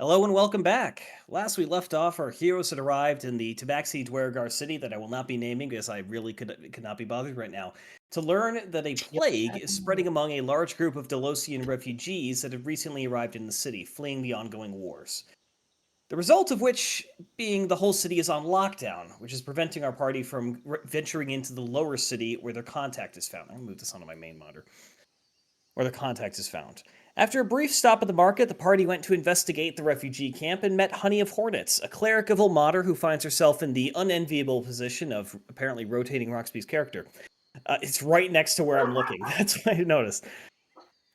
Hello and welcome back. Last we left off, our heroes had arrived in the Tabaxi Dwergar city that I will not be naming because I really could not be bothered right now, to learn that a plague is spreading among a large group of Delosian refugees that had recently arrived in the city, fleeing the ongoing wars. The result of which being the whole city is on lockdown, which is preventing our party from venturing into the lower city where their contact is found. I'm going to move this onto my main monitor. Where the contact is found. After a brief stop at the market, the party went to investigate the refugee camp and met Honey of Hornets, a cleric of Ulmater who finds herself in the unenviable position of apparently rotating Roxby's character. It's right next to where I'm looking. That's what I noticed.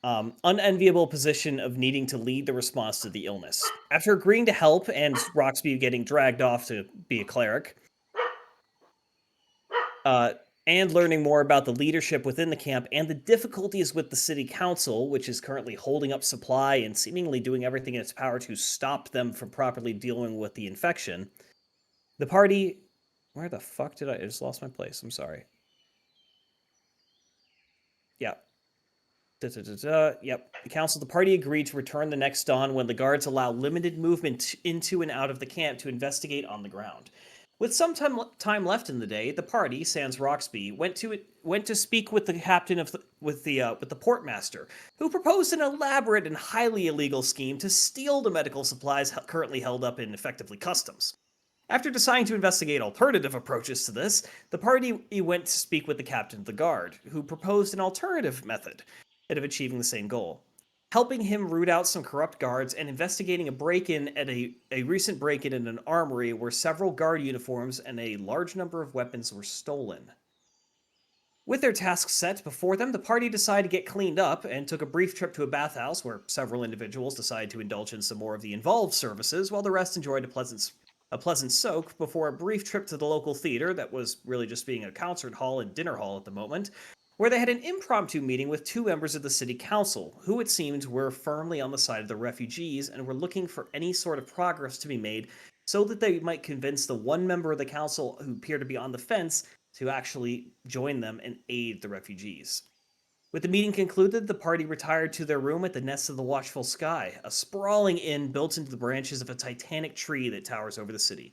Unenviable position of needing to lead the response to the illness. After agreeing to help and Roxby getting dragged off to be a cleric, uh, and learning more about the leadership within the camp and the difficulties with the city council, which is currently holding up supply and seemingly doing everything in its power to stop them from properly dealing with the infection. The party. Where the fuck did I just lost my place? I'm sorry. Yeah. Yep. The council, the party agreed to return the next dawn when the guards allow limited movement into and out of the camp to investigate on the ground. With some time left in the day, the party, sans Roxby, went to speak with the captain of with the portmaster, who proposed an elaborate and highly illegal scheme to steal the medical supplies currently held up in effectively customs. After deciding to investigate alternative approaches to this, the party went to speak with the captain of the guard, who proposed an alternative method of achieving the same goal, helping him root out some corrupt guards and investigating a break-in at a recent break-in in an armory where several guard uniforms and a large number of weapons were stolen. With their tasks set before them, the party decided to get cleaned up and took a brief trip to a bathhouse where several individuals decided to indulge in some more of the involved services, while the rest enjoyed a pleasant soak before a brief trip to the local theater that was really just being a concert hall and dinner hall at the moment, where they had an impromptu meeting with two members of the city council, who it seemed were firmly on the side of the refugees and were looking for any sort of progress to be made so that they might convince the one member of the council who appeared to be on the fence to actually join them and aid the refugees. With the meeting concluded, the party retired to their room at the Nest of the Watchful Sky, a sprawling inn built into the branches of a titanic tree that towers over the city.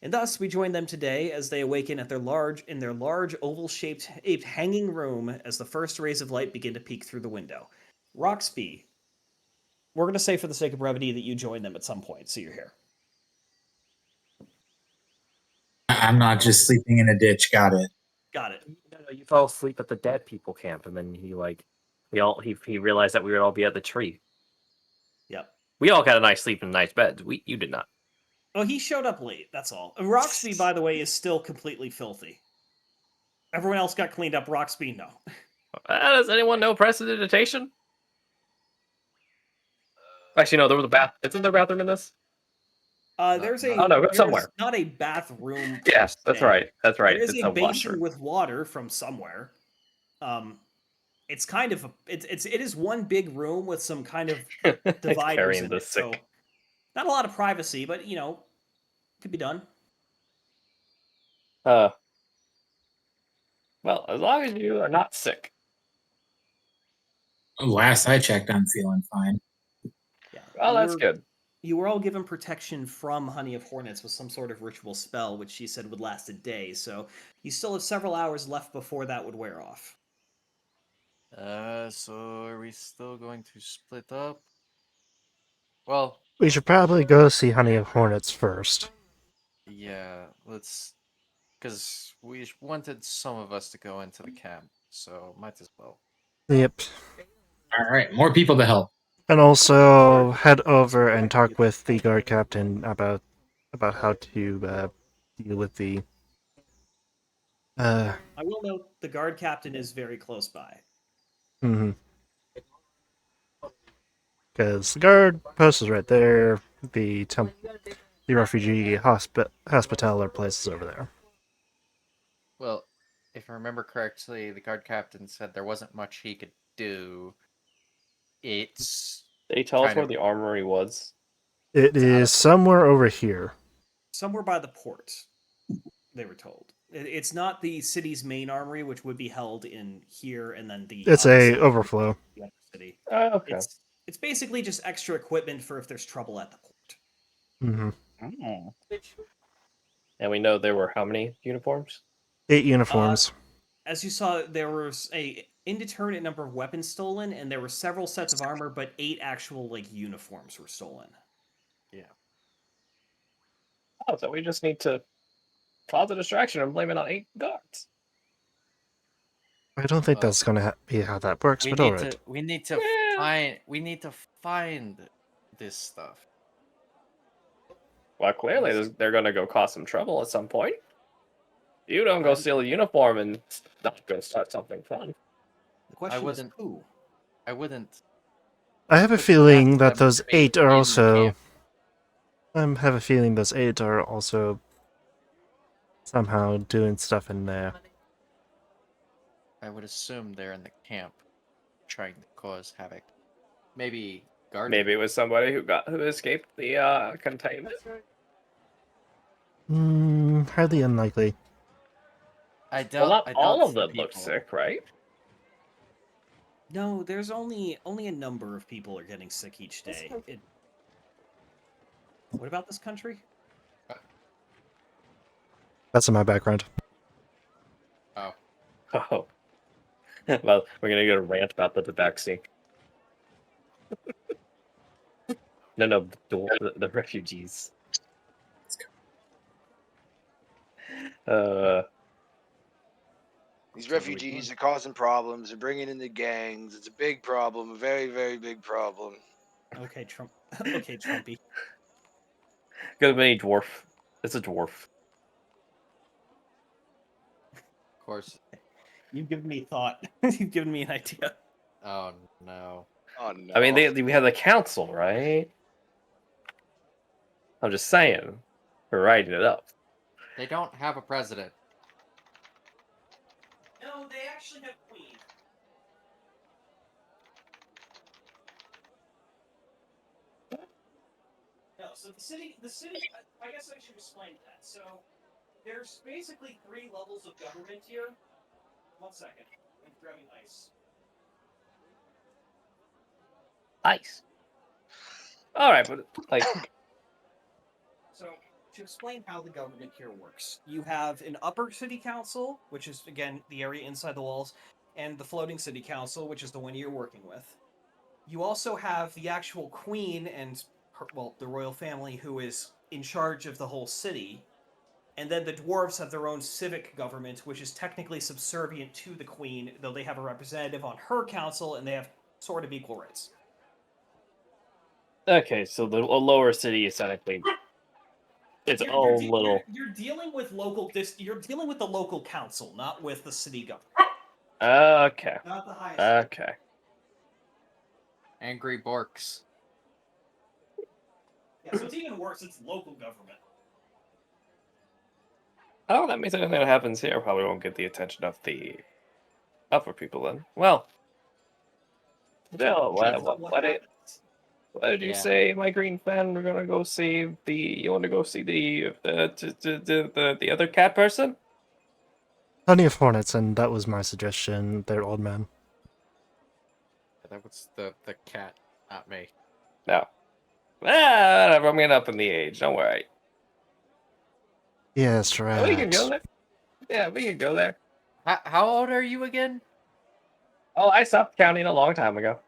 And thus, we join them today as they awaken at their large oval-shaped hanging room as the first rays of light begin to peek through the window. Roxby, we're going to say for the sake of brevity that you join them at some point, so you're here. I'm not just sleeping in a ditch. Got it. Got it. No, you fell asleep at the dead people camp, and then he realized that we would all be at the tree. Yep. We all got a nice sleep in nice beds. You did not. Oh, he showed up late, that's all. Roxby, by the way, is still completely filthy. Everyone else got cleaned up. Roxby, no. Does anyone know prestidigitation? Actually, no. There was a bath. Isn't there a bathroom in this? There's a. Oh no, somewhere. Not a bathroom. Yes, that's right. That's right. There is it's a basin washer. with water from somewhere. It's kind of it is one big room with some kind of dividers in it. So not a lot of privacy, but could be done. Well, as long as you are not sick. Last I checked, I'm feeling fine. Yeah. Well, that's good. You were all given protection from Honey of Hornets with some sort of ritual spell, which she said would last a day, so you still have several hours left before that would wear off. So are we still going to split up? Well, we should probably go see Honey of Hornets first. Yeah, let's... Because we wanted some of us to go into the camp, so might as well. Yep. All right, more people to help. And also head over and talk with the guard captain about how to deal with the. I will note the guard captain is very close by. Because the guard post is right there. The refugee hospitaler place is over there. Well, if I remember correctly, the guard captain said there wasn't much he could do. It's... Did he tell us where the armory was? It is somewhere over here. Somewhere by the port, they were told. It's not the city's main armory, which would be held in here, and then the... It's a overflow. City. Oh, okay. It's basically just extra equipment for if there's trouble at the port. Hmm. And we know there were how many uniforms? 8 uniforms. As you saw, there was a indeterminate number of weapons stolen, and there were several sets of armor, but 8 actual uniforms were stolen. Oh, so we just need to cause a distraction and blame it on 8 guards. I don't think Well, that's going to be how that works, we but need alright. to we need to find this stuff. Well, clearly they're going to go cause some trouble at some point. You don't go steal a uniform and not go start something fun. The question is wouldn't- who? I wouldn't. I have a ask feeling that them those to be 8 are in the also... camp. I have a feeling those 8 are also somehow doing stuff in there. I would assume they're in the camp, trying to cause havoc. Maybe guarding. Maybe it was somebody who escaped the containment. Highly unlikely. I Well, doubt. not I doubt all of some them look people. sick, right? No, there's only a number of people are getting sick each day. What about this country? That's in my background. Oh, Oh. Well, we're going to get a rant about the vaccine. No, the refugees. These So what are we refugees doing? are causing problems. They're bringing in the gangs. It's a big problem, a very, very big problem. Okay, Trump. Okay, Trumpy. Could be a dwarf. It's a dwarf. of course. You've given me thought. You've given me an idea. Oh no. Oh no! I mean, we have the council, right? I'm just saying. We're writing it up. They don't have a president. No, they actually have queen. No, so the city. I guess I should explain that. So there's basically 3 levels of government here. 1 second. I'm grabbing ice. Ice. All right, but like, So, to explain how the government here works, you have an upper city council, which is, again, the area inside the walls, and the floating city council, which is the one you're working with. You also have the actual queen and, the royal family, who is in charge of the whole city. And then the dwarves have their own civic government, which is technically subservient to the queen, though they have a representative on her council, and they have sort of equal rights. okay, so the lower city is technically its own little. You're dealing with You're dealing with the local council, not with the city government. Okay. Not the highest. Okay. Angry Borks. Yeah, so it's even worse. It's local government. Oh, that means anything that happens here probably won't get the attention of the upper people then. Well, no. What did you Yeah. say, my green fan? We're gonna go see the. You want to go see the other cat person? Plenty of hornets, and that was my suggestion. They're old men. That was the cat, not me. No. Whatever. I'm getting up in the age. Don't worry. Yes, We can go right. there. Yeah, we can go there. How old are you again? Oh, I stopped counting a long time ago.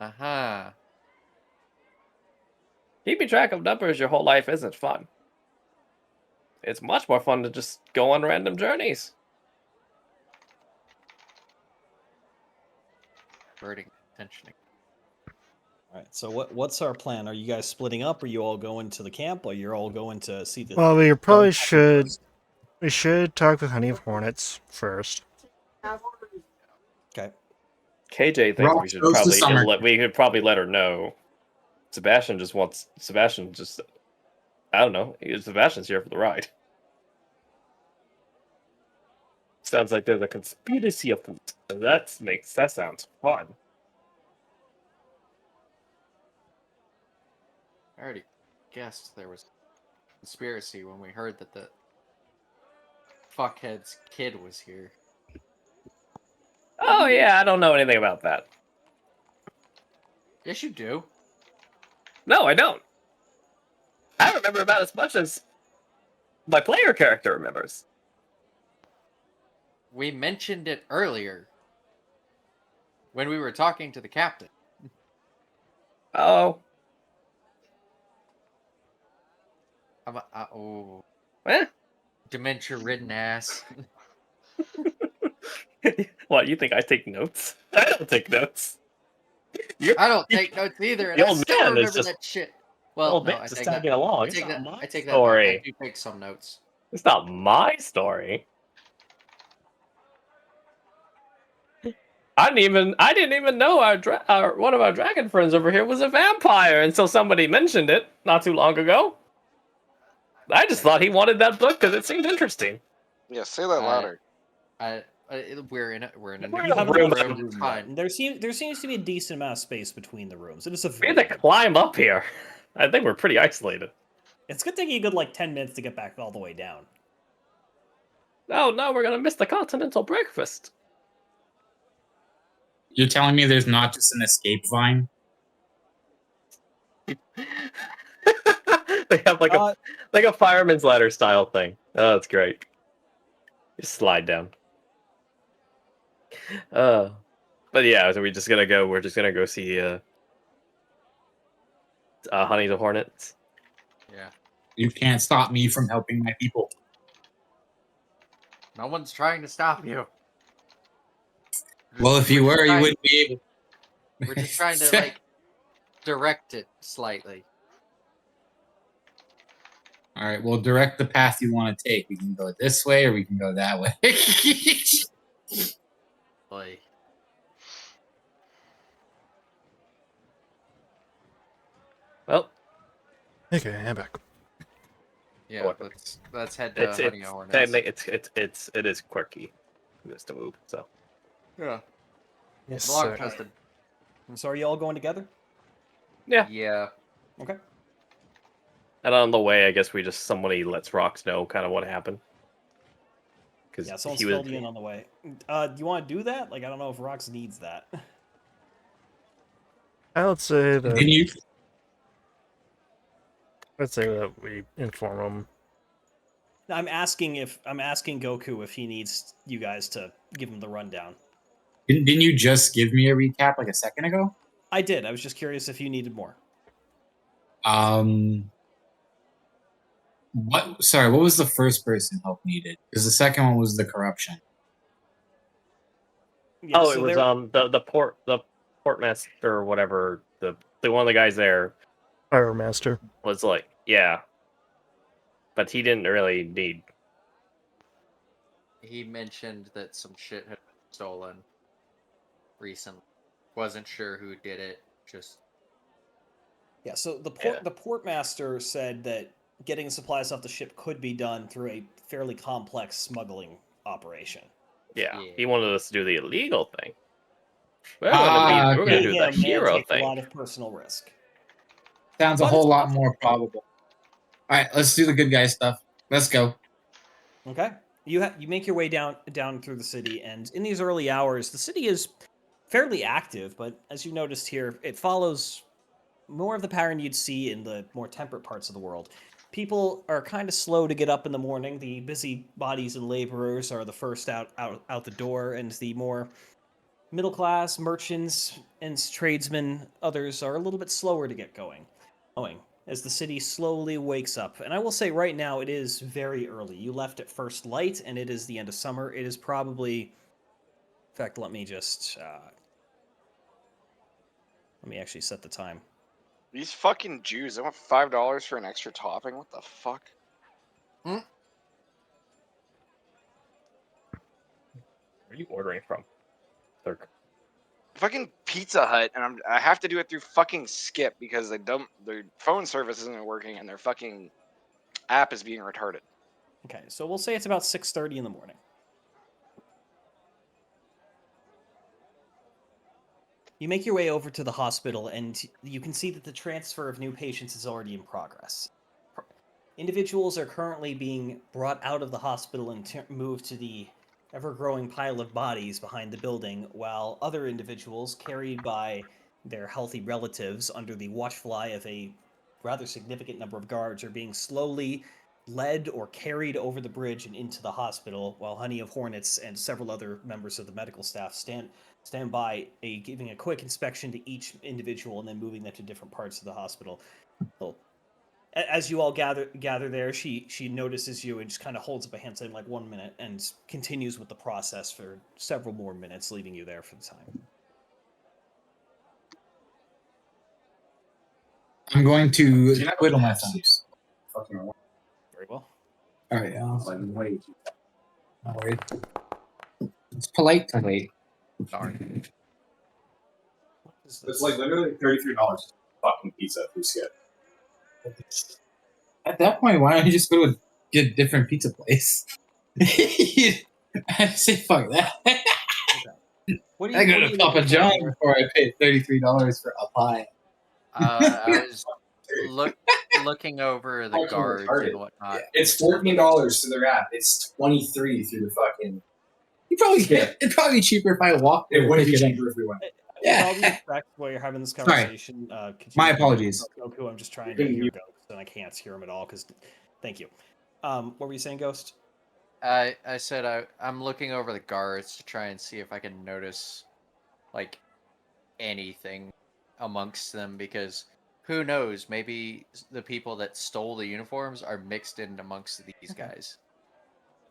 Uh-huh. Keeping track of numbers your whole life isn't fun. It's much more fun to just go on random journeys. Birding attention. All right. So what's our plan? Are you guys splitting up? Are you all going to the camp? Or you're all going to see the? Well, we probably guard should... first? We should talk with Honey of Hornets first. Okay. KJ thinks Ross we should goes to probably summer we could probably let her know. Sebastian just I don't know. Sebastian's here for the ride. Sounds like there's a conspiracy afoot. That sounds fun. I already guessed there was conspiracy when we heard that the fuckhead's kid was here. Oh yeah, I don't know anything about that. Yes, you do. No, I don't. I remember about as much as my player character remembers. We mentioned it earlier when we were talking to the captain. Oh, Oh, eh? dementia-ridden ass. What, you think I take notes? I don't take notes. I don't take notes either, and The I old still man is remember just that shit. the Well, old no, man's I just take that. tagging along. I It's take not that. my I take that back. I story. do take some notes. It's not my story. I didn't even know our one of our dragon friends over here was a vampire until somebody mentioned it not too long ago. I just thought he wanted that book because it seemed interesting. Yeah, say that louder. We're in a We're in You a have room. enough room. room, It's though. fine. There seems to be a decent amount of space between the rooms. It is a We had to void. climb up here. I think we're pretty isolated. It's gonna take you a good like 10 minutes to get back all the way down. Oh no, we're gonna miss the continental breakfast. You're telling me there's not just an escape vine? They have like a fireman's ladder style thing. Oh, that's great. Just slide down. But yeah, so we're just gonna go see Honey the Hornets. Yeah. You can't stop me from helping my people. No one's trying to stop you. Well, if you were, you wouldn't be able. We're just trying to like direct it slightly. All right, well, direct the path you want to take. We can go this way, or we can go that way. Like, Well, Okay, I'm back. yeah, What? let's head to Honey Hornets. it is quirky just to move. So Yeah. Yes, Blog sir. posted. So are you all going together? yeah. Yeah. Okay. And on the way, I guess somebody lets Rox know kind of what happened. Because Yeah, someone's he was filled you in on the way. Do you want to do that? Like, I don't know if Rox needs that. I would say Can that you? we inform him. I'm asking Goku if he needs you guys to give him the rundown. Didn't you just give me a recap like a second ago? I did. I was just curious if you needed more. What? Sorry, what was the first person help needed? Because the second one was the corruption. Yeah, it so was the portmaster or whatever, the one of the guys there Fire Master. was like, yeah. But he didn't really need. He mentioned that some shit had been stolen recently. Wasn't sure who did it. Just Yeah, so the Yeah. portmaster said that getting supplies off the ship could be done through a fairly complex smuggling operation. Yeah, Yeah. he wanted us to do the illegal thing. We're Ah, gonna okay. do the Being him, man hero takes a thing. lot of personal risk. Sounds a But whole it's lot possible. more probable. All right, let's do the good guy stuff. Let's go. Okay. You make your way down through the city, and in these early hours, the city is fairly active. But as you noticed here, it follows more of the pattern you'd see in the more temperate parts of the world. People are kind of slow to get up in the morning. The busy bodies and laborers are the first out the door, and the more middle class merchants and tradesmen, others are a little bit slower to get going. As the city slowly wakes up. And I will say right now, it is very early. You left at first light, and it is the end of summer. It is probably. In fact, let me actually set the time. These fucking Jews, they want $5 for an extra topping? What the fuck? Where are you ordering from? Thirk. Fucking Pizza Hut, and I have to do it through fucking Skip because their phone service isn't working and their fucking app is being retarded. Okay, so we'll say it's about 6:30 in the morning. You make your way over to the hospital, and you can see that the transfer of new patients is already in progress. Individuals are currently being brought out of the hospital and moved to the ever-growing pile of bodies behind the building, while other individuals, carried by their healthy relatives under the watchful eye of a rather significant number of guards are being slowly led or carried over the bridge and into the hospital, while Honey of Hornets and several other members of the medical staff stand by, giving a quick inspection to each individual and then moving them to different parts of the hospital. Well, as you all gather there, she notices you and just kind of holds up a hand saying like 1 minute and continues with the process for several more minutes, leaving you there for the time. I'm going to twiddle my thumbs. Very well. All right. Not worried. It's polite to wait. Darn. What is It's this? like literally $33 fucking pizza if we skip. At that point, why don't you just go to get a different pizza place? I say fuck that. What I go to Papa looking for John there? before I pay $33 for a pie. I was looking over the Fucking guards retarded. and whatnot. It's $14 to their app. It's $23 through the fucking. You probably it'd probably be cheaper if I walked. It would pick be it up. cheaper if we went. With all Yeah. due respect, while you're having this Sorry. conversation, could My you- apologies. Goku, I'm just trying to hear Ghost, and I can't hear him at all. Thank you. What were you saying, Ghost? I said I'm looking over the guards to try and see if I can notice, like, anything amongst them, because who knows? Maybe the people that stole the uniforms are mixed in amongst these guys.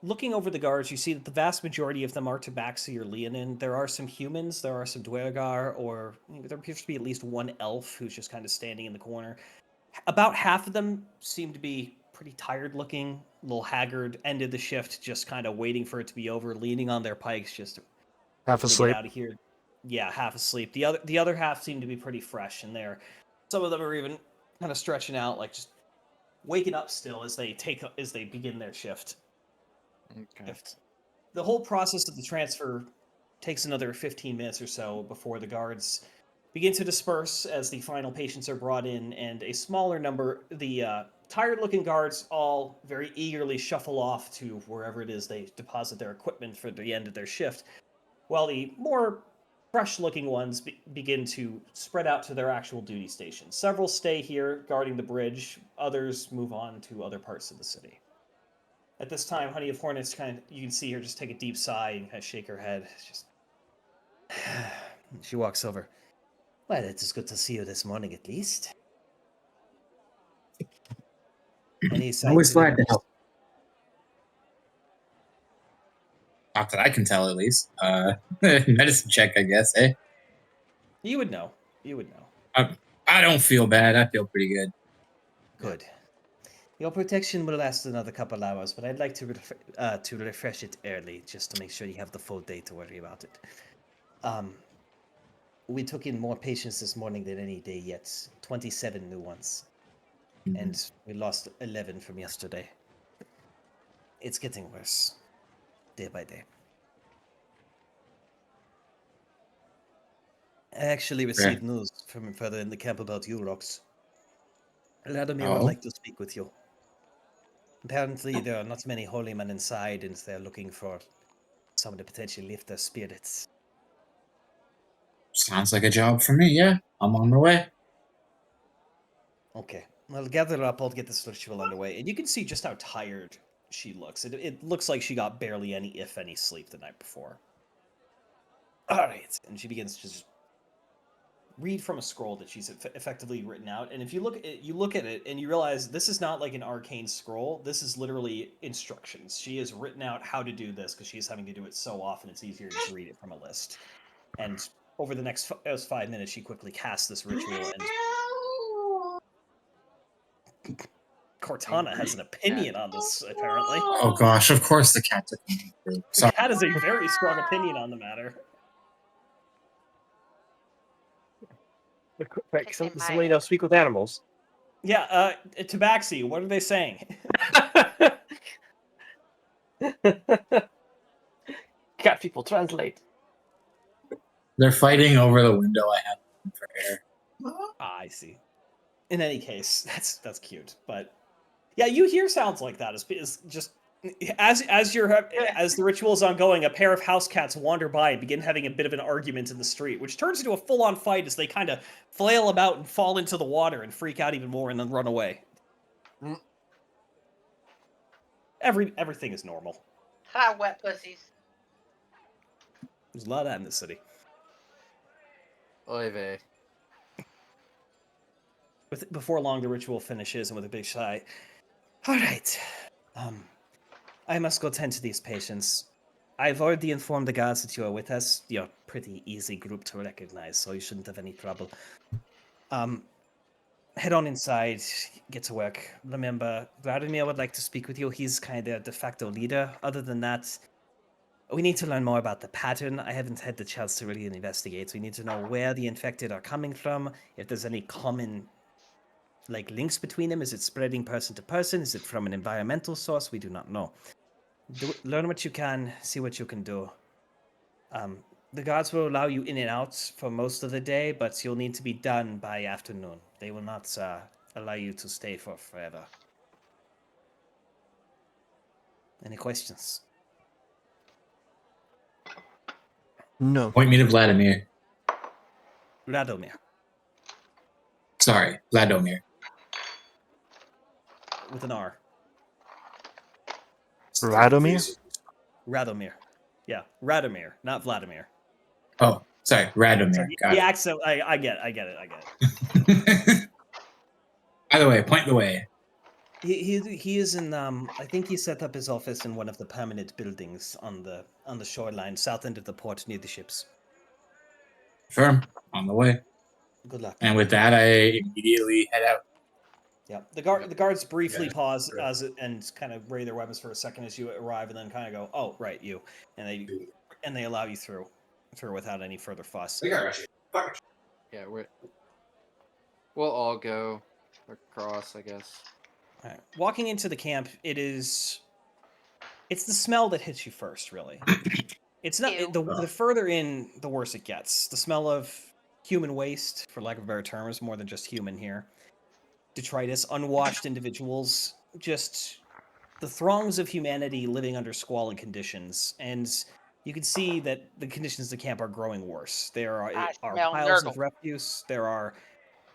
Looking over the guards, you see that the vast majority of them are Tabaxi or Leonin. There are some humans, there are some Dwergar, or there appears to be at least one elf who's just kind of standing in the corner. About half of them seem to be pretty tired looking, a little haggard, ended the shift, just kind of waiting for it to be over, leaning on their pikes, just Half to asleep. get out of here. Yeah, half asleep. The other half seem to be pretty fresh in there. Some of them are even kind of stretching out, like just waking up still as they begin their shift. Okay. The whole process of the transfer takes another 15 minutes or so before the guards begin to disperse as the final patients are brought in, and a smaller number, the tired-looking guards, all very eagerly shuffle off to wherever it is they deposit their equipment for the end of their shift, while the more fresh-looking ones begin to spread out to their actual duty stations. Several stay here guarding the bridge, others move on to other parts of the city. At this time, Honey of Hornets you can see her just take a deep sigh and kind of shake her head. Just she walks over. Well, it is good to see you this morning, at least. Any signs Always of glad to interest? help. Not that I can tell, at least. Medicine check, I guess, eh? You would know. You would know. I don't feel bad. I feel pretty good. Good. Your protection will last another couple hours, but I'd like to refresh it early, just to make sure you have the full day to worry about it. We took in more patients this morning than any day yet. 27 new ones. And we lost 11 from yesterday. It's getting worse. Day by day. I actually received news from further in the camp about you, Rox. Vladimir would like to speak with you. Apparently, there are not many holy men inside, and they're looking for someone to potentially lift their spirits. Sounds like a job for me, yeah. I'm on my way. Okay. Well, gather up. I'll get this ritual underway. And you can see just how tired she looks. It looks like she got barely any, if any, sleep the night before. All right. And she begins to just read from a scroll that she's effectively written out. And if you look at it and you realize this is not like an arcane scroll. This is literally instructions. She has written out how to do this because she's having to do it so often it's easier to just read it from a list. And over the next 5 minutes, she quickly casts this ritual, and Cortana has an opinion on this, apparently. Oh gosh, of course the cat took me through. The cat has a very strong opinion on the matter. Quick, somebody know speak with animals. Yeah, Tabaxi, what are they saying? Cat people translate. They're fighting over the window I have for air. Ah, I see. In any case, that's cute. But yeah, you hear sounds like that. It's just As the ritual is ongoing, a pair of house cats wander by and begin having a bit of an argument in the street, which turns into a full-on fight as they kind of flail about and fall into the water and freak out even more and then run away. Mm. Everything is normal. Hi, wet pussies. There's a lot of that in this city. Oy vey. Before long, the ritual finishes, and with a big sigh, all right, I must go tend to these patients. I've already informed the guards that you are with us. You're a pretty easy group to recognize, so you shouldn't have any trouble. Head on inside, get to work. Remember, Vladimir would like to speak with you. He's kind of de facto leader. Other than that, we need to learn more about the pattern. I haven't had the chance to really investigate. So we need to know where the infected are coming from, if there's any common links between them. Is it spreading person to person? Is it from an environmental source? We do not know. Learn what you can, see what you can do. The guards will allow you in and out for most of the day, but you'll need to be done by afternoon. They will not allow you to stay for forever. Any questions? No. Point me to Vladimir. Radomir. Sorry, Vladomir. With an R. Radomir? Radomir. Yeah, Radomir, not Vladimir. Oh, sorry, Radomir. Sorry, Got the it. accent, I get it. Either way, point the way. He is in I think he set up his office in one of the permanent buildings on the shoreline, south end of the port near the ships. Firm, on the way. Good luck. And with that, I immediately head out. Yeah, the guards briefly pause and kind of ready their weapons for a second as you arrive, and then kind of go, "Oh, right, you," and they allow you through without any further fuss. Yeah, Yeah, we'll all go across, I guess. All right. Walking into the camp, it's the smell that hits you first, really. It's not Ew. the further in, the worse it gets. The smell of human waste, for lack of a better term, is more than just human here. Detritus, unwashed individuals, just the throngs of humanity living under squalid conditions, and you can see that the conditions of the camp are growing worse. There I are smell piles nurgle. of refuse. There are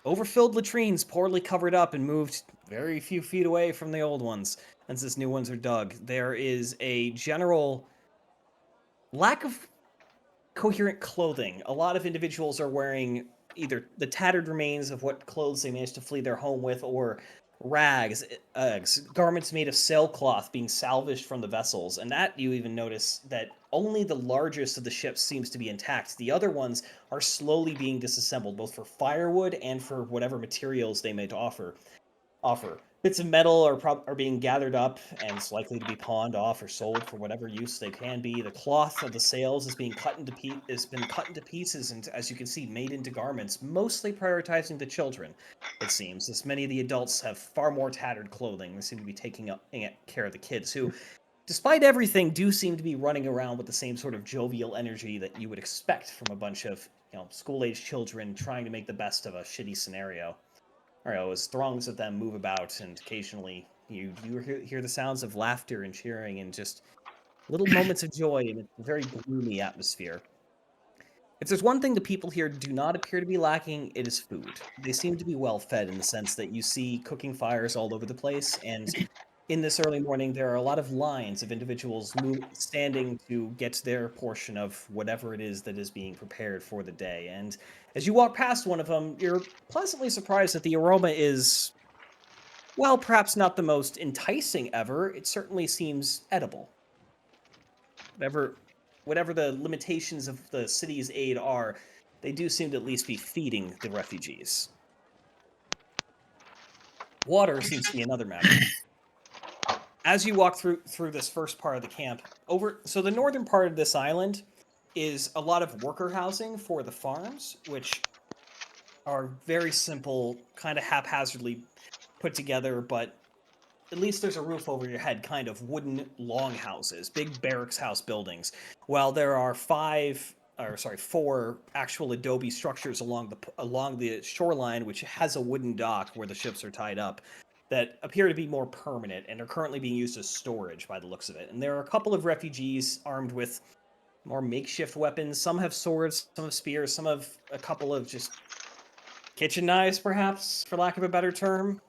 overfilled latrines poorly covered up and moved very few feet away from the old ones, as new ones are dug. There is a general lack of coherent clothing. A lot of individuals are wearing either the tattered remains of what clothes they managed to flee their home with, or rags, garments made of sailcloth being salvaged from the vessels. And that you even notice that only the largest of the ships seems to be intact. The other ones are slowly being disassembled, both for firewood and for whatever materials they may offer. Bits of metal are being gathered up and it's likely to be pawned off or sold for whatever use they can be. The cloth of the sails is being cut into pieces and, as you can see, made into garments, mostly prioritizing the children, it seems, as many of the adults have far more tattered clothing. They seem to be taking care of the kids, who, despite everything, do seem to be running around with the same sort of jovial energy that you would expect from a bunch of, school-aged children trying to make the best of a shitty scenario. As throngs of them move about, and occasionally you hear the sounds of laughter and cheering and just little moments of joy in a very gloomy atmosphere. If there's one thing the people here do not appear to be lacking, it is food. They seem to be well fed in the sense that you see cooking fires all over the place, and in this early morning there are a lot of lines of individuals standing to get their portion of whatever it is that is being prepared for the day. And as you walk past one of them, you're pleasantly surprised that the aroma is, well, perhaps not the most enticing ever. It certainly seems edible. Whatever the limitations of the city's aid are, they do seem to at least be feeding the refugees. Water seems to be another matter. As you walk through this first part of the camp, so the northern part of this island is a lot of worker housing for the farms, which are very simple, kind of haphazardly put together, but at least there's a roof over your head, kind of wooden longhouses, big barracks house buildings, while there are 4 actual adobe structures along the shoreline, which has a wooden dock where the ships are tied up, that appear to be more permanent and are currently being used as storage by the looks of it. And there are a couple of refugees armed with more makeshift weapons. Some have swords, some have spears, some have a couple of just kitchen knives, perhaps, for lack of a better term,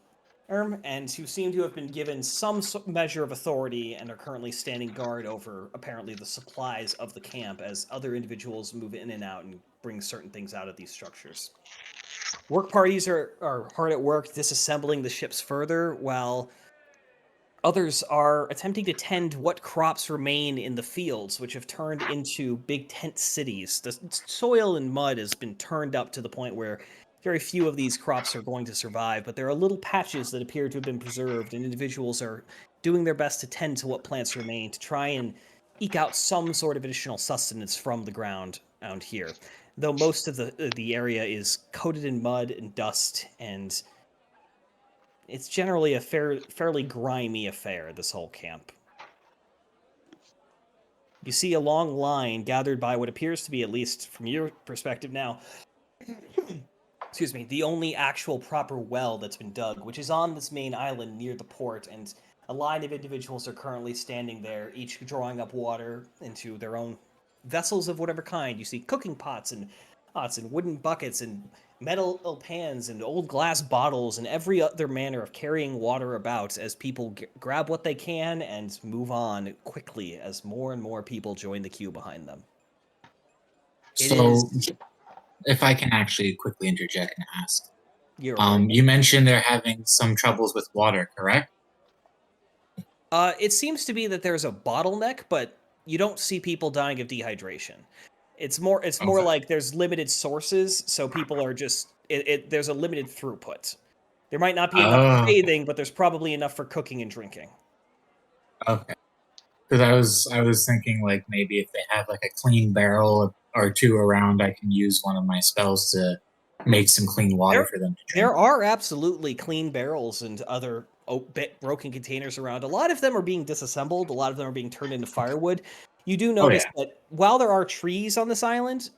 and who seem to have been given some measure of authority and are currently standing guard over, apparently, the supplies of the camp as other individuals move in and out and bring certain things out of these structures. Work parties are hard at work disassembling the ships further, while others are attempting to tend what crops remain in the fields, which have turned into big tent cities. The soil and mud has been turned up to the point where very few of these crops are going to survive, but there are little patches that appear to have been preserved, and individuals are doing their best to tend to what plants remain to try and eke out some sort of additional sustenance from the ground out here. Though most of the area is coated in mud and dust, and it's generally a fairly grimy affair, this whole camp. You see a long line gathered by what appears to be, at least from your perspective now, excuse me, the only actual proper well that's been dug, which is on this main island near the port, and a line of individuals are currently standing there, each drawing up water into their own vessels of whatever kind. You see cooking pots and wooden buckets and metal pans and old glass bottles and every other manner of carrying water about as people grab what they can and move on quickly as more and more people join the queue behind them. So, if I can actually quickly interject and ask, You you mentioned they're having some troubles with water, correct? It seems to be that there's a bottleneck, but you don't see people dying of dehydration. It's more like there's limited sources, so people are just there's a limited throughput. There might not be enough for bathing, but there's probably enough for cooking and drinking. Okay. Because I was thinking like maybe if they have like a clean barrel or two around, I can use one of my spells to make some clean water for them to drink. There are absolutely clean barrels and other broken containers around. A lot of them are being disassembled. A lot of them are being turned into firewood. You do notice that while there are trees on this island,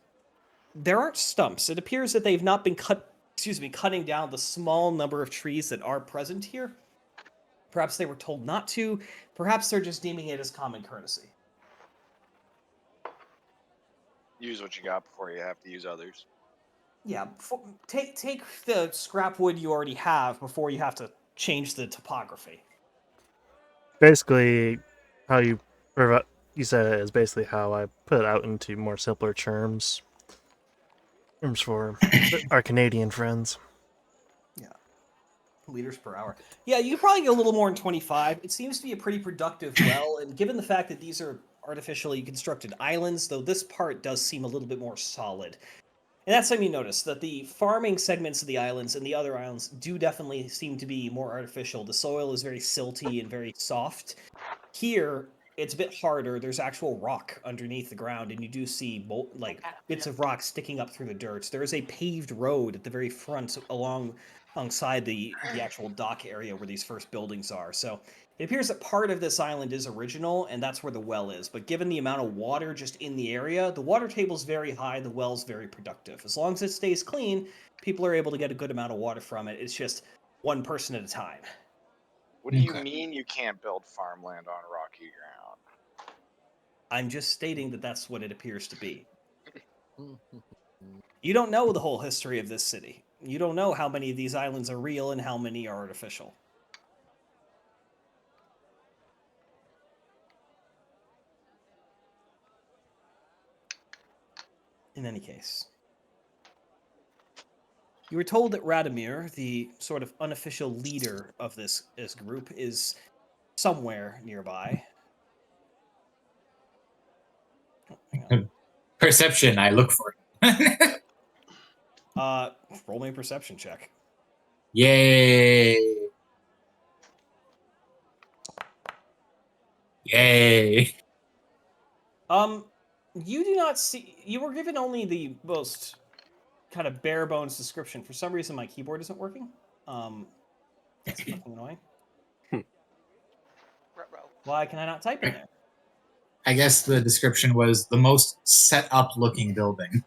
there aren't stumps. It appears that they've not been cutting down the small number of trees that are present here. Perhaps they were told not to. Perhaps they're just deeming it as common courtesy. Use what you got before you have to use others. Yeah, take the scrap wood you already have before you have to change the topography. Basically, how you said it is basically how I put it out into more simpler terms for our Canadian friends. Yeah, liters per hour. Yeah, you could probably get a little more than 25. It seems to be a pretty productive well, and given the fact that these are artificially constructed islands, though this part does seem a little bit more solid. And that's time you notice that the farming segments of the islands and the other islands do definitely seem to be more artificial. The soil is very silty and very soft. Here, it's a bit harder. There's actual rock underneath the ground, and you do see bits of rock sticking up through the dirt. There is a paved road at the very front alongside the actual dock area where these first buildings are. So it appears that part of this island is original, and that's where the well is. But given the amount of water just in the area, the water table's very high, the well's very productive. As long as it stays clean, people are able to get a good amount of water from it. It's just one person at a time. What do you mean you can't build farmland on rocky ground? I'm just stating that that's what it appears to be. You don't know the whole history of this city. You don't know how many of these islands are real and how many are artificial. In any case, you were told that Radomir, the sort of unofficial leader of this group, is somewhere nearby. Oh, hang on. Perception, I look for it. Roll me a perception check. Yay! Yay! You do not see. You were given only the most kind of bare bones description. For some reason, my keyboard isn't working. That's fucking annoying. Why can I not type in there? I guess the description was the most set up looking building.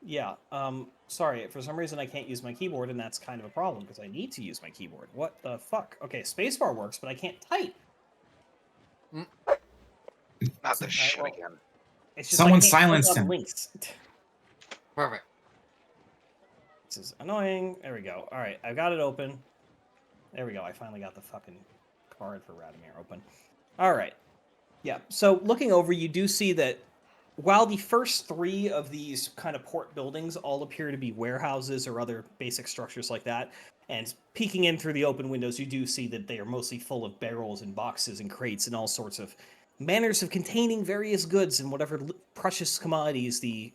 Yeah. Sorry. For some reason, I can't use my keyboard, and that's kind of a problem because I need to use my keyboard. What the fuck? Okay, spacebar works, but I can't type. Not this shit well, again. It's just Someone I can't click silenced on him. links. Perfect. This is annoying. There we go. All right, I've got it open. There we go. I finally got the fucking card for Radomir open. All right. Yeah. So looking over, you do see that while the first three of these kind of port buildings all appear to be warehouses or other basic structures like that, and peeking in through the open windows, you do see that they are mostly full of barrels and boxes and crates and all sorts of manners of containing various goods and whatever precious commodities the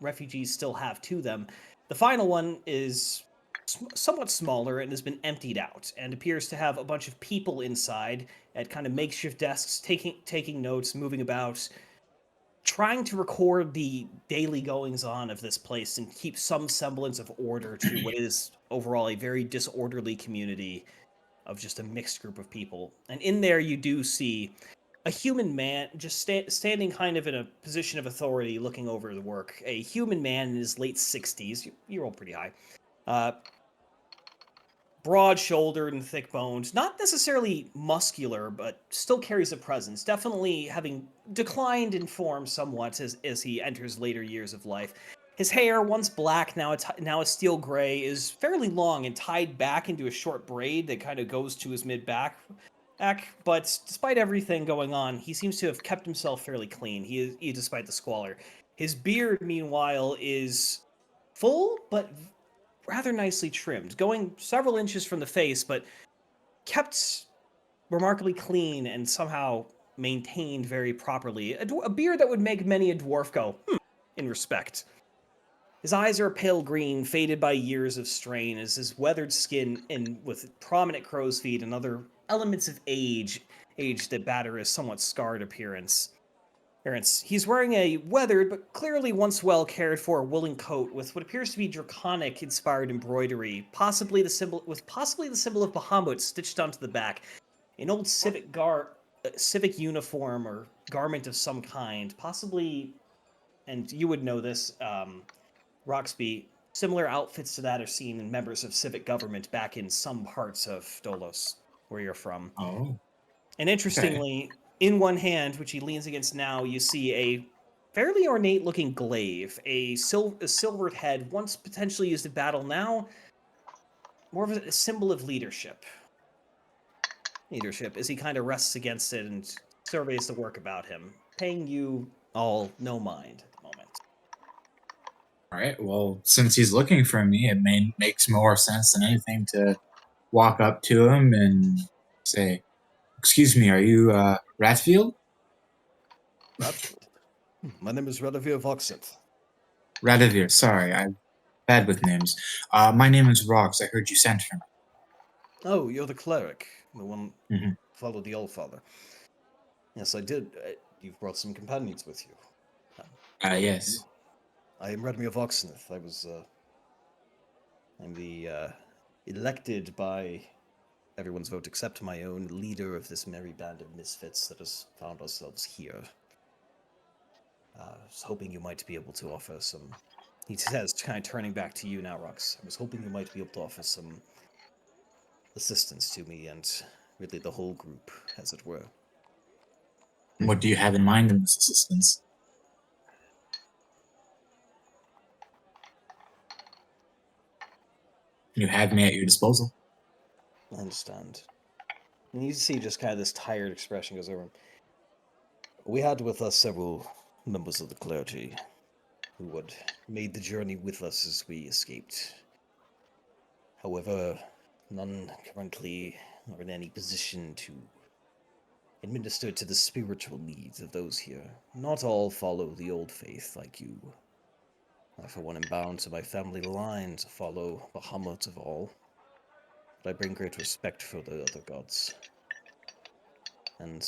refugees still have to them. The final one is somewhat smaller and has been emptied out and appears to have a bunch of people inside at kind of makeshift desks taking notes, moving about, trying to record the daily goings on of this place and keep some semblance of order to what is overall a very disorderly community of just a mixed group of people. And in there you do see a human man just standing kind of in a position of authority looking over the work. A human man in his late 60s. You roll pretty high. Broad-shouldered and thick-boned, not necessarily muscular, but still carries a presence. Definitely having declined in form somewhat as he enters later years of life. His hair, once black, now a steel gray, is fairly long and tied back into a short braid that kind of goes to his mid-back. But despite everything going on, he seems to have kept himself fairly clean. Despite the squalor. His beard, meanwhile, is full, but rather nicely trimmed, going several inches from the face, but kept remarkably clean and somehow maintained very properly. A beard that would make many a dwarf go, in respect. His eyes are a pale green, faded by years of strain, as his weathered skin and with prominent crow's feet and other elements of age that batter his somewhat scarred appearance. He's wearing a weathered but clearly once well cared for woolen coat with what appears to be draconic inspired embroidery, possibly the symbol of Bahamut stitched onto the back. An old civic uniform or garment of some kind, possibly, and you would know this, Roxby. Similar outfits to that are seen in members of civic government back in some parts of Dolos, where you're from. Oh. And interestingly, in one hand, which he leans against now, you see a fairly ornate-looking glaive, a silvered head, once potentially used in battle, now more of a symbol of leadership. As he kind of rests against it and surveys the work about him, paying you all no mind at the moment. All right. Well, since he's looking for me, makes more sense than anything to walk up to him and say, "Excuse me, are you Ratfield?" Radfield. My name is Radavir Voxent. Radavir. Sorry, I'm bad with names. My name is Rox. I heard you sent for me. Oh, you're the cleric, the one who Mhm. followed the old father. Yes, I did. You've brought some companions with you. Yes. I am Radmir Voxneth. I'm the elected by everyone's vote except my own leader of this merry band of misfits that has found ourselves here. I was hoping you might be able to offer some. He says, kind of turning back to you now, Rox. I was hoping you might be able to offer some assistance to me and really the whole group, as it were. What do you have in mind in this assistance? You have me at your disposal. I understand. And you see just kind of this tired expression goes over him. We had with us several members of the clergy who had made the journey with us as we escaped. However, none currently are in any position to administer to the spiritual needs of those here. Not all follow the old faith like you. I, for one, am bound to my family line to follow Bahamut of all, but I bring great respect for the other gods. And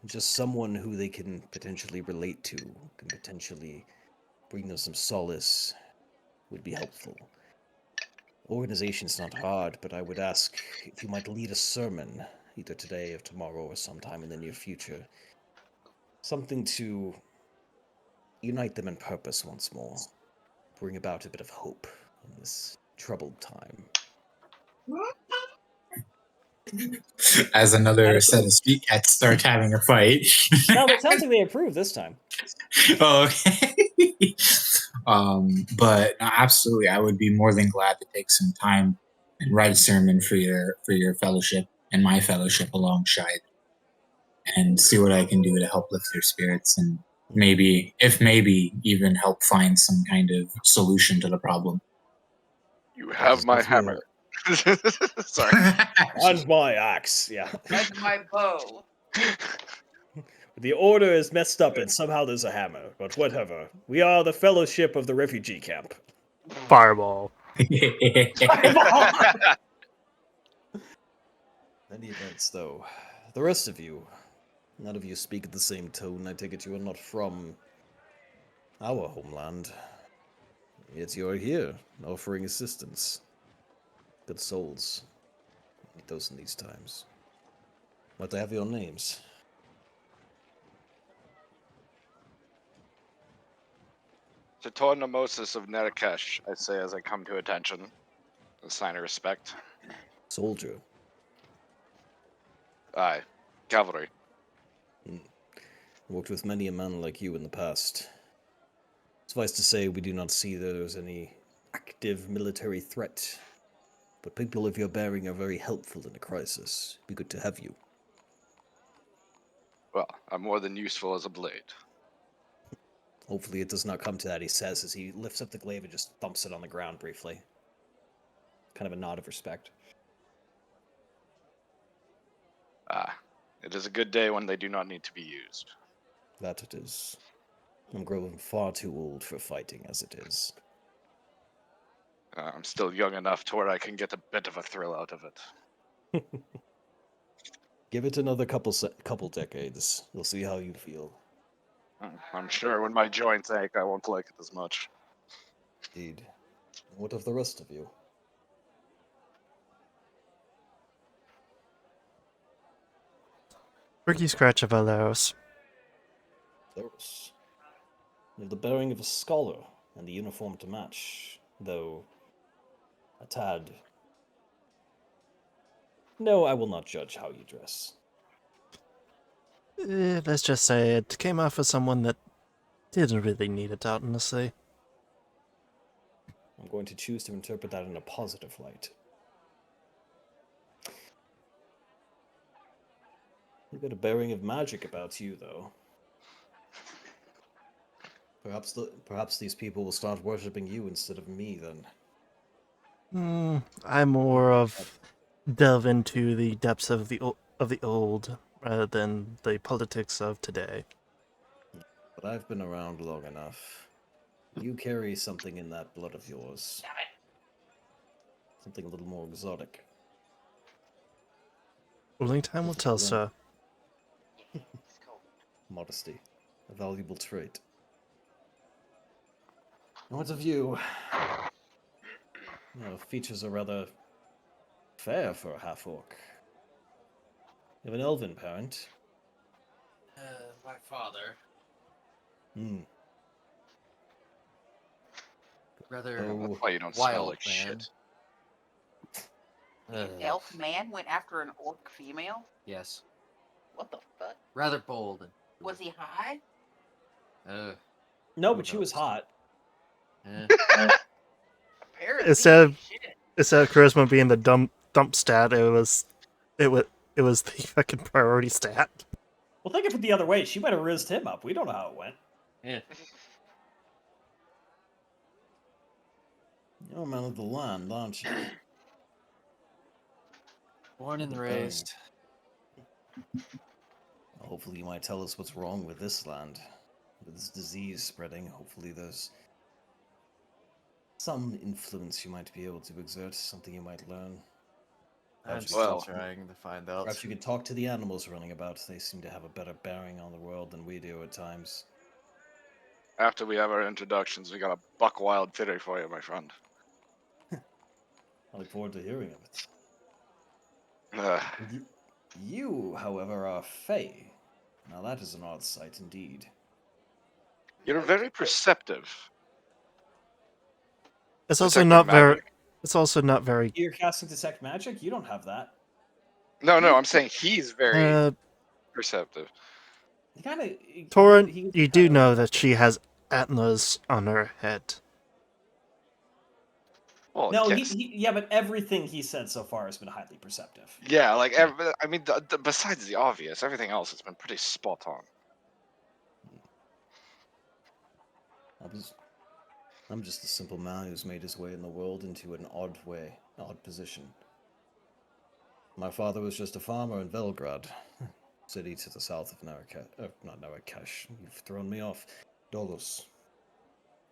just someone who they can potentially relate to, can potentially bring them some solace, would be helpful. Organization's not hard, but I would ask if you might lead a sermon, either today or tomorrow or sometime in the near future. Something to unite them in purpose once more. bring about a bit of hope in this troubled time. As another set of street cats start having a fight. No, but it sounds like they approved this time. Oh, okay. But absolutely, I would be more than glad to take some time and write a sermon for your fellowship and my fellowship alongside, and see what I can do to help lift their spirits and maybe even help find some kind of solution to the problem. You have my hammer. Sorry. And my axe, yeah. And my bow. The order is messed up and somehow there's a hammer, but whatever. We are the Fellowship of the Refugee Camp. Fireball. In any events, though, the rest of you, none of you speak at the same tone. I take it you are not from our homeland. Yet you are here, offering assistance. Good souls. Need those in these times. Might I have your names? Tatornamosis of Nerakesh, I say as I come to attention. A sign of respect. Soldier. Aye. Cavalry. Worked with many a man like you in the past. Suffice to say, we do not see there is any active military threat. But people of your bearing are very helpful in a crisis. Be good to have you. Well, I'm more than useful as a blade. Hopefully it does not come to that, he says as he lifts up the glaive and just thumps it on the ground briefly. Kind of a nod of respect. Ah. It is a good day when they do not need to be used. That it is. I'm growing far too old for fighting as it is. I'm still young enough to where I can get a bit of a thrill out of it. Give it another couple decades. You'll see how you feel. I'm sure when my joints ache, I won't like it as much. Indeed. What of the rest of you? Ricky Scratch of Alaros. Those. You have the bearing of a scholar and the uniform to match, though a tad. No, I will not judge how you dress. Let's just say it came off as someone that didn't really need it out in the sea. I'm going to choose to interpret that in a positive light. You've got a bearing of magic about you, though. Perhaps these people will start worshipping you instead of me, then. I more of delve into the depths of the old rather than the politics of today. But I've been around long enough. You carry something in that blood of yours. Something a little more exotic. Only time will tell, sir. Modesty. A valuable trait. And what of you? Features are rather fair for a half-orc. You have an elven parent. My father. Rather That's why you don't wild smell like man. shit. An elf man went after an orc female? Yes. What the fuck? Rather bold. Was he high? No, Who but she was knows? hot. Apparently. Instead of Shit. charisma being the dump stat, it was the fucking priority stat. Well, think of it the other way. She might have rizzed him up. We don't know how it went. Yeah. You're a man of the land, aren't you? Born and Okay. raised. Hopefully you might tell us what's wrong with this land. With this disease spreading, hopefully there's some influence you might be able to exert, something you might learn. I'm Perhaps you still Well- trying to find out. Perhaps you could talk to the animals running about. They seem to have a better bearing on the world than we do at times. After we have our introductions, we got a buck wild theory for you, my friend. I look forward to hearing of it. Ugh. You, however, are Fey. Now that is an odd sight indeed. You're very perceptive. It's also Detecting not very. magic. It's also not very. You're casting detect magic. You don't have that. No, I'm saying he's very Uh, perceptive. He kind of. Torin, you do know that she has antlers on her head. Well, No, yes. yeah, but everything he said so far has been highly perceptive. Yeah, like I mean, besides the obvious, everything else has been pretty spot on. I'm just a simple man who's made his way in the world into an odd position. My father was just a farmer in Velgrad, city to the south of not Narakash. You've thrown me off. Dolos.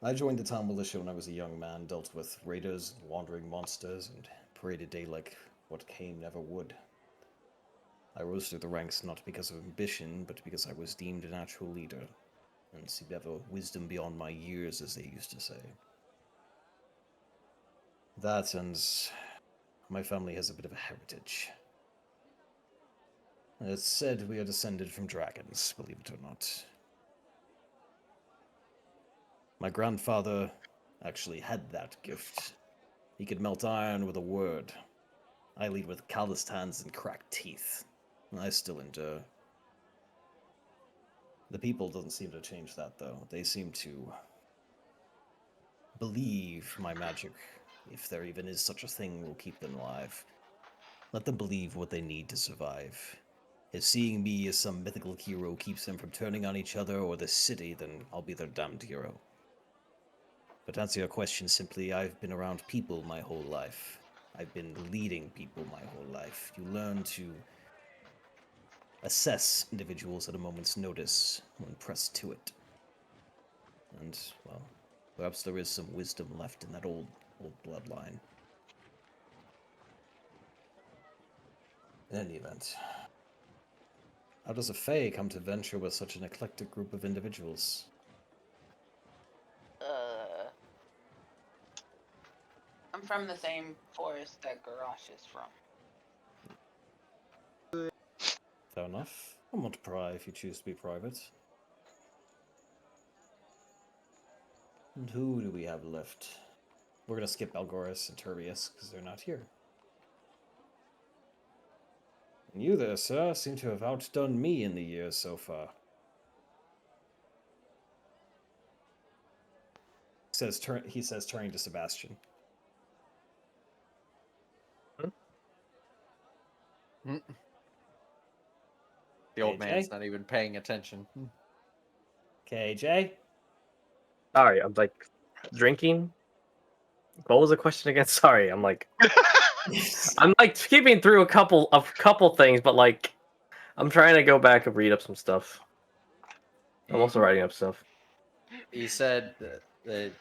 I joined the town militia when I was a young man, dealt with raiders and wandering monsters, and paraded day like what came never would. I rose through the ranks not because of ambition, but because I was deemed a natural leader, and seemed to have a wisdom beyond my years, as they used to say. That, and my family has a bit of a heritage. It's said we are descended from dragons, believe it or not. My grandfather actually had that gift. He could melt iron with a word. I lead with calloused hands and cracked teeth. I still endure. The people doesn't seem to change that, though. They seem to believe my magic, if there even is such a thing, will keep them alive. Let them believe what they need to survive. If seeing me as some mythical hero keeps them from turning on each other or the city, then I'll be their damned hero. But to answer your question simply, I've been around people my whole life. I've been leading people my whole life. You learn to assess individuals at a moment's notice when pressed to it. And, well, perhaps there is some wisdom left in that old bloodline. In any event, how does a Fae come to venture with such an eclectic group of individuals? I'm from the same forest that Garrosh is from. Fair enough. I won't pry if you choose to be private. And who do we have left? We're gonna skip Algoris and Turbius because they're not here. And you there, sir, seem to have outdone me in the years so far. He says, turning to Sebastian. The old KJ? man's not even paying attention. KJ? Sorry, I'm like drinking. What was the question again? Sorry, I'm like skipping through a couple things, but like I'm trying to go back and read up some stuff. I'm also writing up stuff. He said that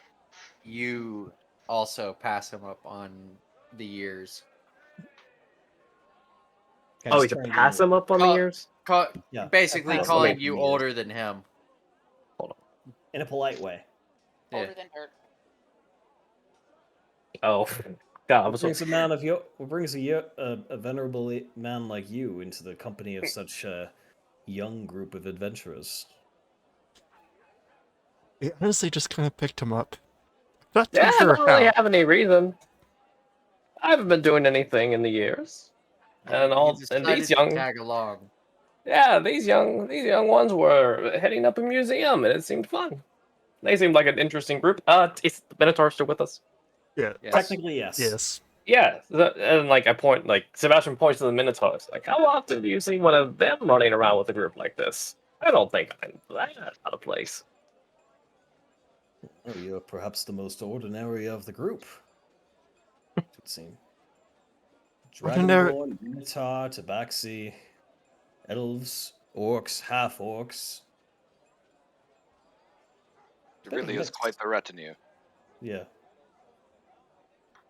you also pass him up on the years. Can I Oh, just we could turn pass the- him up on the years? Yeah, Basically pass calling him up you in the years. older than him. Hold on. In a polite way. Yeah. Older than dirt. Oh, God, I What was brings a venerable man like you into the company of such a young group of adventurers? I honestly just kind of picked him up. Not yeah, too I sure don't really how. have any reason. I haven't been doing anything in the years, and He these decided to young, tag along. yeah, these young ones were heading up a museum, and it seemed fun. They seemed like an interesting group. Is the Minotaur still with us? Yeah. Yes. Technically, yes. Yes. Yeah, and like I point, like Sebastian points to the Minotaurs. Like, how often do you see one of them running around with a group like this? I don't think I'm that out of place. Oh, you're perhaps the most ordinary of the group. It would seem. Ordinary. Dragonborn, Minotaur, Tabaxi, elves, orcs, half-orcs. It really is quite the retinue. Yeah.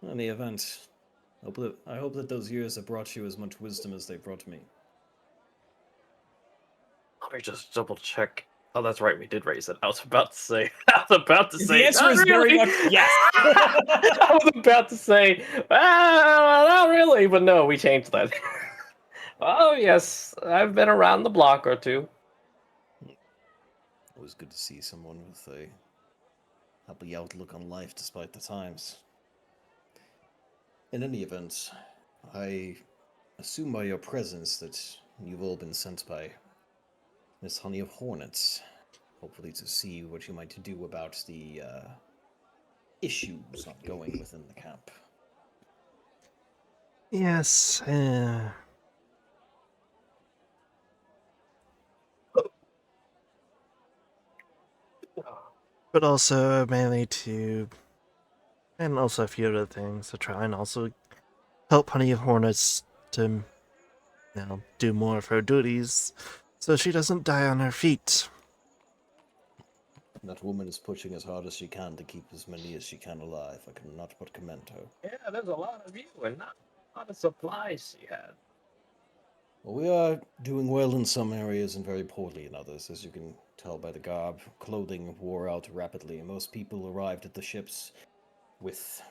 In any event, I hope that those years have brought you as much wisdom as they brought me. Let me just double check. Oh, that's right, we did raise it. I was about to say. The answer not is very really. much yes. I was about to say, not really, but no, we changed that. Oh yes, I've been around the block or two. Always good to see someone with a happy outlook on life despite the times. In any event, I assume by your presence that you've all been sent by Miss Honey of Hornets, hopefully to see what you might do about the issues ongoing within the camp. Yes, but also mainly to, and also a few other things to try and also help Honey of Hornets to, do more of her duties so she doesn't die on her feet. That woman is pushing as hard as she can to keep as many as she can alive. I cannot but commend her. Yeah, there's a lot of you and not a lot of supplies she had. Well, we are doing well in some areas and very poorly in others, as you can tell by the garb. Clothing wore out rapidly. Most people arrived at the ships with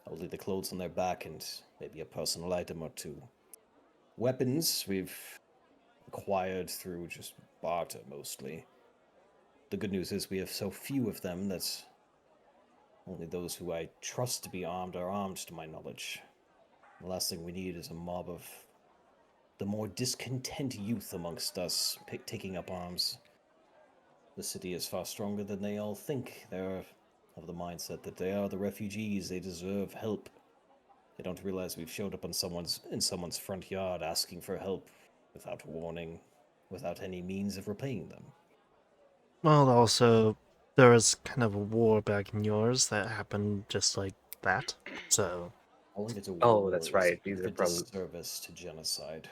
only the clothes on their back and maybe a personal item or two. Weapons we've acquired through just barter mostly. The good news is we have so few of them that only those who I trust to be armed are armed, to my knowledge. The last thing we need is a mob of the more discontent youth amongst us taking up arms. The city is far stronger than they all think. They're of the mindset that they are the refugees, they deserve help. They don't realize we've showed up in someone's front yard asking for help without warning, without any means of repaying them. Well, also, there was kind of a war back in yours that happened just like that, so... Calling it a war Oh, that's is right. These a are from. disservice to genocide.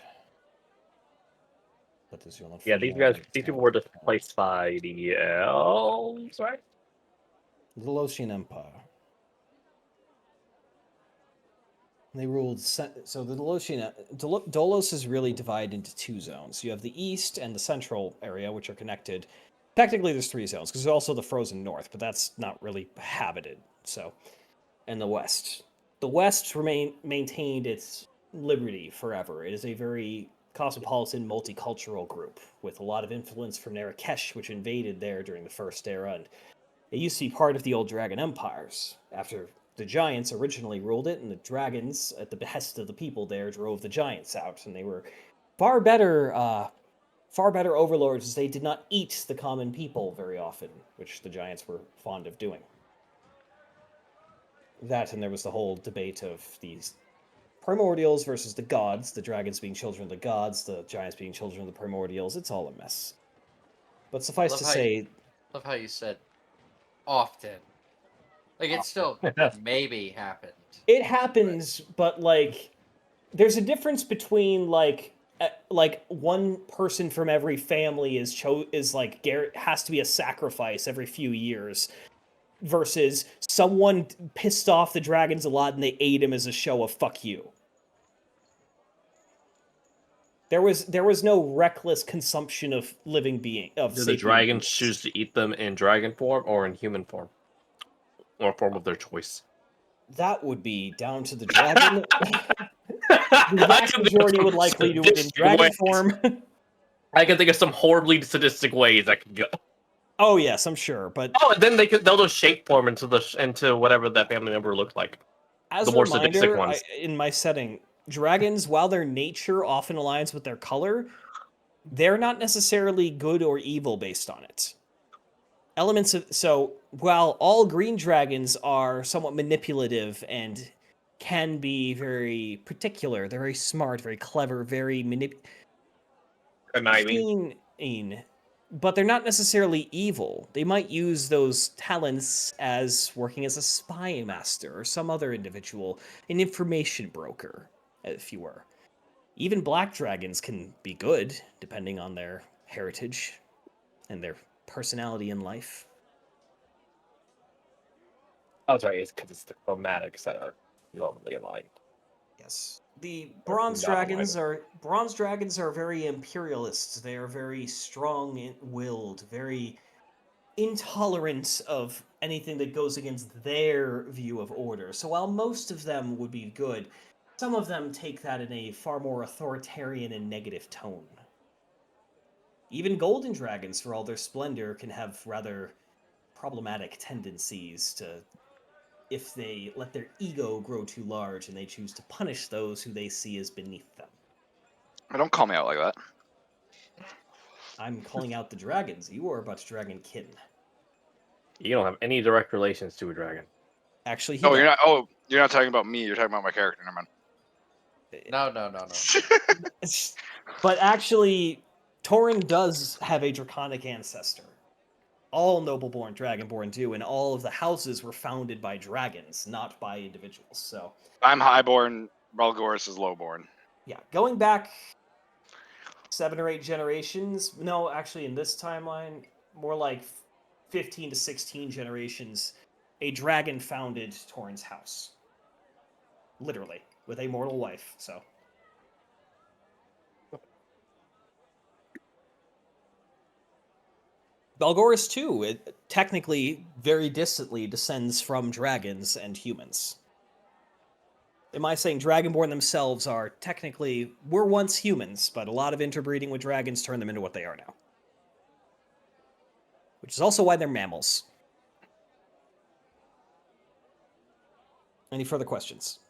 But as you're not Yeah, from these there, I guys. These people were understand. displaced by the elves, right? The Lothian Empire. They ruled. So the Lothian. Dolos is really divided into two zones. You have the east and the central area, which are connected. Technically, there's three zones, because there's also the frozen north, but that's not really habited. So, and the west. The west maintained its liberty forever. It is a very cosmopolitan, multicultural group with a lot of influence from Marrakesh, which invaded there during the First Era, and it used to be part of the old Dragon Empires. After the Giants originally ruled it, and the Dragons, at the behest of the people there, drove the Giants out, and they were far better, far better overlords, as they did not eat the common people very often, which the Giants were fond of doing. That, and there was the whole debate of these primordials versus the gods, the dragons being children of the gods, the giants being children of the primordials. It's all a mess. But suffice to say, Love how you said often. Like it still maybe happened. it happens, but like, there's a difference between like one person from every family is like has to be a sacrifice every few years versus someone pissed off the dragons a lot and they ate him as a show of fuck you. There was no reckless consumption of living being of Do the sapient dragons beings. choose to eat them in dragon form or in human form, or form of their choice? That would be down to the dragon. The vast majority would likely do it in dragon form. I can think of some horribly sadistic ways I could go. Oh yes, I'm sure, but Oh, and then they'll just shape form into whatever that family member looked like. as The a more sadistic reminder, ones. in my setting, dragons, while their nature often aligns with their color, they're not necessarily good or evil based on it. Elements of while all green dragons are somewhat manipulative and can be very particular, they're very smart, very clever, very Conniving. scheming, but they're not necessarily evil. They might use those talents as working as a spy master or some other individual, an information broker, if you were. Even black dragons can be good, depending on their heritage and their personality in life. Oh, that's right. It's because it's the chromatics that are normally aligned. Yes. The Or bronze not aligned. dragons are very imperialists. They are very strong-willed, very intolerant of anything that goes against their view of order. So while most of them would be good, some of them take that in a far more authoritarian and negative tone. Even golden dragons, for all their splendor, can have rather problematic tendencies to if they let their ego grow too large and they choose to punish those who they see as beneath them. Don't call me out like that. I'm calling out the dragons. You are but dragonkin. You don't have any direct relations to a dragon. Actually, he Oh, does. you're not. Oh, you're not talking about me. You're talking about my character. Never mind. No. But actually, Torin does have a draconic ancestor. All noble-born dragonborn do, and all of the houses were founded by dragons, not by individuals. So, I'm highborn. Balgoris is lowborn. yeah, going back 7 or 8 generations. No, actually, in this timeline, more like 15 to 16 generations, a dragon founded Torin's house. Literally, with a mortal wife. So. Balgoris, too, it technically, very distantly, descends from dragons and humans. Am I saying Dragonborn themselves are technically, were once humans, but a lot of interbreeding with dragons turned them into what they are now. Which is also why they're mammals. Any further questions?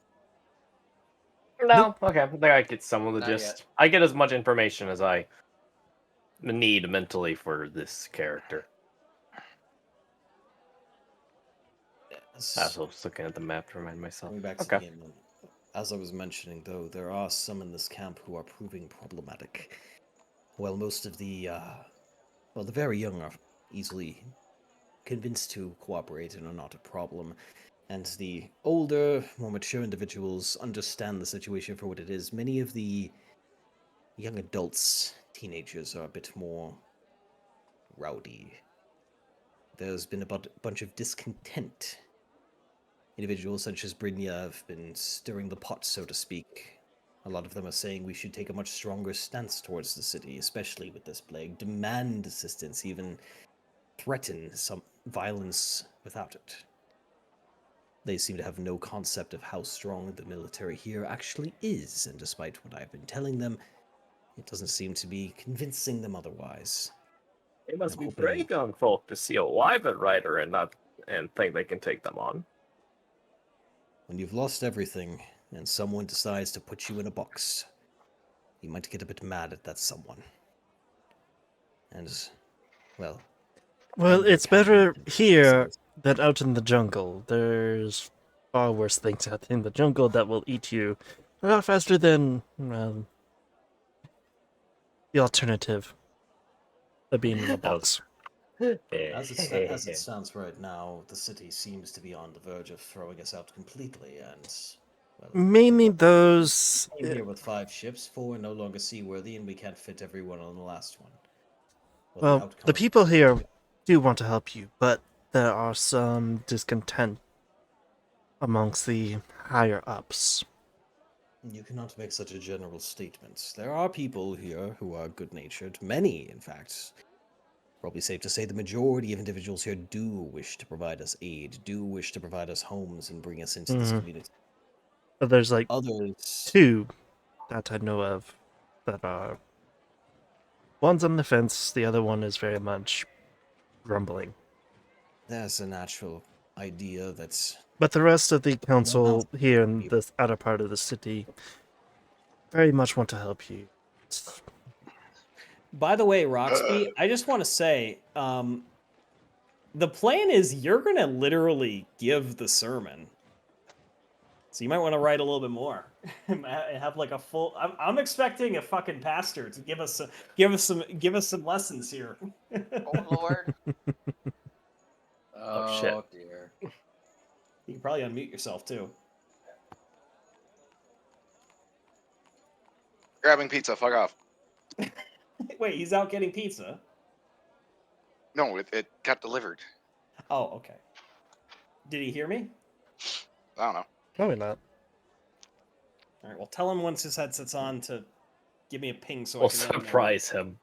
No, okay. I think I get some of the Not gist. yet. I get as much information as I need mentally for this character. As I was looking at the map to remind myself. Going back to the game, as I was mentioning, though, there are some in this camp who are proving problematic. While most of the very young are easily convinced to cooperate and are not a problem, and the older, more mature individuals understand the situation for what it is, many of the young adults, teenagers, are a bit more rowdy. There's been a bunch of discontent. Individuals such as Brynja have been stirring the pot, so to speak. A lot of them are saying we should take a much stronger stance towards the city, especially with this plague, demand assistance, even threaten some violence without it. They seem to have no concept of how strong the military here actually is, and despite what I've been telling them, it doesn't seem to be convincing them otherwise. It must I'm be hoping- brave young folk to see a wyvern rider and think they can take them on. When you've lost everything, and someone decides to put you in a box, you might get a bit mad at that someone. And, well... Well, anger it's can be better contagious. here than out in the jungle. There's far worse things out in the jungle that will eat you a lot faster than, well, the alternative of being in a box. As it stands right now, the city seems to be on the verge of throwing us out completely, and... well, Mainly we those... came here with 5 ships, 4 are no longer seaworthy, and we can't fit everyone on the last one. Well, the people here do want to help you, but there are some discontent amongst the higher ups. You cannot make such a general statement. There are people here who are good-natured. Many, in fact. Probably safe to say the majority of individuals here do wish to provide us aid, do wish to provide us homes and bring us into this community. But there's like Others... 2 that I know of that are... One's on the fence, the other one is very much grumbling. There's a natural idea that's... But the rest of the council here in this outer part of the city very much want to help you. By the way, Roxby, I just want to say, the plan is you're going to literally give the sermon. So you might want to write a little bit more. Have like a full... I'm expecting a fucking pastor to give us some lessons here. Oh Lord. Oh, shit. Dear. You can probably unmute yourself too. Grabbing pizza. Fuck off. Wait, he's out getting pizza? No, it got delivered. Oh, okay. Did he hear me? I don't know. Probably not. All right, well, tell him once his headset's on to give me a ping so We'll I can let him know. surprise him.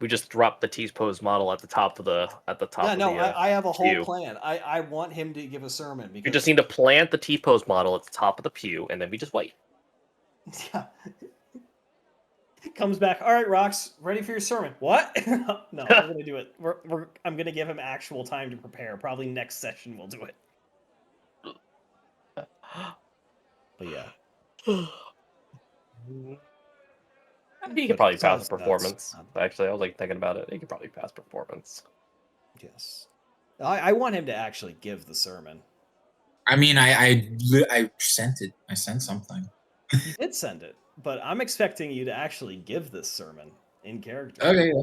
We just drop the T-pose model at the top of the I have a whole pew. plan. I want him to give a sermon because You just need to plant the T-pose model at the top of the pew, and then we just wait. yeah. Comes back. All right, Rox, ready for your sermon? What? No, we're gonna do it. I'm gonna give him actual time to prepare. Probably next session we'll do it. But yeah, He could But probably pass a besides that, performance. Actually, I was like thinking about it. He could probably pass performance. yes, I want him to actually give the sermon. I mean, I sent it. I sent something. You did send it, but I'm expecting you to actually give this sermon in character. Okay, yeah.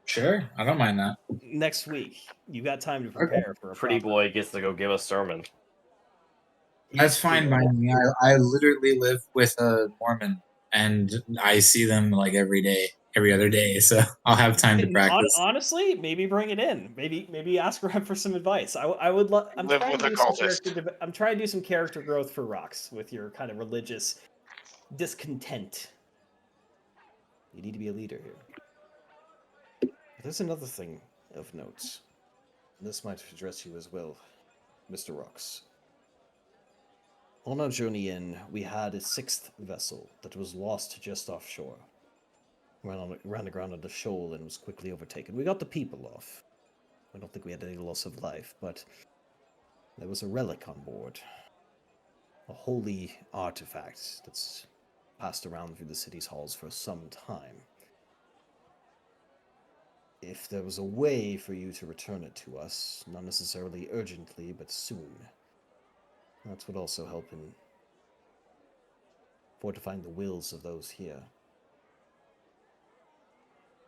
Sure. I don't mind that. Next week, you got time to prepare for a Pretty proper- boy gets to go give a sermon. That's fine by me. I literally live with a Mormon, and I see them like every day, every other day. So I'll have time to And practice. honestly, maybe bring it in. Maybe ask Rob for some advice. I would love. I'm Live trying with to a do some cultist. character. I'm trying to do some character growth for Rox with your kind of religious discontent. You need to be a leader here. There's another thing of note. This might address you as well, Mr. Rox. On our journey in, we had a sixth vessel that was lost just offshore. Ran aground on the shoal and was quickly overtaken. We got the people off. I don't think we had any loss of life, but there was a relic on board. A holy artifact that's passed around through the city's halls for some time. If there was a way for you to return it to us, not necessarily urgently, but soon, that would also help in fortifying the wills of those here.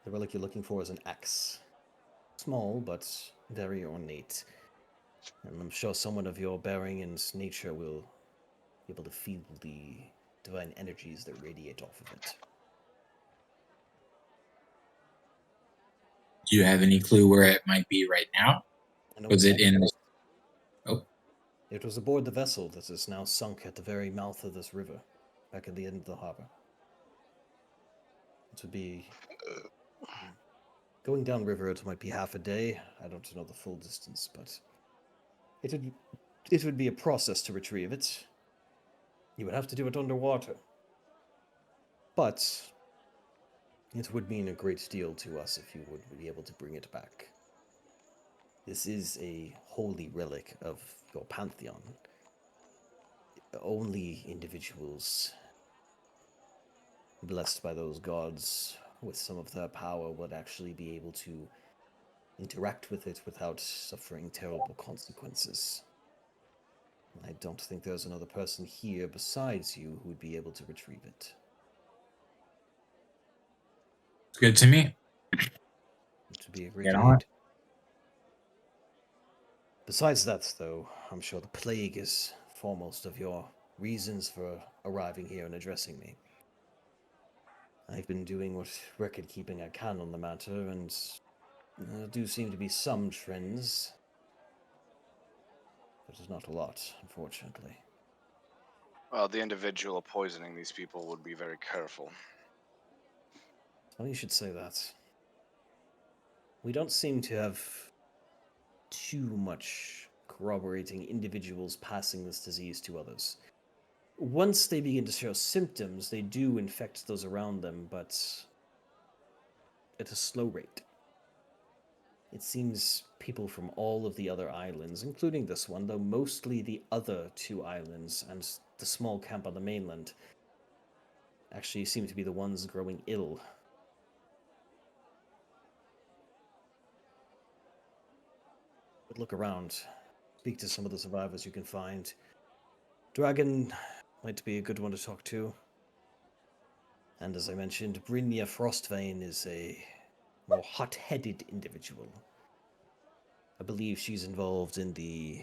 The relic you're looking for is an axe. Small, but very ornate. And I'm sure someone of your bearing and nature will be able to feel the divine energies that radiate off of it. Do you have any clue where it might be right now? I know Was it in? Oh, It was aboard the vessel that is now sunk at the very mouth of this river, back at the end of the harbor. It would be going downriver. It might be half a day. I don't know the full distance, but it would be a process to retrieve it. You would have to do it underwater, but it would mean a great deal to us if you would be able to bring it back. This is a holy relic of your pantheon. Only individuals blessed by those gods with some of their power would actually be able to interact with it without suffering terrible consequences. I don't think there's another person here besides you who would be able to retrieve it. it's good to me. It would be a great Get on. aid. Besides that, though, I'm sure the plague is foremost of your reasons for arriving here and addressing me. I've been doing what record keeping I can on the matter, and there do seem to be some trends. But there's not a lot, unfortunately. Well, the individual poisoning these people would be very careful. Well, you should say that. We don't seem to have too much corroborating individuals passing this disease to others. Once they begin to show symptoms, they do infect those around them, but at a slow rate. It seems people from all of the other islands, including this one, though mostly the other two islands and the small camp on the mainland, actually seem to be the ones growing ill. But look around. Speak to some of the survivors you can find. Dragon might be a good one to talk to. And as I mentioned, Brynja Frostvein is a more hot-headed individual. I believe she's involved in the,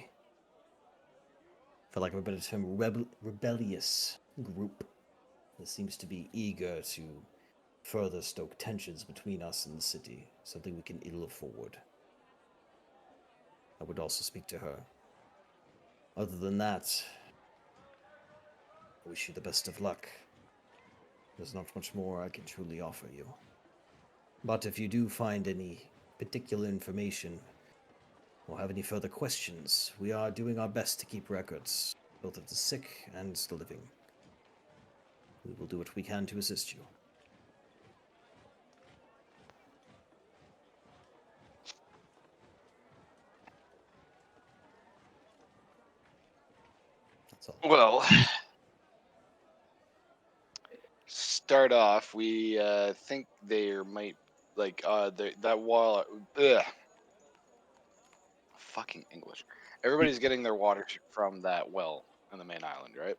for lack of a better term, rebellious group that seems to be eager to further stoke tensions between us and the city, something we can ill afford. I would also speak to her. Other than that, I wish you the best of luck. There's not much more I can truly offer you. But if you do find any particular information or have any further questions, we are doing our best to keep records, both of the sick and the living. We will do what we can to assist you. So Well, start off. We think there might that wall. Ugh, fucking English. Everybody's getting their water from that well on the main island, right?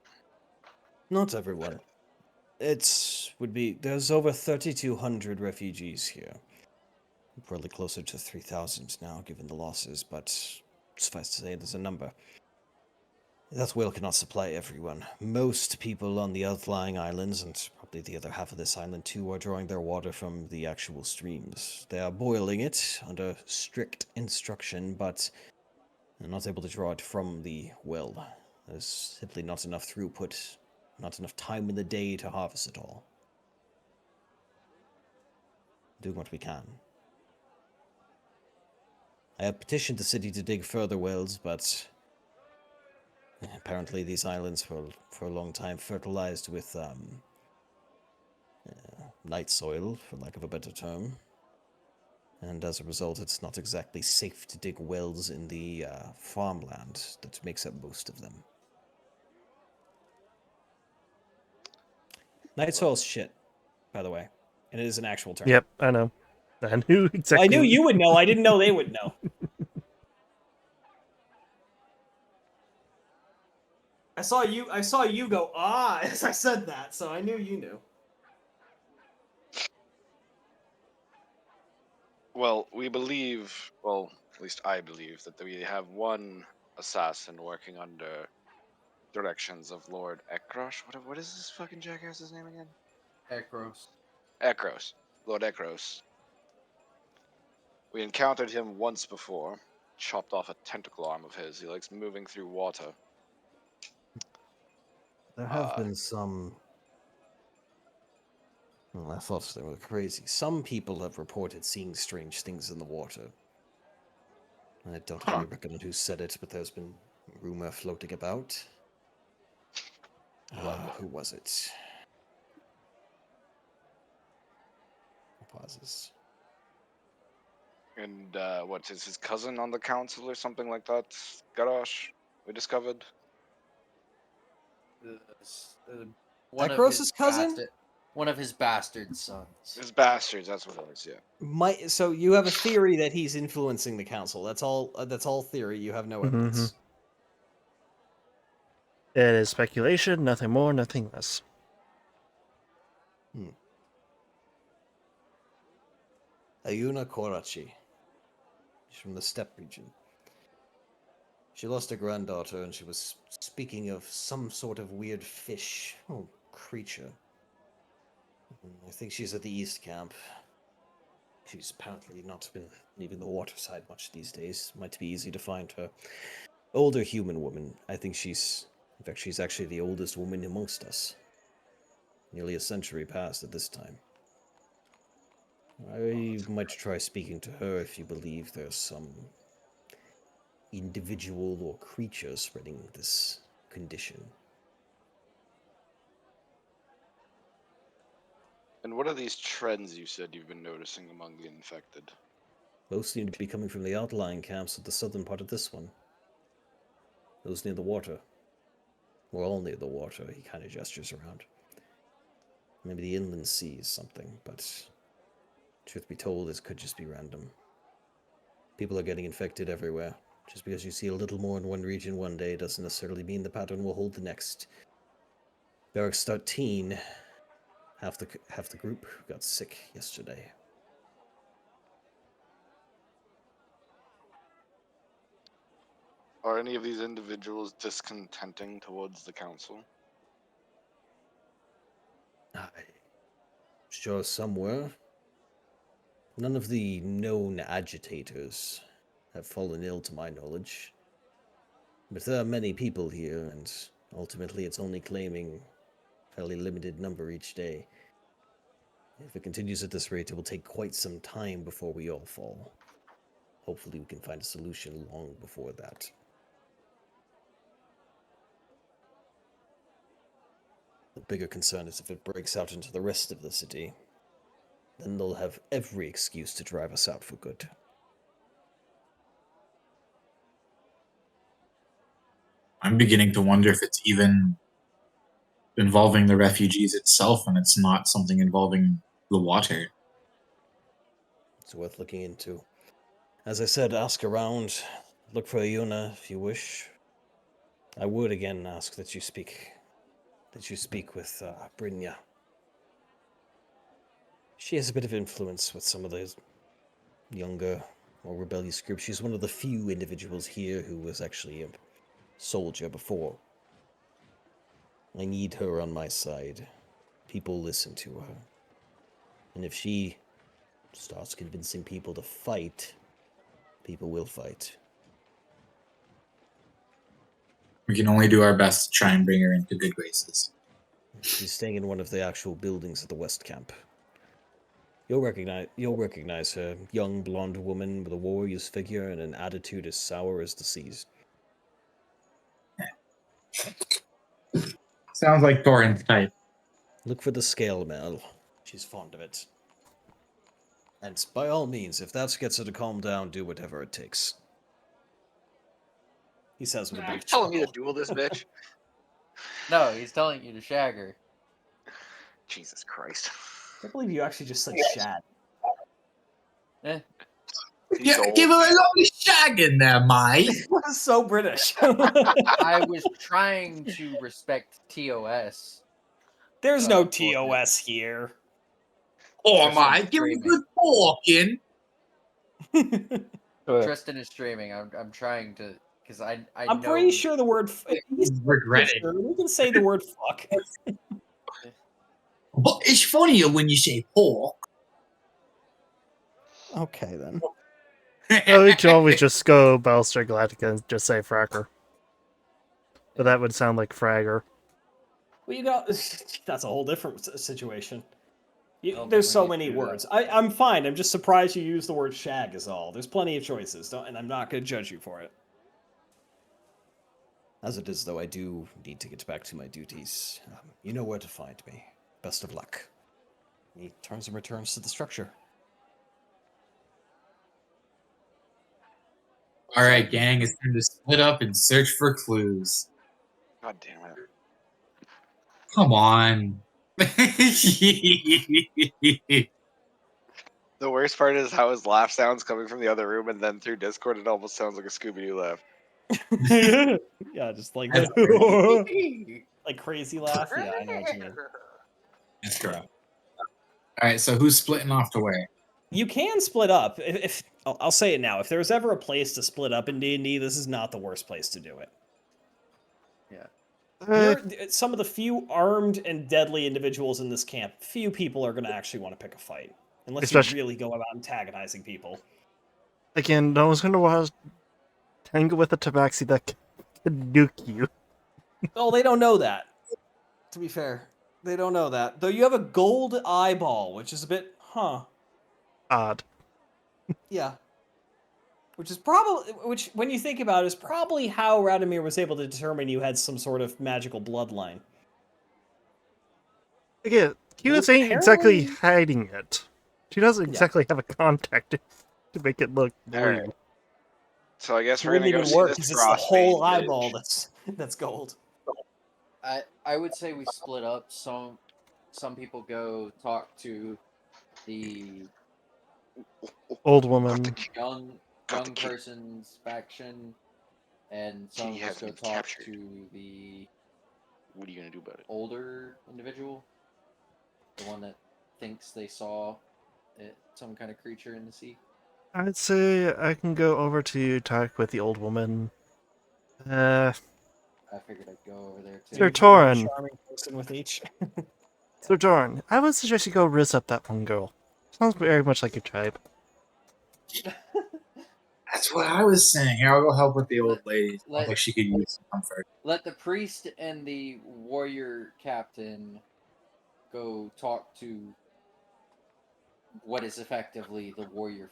not everyone. There's over 3,200 refugees here. Probably closer to 3,000 now, given the losses, but suffice to say, there's a number. That well cannot supply everyone. Most people on the outlying islands, and probably the other half of this island too, are drawing their water from the actual streams. They are boiling it under strict instruction, but they're not able to draw it from the well. There's simply not enough throughput, not enough time in the day to harvest it all. Doing what we can. I have petitioned the city to dig further wells, but apparently these islands for a long time fertilized with night soil, for lack of a better term. And as a result, it's not exactly safe to dig wells in the farmland that makes up most of them. Night soil's shit, by the way. And it is an actual term. Yep, I know. I knew exactly. I knew you would know. I didn't know they would know. I saw you go, ah, as I said that, so I knew you knew. Well, we believe, well, at least I believe, that we have one assassin working under directions of Lord Ekrosh. What is this fucking jackass's name again? Ekros. Ekros. Lord Ekros. We encountered him once before. Chopped off a tentacle arm of his. He likes moving through water. There have been some... Well, I thought they were crazy. Some people have reported seeing strange things in the water. I don't really recognize who said it, but there's been rumor floating about. Who was it? Pauses. And what is his cousin on the council or something like that? Garrosh, we discovered. One of Ekros's his cousin? one of his bastard sons. His bastards, that's what it was, yeah. So you have a theory that he's influencing the council. That's all. That's all theory. You have no evidence. It is speculation, nothing more, nothing less. Ayuna Korachi. She's from the steppe region. She lost her granddaughter, and she was speaking of some sort of weird fish. Oh, creature. I think she's at the East Camp. She's apparently not been leaving the water side much these days. Might be easy to find her. Older human woman. I think she's... In fact, she's actually the oldest woman amongst us. Nearly a century past at this time. I might try speaking to her if you believe there's some individual or creature spreading this condition. And what are these trends you said you've been noticing among the infected? Most seem to be coming from the outlying camps at the southern part of this one. Those near the water. We're all near the water, he kind of gestures around. Maybe the inland sea is something, but truth be told, this could just be random. People are getting infected everywhere. Just because you see a little more in one region one day doesn't necessarily mean the pattern will hold the next. Barracks 13, half the group got sick yesterday. Are any of these individuals discontenting towards the council? Sure, some were. None of the known agitators have fallen ill to my knowledge. But there are many people here, and ultimately it's only claiming a fairly limited number each day. If it continues at this rate, it will take quite some time before we all fall. Hopefully we can find a solution long before that. The bigger concern is if it breaks out into the rest of the city, then they'll have every excuse to drive us out for good. I'm beginning to wonder if it's even involving the refugees itself and it's not something involving the water. It's worth looking into. As I said, ask around. Look for Iona if you wish. I would again ask that you speak with Brynja. She has a bit of influence with some of those younger, more rebellious groups. She's one of the few individuals here who was actually a soldier before. I need her on my side. People listen to her. And if she starts convincing people to fight, people will fight. We can only do our best to try and bring her into good graces. She's staying in one of the actual buildings at the West Camp. You'll recognize her. Young blonde woman with a warrior's figure and an attitude as sour as the seas. Sounds like Thorin's type. Look for the scale mail. She's fond of it. And by all means, if that gets her to calm down, do whatever it takes. He says with a bit of telling me to chuckle. duel this bitch. No, he's telling you to shag her. Jesus Christ. I can't believe you actually just said shad. Eh. He's Yeah, old. give her a lovely shag in there, mate. That's so British. I was trying to respect TOS. There's no for- TOS here. Oh, Tristan mate, give her a screaming. good walking. Tristan is streaming. I'm trying to, because I I'm know. pretty sure the word. Regret it. We can say the word fuck. But it's funnier when you say pork. Okay then. Oh, we can always just go Battlestar Galactica and just say fracker. But that would sound like fragger. Well, you got. That's a whole different situation. Oh, There's we so need many to, words. I'm fine. I'm just surprised you used the word shag is all. There's plenty of choices, and I'm not going to judge you for it. As it is, though, I do need to get back to my duties. You know where to find me. Best of luck. He turns and returns to the structure. All right, gang, it's time to split up and search for clues. God damn it. Come on. The worst part is how his laugh sounds coming from the other room, and then through Discord, it almost sounds like a Scooby-Doo laugh. Yeah, just like That's like crazy laugh. Yeah, I know what you mean. That's correct. All right, so who's splitting off to where? You can split up. If I'll say it now. If there's ever a place to split up in D&D, this is not the worst place to do it. You're some of the few armed and deadly individuals in this camp. Few people are going to actually want to pick a fight. Unless Especially- you really go about antagonizing people. Again, no one's going to want to tangle with a tabaxi that can nuke you. Oh, they don't know that. To be fair. They don't know that. Though you have a gold eyeball, which is a bit, Odd. Yeah. Which is probably, which, when you think about it, is probably how Radomir was able to determine you had some sort of magical bloodline. Again, Kiwas ain't exactly hiding it. She doesn't exactly have a contact to make it look All real. right. So I guess It we're gonna wouldn't go even see work this because it's the whole crossfade eyeball bitch. that's gold. I would say we split up. Some people go talk to the Old woman. young Got the key. person's faction, and some Kitty of us has go been talk captured. to the What are you gonna do about it? older individual, the one that thinks they saw some kind of creature in the sea. I'd say I can go over to talk with the old woman. I figured I'd go over there too. Sir Torin. Charming person with each. Sir Torin, I would suggest you go riz up that one girl. Sounds very much like your type. That's what I was saying. Here, I'll go help with the old lady. Sounds like she could use some comfort. Let the priest and the warrior captain go talk to what is effectively the warrior,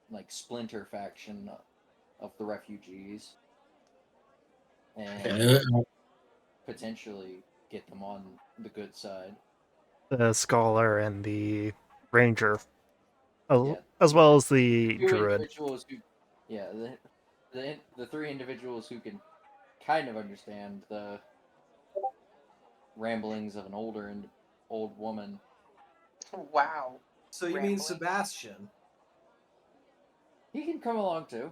like, splinter faction of the refugees, and potentially get them on the good side. The scholar and the ranger. Oh, Yeah. as well as the Two druid. individuals who, yeah, the three individuals who can kind of understand the ramblings of an old woman. Wow. So you mean Rambling. Sebastian? He can come along too.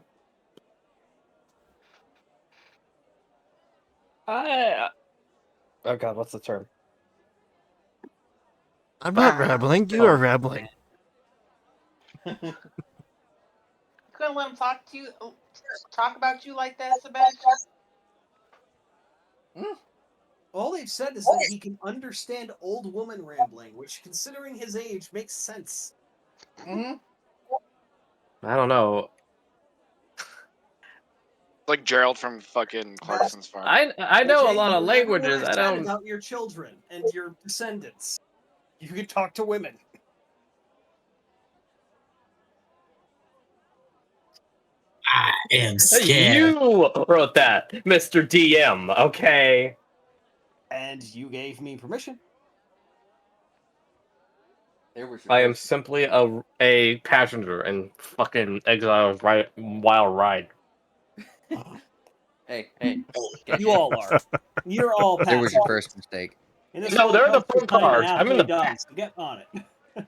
Oh god, what's the term? I'm not rambling. You are rambling. You couldn't let him talk about you like that, Sebastian? All they've said is that he can understand old woman rambling, which, considering his age, makes sense. Mm-hmm. I don't know. Like Gerald from fucking Clarkson's farm. I know a AJ, lot you of remember what languages. I I said don't. about your children and your descendants. You could talk to women. I am scared. You wrote that, Mr. DM. Okay. And you gave me permission. There was your I am first- simply a passenger in fucking Exile's Wild Ride. Hey, You all are. You're all there was your passengers. first mistake. In this No, roller they're the coaster, front time and a cars. half I'm in way the done, back. so get on it.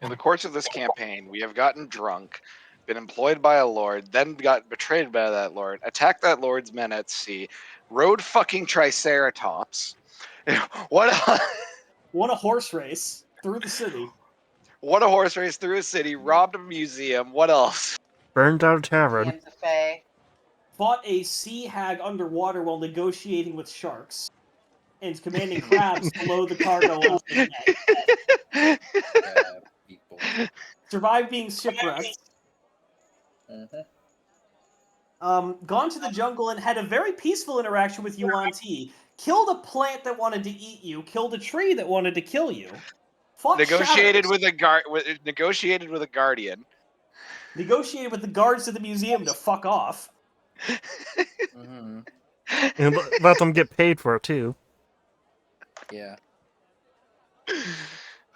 In the course of this campaign, we have gotten drunk, been employed by a lord, then got betrayed by that lord, attacked that lord's men at sea, rode fucking Triceratops. What a, Won a horse race through the city. what a horse race through a city, robbed a museum. What else? Burned down a tavern. DM's a fae. Fought a sea hag underwater while negotiating with sharks. And commanding crabs to load the cargo onto the net. People. Survived being shipwrecked. Gone to the jungle and had a very peaceful interaction with Yuan Ti. Killed a plant that wanted to eat you. Killed a tree that wanted to kill you. Fought Negotiated shadows. negotiated with a guardian. Negotiated with the guards of the museum to fuck off. Mm-hmm. And let them get paid for it, too. Yeah.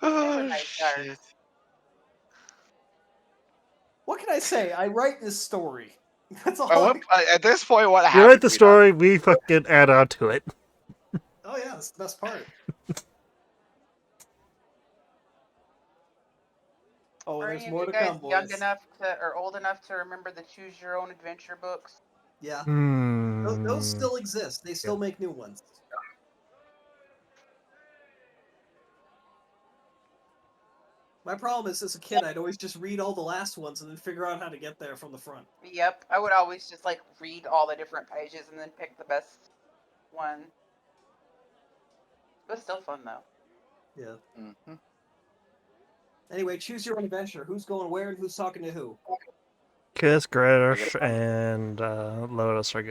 Oh, nice guard. shit. What can I say? I write this story. That's all. At this point, what You happened? write the story, we fucking add on to it. Oh yeah, that's the best part. Oh, and Are there's any of more you to guys come, boys. young enough to, or old enough to remember the Choose Your Own Adventure books? Yeah, Hmm. those still exist. They still make new ones. My problem is, as a kid, I'd always just read all the last ones and then figure out how to get there from the front. Yep, I would always just like read all the different pages and then pick the best one. It was still fun though. Yeah. Mm-hmm. Anyway, choose your own adventure. Who's going where and who's talking to who? Kiss, Gradish, and Lotus are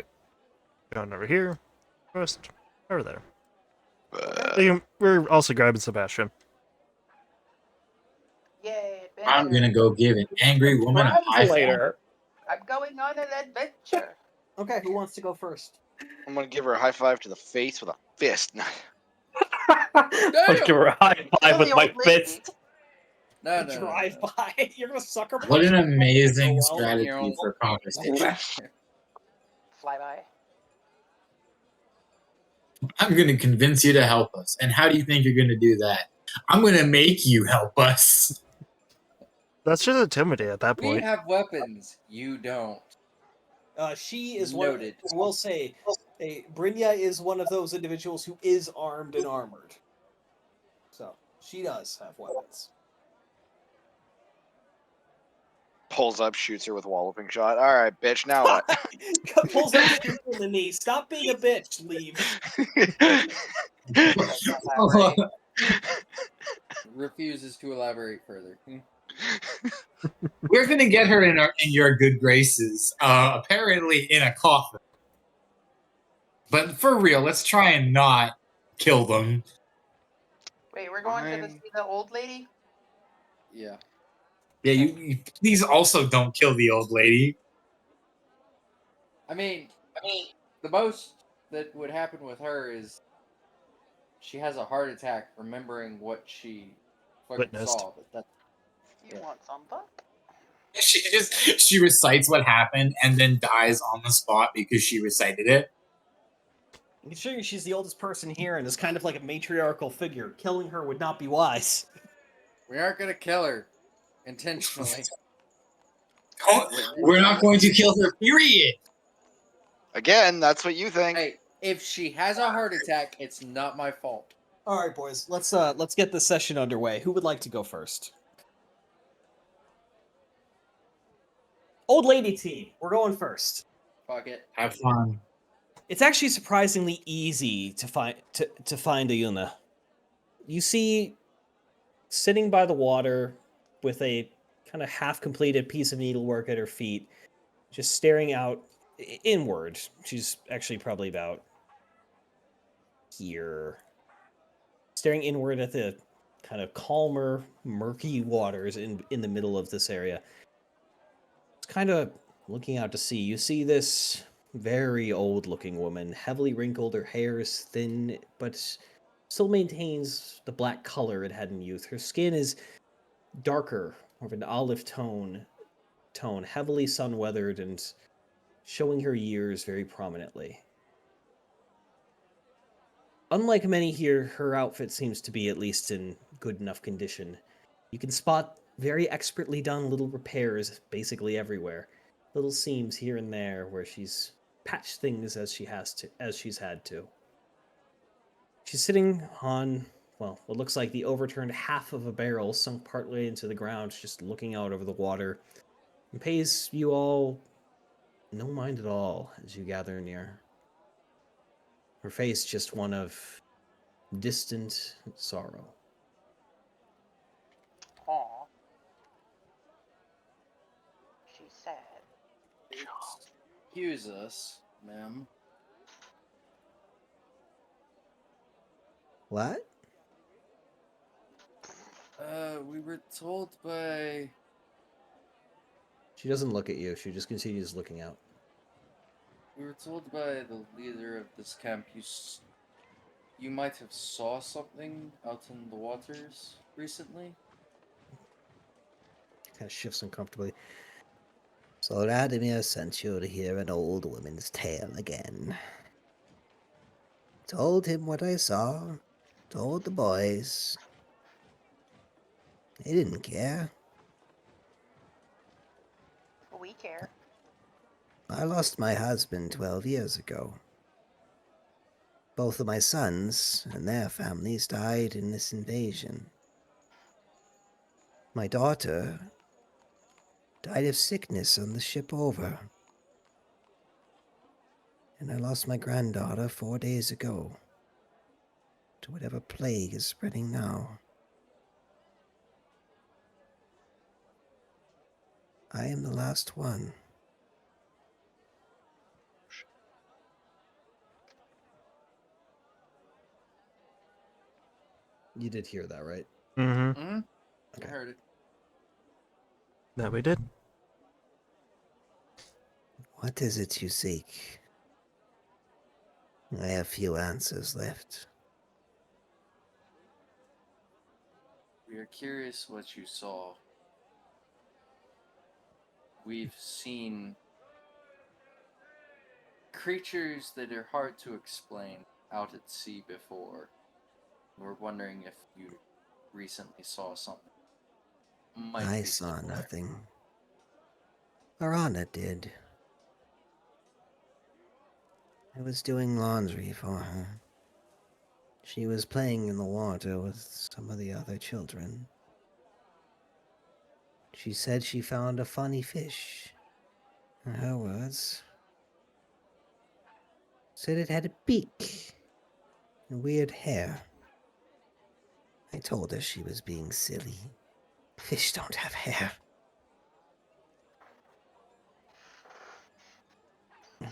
going over here. First, over there. We're also grabbing Sebastian. Yay, I'm adventure. gonna go give an angry woman a high five. Later. I'm going on an adventure. Okay, who wants to go first? I'm gonna give her a high five to the face with a fist. Let's give her a high five Kill with the my old lady. fist. No. Drive by. You're gonna sucker punch. What an me? amazing Oh, well. strategy for conversation. Fly by. I'm gonna convince you to help us. And how do you think you're gonna do that? I'm gonna make you help us. That's just intimidate at that We point. have weapons. You don't. She is Noted. one. I will say, Brynja is one of those individuals who is armed and armored. So she does have weapons. Pulls up, shoots her with a walloping shot. All right, bitch. Now what? Pulls up, shoots her in the knee. Stop being a bitch. Leaves. That's not that right. Refuses to elaborate further. We're gonna get her in your good graces. Apparently in a coffin. But for real, let's try and not kill them. Wait, we're going to Fine. see the old lady? Yeah. Yeah, you please also don't kill the old lady. I mean, the most that would happen with her is she has a heart attack remembering what she fucking Witnessed. saw. But that's You want some buck? She recites what happened and then dies on the spot because she recited it. Considering she's the oldest person here and is kind of like a matriarchal figure, killing her would not be wise. We aren't gonna kill her intentionally. We're not going to kill her, period. Again, that's what you think. Hey, if she has a heart attack, it's not my fault. All right, boys, let's get this session underway. Who would like to go first? Old lady team, we're going first. Fuck it. Have fun. It's actually surprisingly easy to find Ayuna. You see, sitting by the water with a kind of half-completed piece of needlework at her feet, just staring out inward. She's actually probably about here, staring inward at the kind of calmer, murky waters in the middle of this area. It's kind of looking out to sea. You see this very old-looking woman, heavily wrinkled. Her hair is thin, but still maintains the black color it had in youth. Her skin is darker, more of an olive tone, heavily sun-weathered and showing her years very prominently. Unlike many here, her outfit seems to be at least in good enough condition. You can spot very expertly done little repairs basically everywhere. Little seams here and there where she's patched things as she's had to. She's sitting on, well, what looks like the overturned half of a barrel sunk partway into the ground, just looking out over the water, and pays you all no mind at all as you gather near. Her face just one of distant sorrow. Aw. She's sad. Excuse us, ma'am. What? We were told by... She doesn't look at you. She just continues looking out. We were told by the leader of this camp you might have saw something out in the waters recently? Kind of shifts uncomfortably. So Radimir sent you to hear an old woman's tale again. Told him what I saw. Told the boys. They didn't care. We care. I lost my husband 12 years ago. Both of my sons and their families died in this invasion. My daughter died of sickness on the ship over. And I lost my granddaughter 4 days ago to whatever plague is spreading now. I am the last one. You did hear that, right? Mm-hmm. Mm-hmm. Okay. I heard it. That we did. What is it you seek? I have few answers left. We are curious what you saw. We've seen creatures that are hard to explain out at sea before. We're wondering if you recently saw something. Might I be saw similar. nothing. Arana did. I was doing laundry for her. She was playing in the water with some of the other children. She said she found a funny fish. In her words. Said it had a beak and weird hair. I told her she was being silly. Fish don't have hair.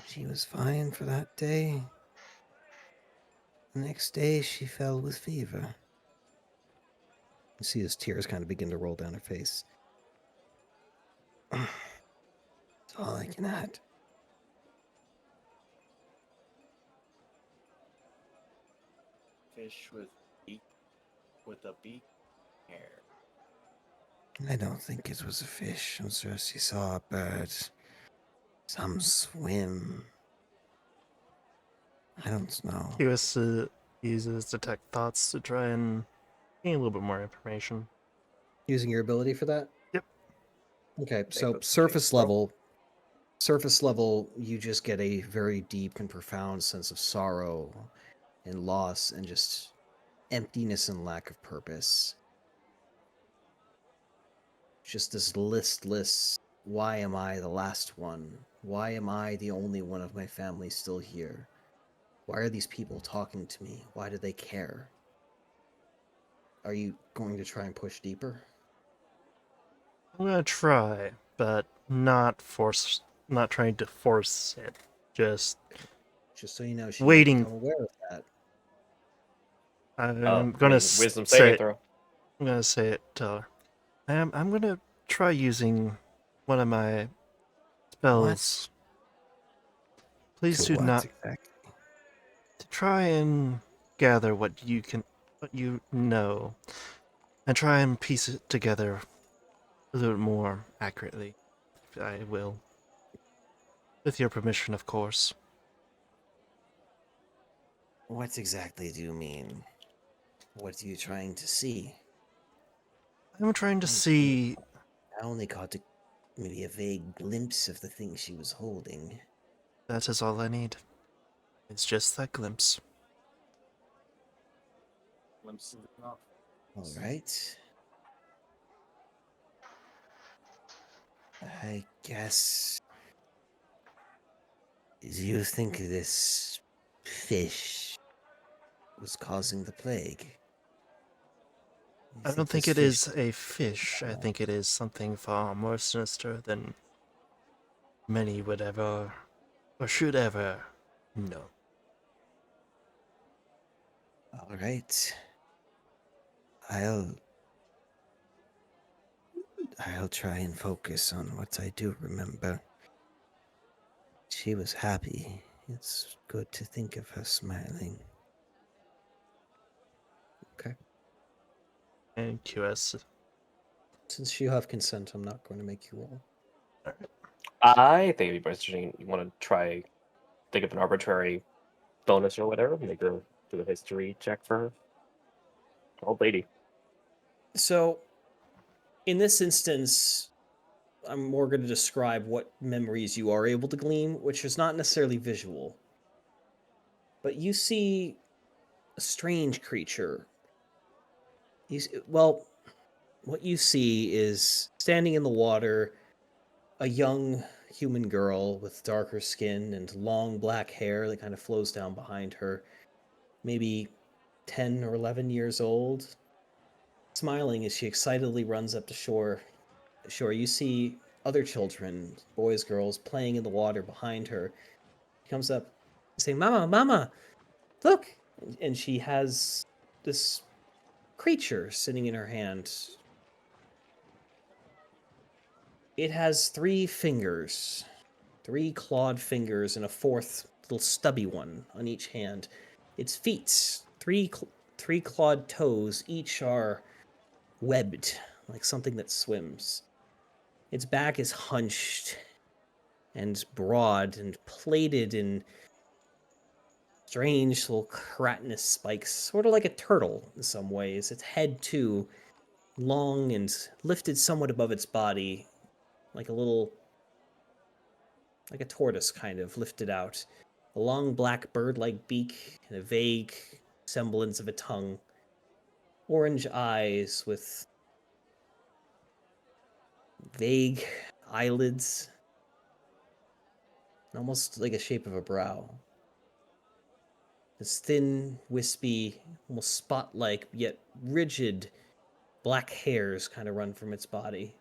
She was fine for that day. The next day, she fell with fever. You see his tears kind of begin to roll down her face. That's all I can add. Fish with a beak hair. I don't think it was a fish. I'm sure she saw a bird. Some swim. I don't know. QS uses detect thoughts to try and gain a little bit more information. Using your ability for that? Yep. Okay, Make so a surface roll. level, you just get a very deep and profound sense of sorrow and loss and just emptiness and lack of purpose. Just this listless, why am I the last one? Why am I the only one of my family still here? Why are these people talking to me? Why do they care? Are you going to try and push deeper? I'm gonna try, but not trying to force it. Just Just so you know, she may waiting. become aware of that. I'm I gonna mean, wisdom say saving it. throw. I'm gonna say it to her. I'm gonna try using one of my spells. Please To do what not exactly? to try and gather what you know, and try and piece it together a little more accurately. If I will, with your permission, of course. What exactly do you mean? What are you trying to see? I'm trying to I see. only caught maybe a vague glimpse of the thing she was holding. That is all I need. It's just that glimpse. All right. I guess. Do you think this fish was causing the plague? You I don't think this it fish is a fish. I think it is something far more sinister than many would ever or should ever know. All right. I'll try and focus on what I do remember. She was happy. It's good to think of her smiling. Okay. And QS. Since you have consent, I'm not going to make you roll. I think it'd be best you want to try think of an arbitrary bonus or whatever. Make her do a history check for her. Old lady. So, in this instance, I'm more going to describe what memories you are able to glean, which is not necessarily visual. But you see a strange creature. Well, what you see is standing in the water, a young human girl with darker skin and long black hair that kind of flows down behind her, maybe 10 or 11 years old, smiling as she excitedly runs up to shore. You see other children, boys, girls, playing in the water behind her. She comes up saying, Mama, Mama, look! And she has this creature sitting in her hand. It has 3 fingers, 3 clawed fingers, and a 4th little stubby one on each hand. Its feet, 3 clawed toes, each are webbed like something that swims. Its back is hunched and broad and plated in strange little keratinous spikes, sort of like a turtle in some ways. Its head, too, long and lifted somewhat above its body, like a tortoise kind of lifted out. A long black bird-like beak and a vague semblance of a tongue. Orange eyes with vague eyelids, almost like a shape of a brow. This thin, wispy, almost spot-like, yet rigid, black hairs kind of run from its body.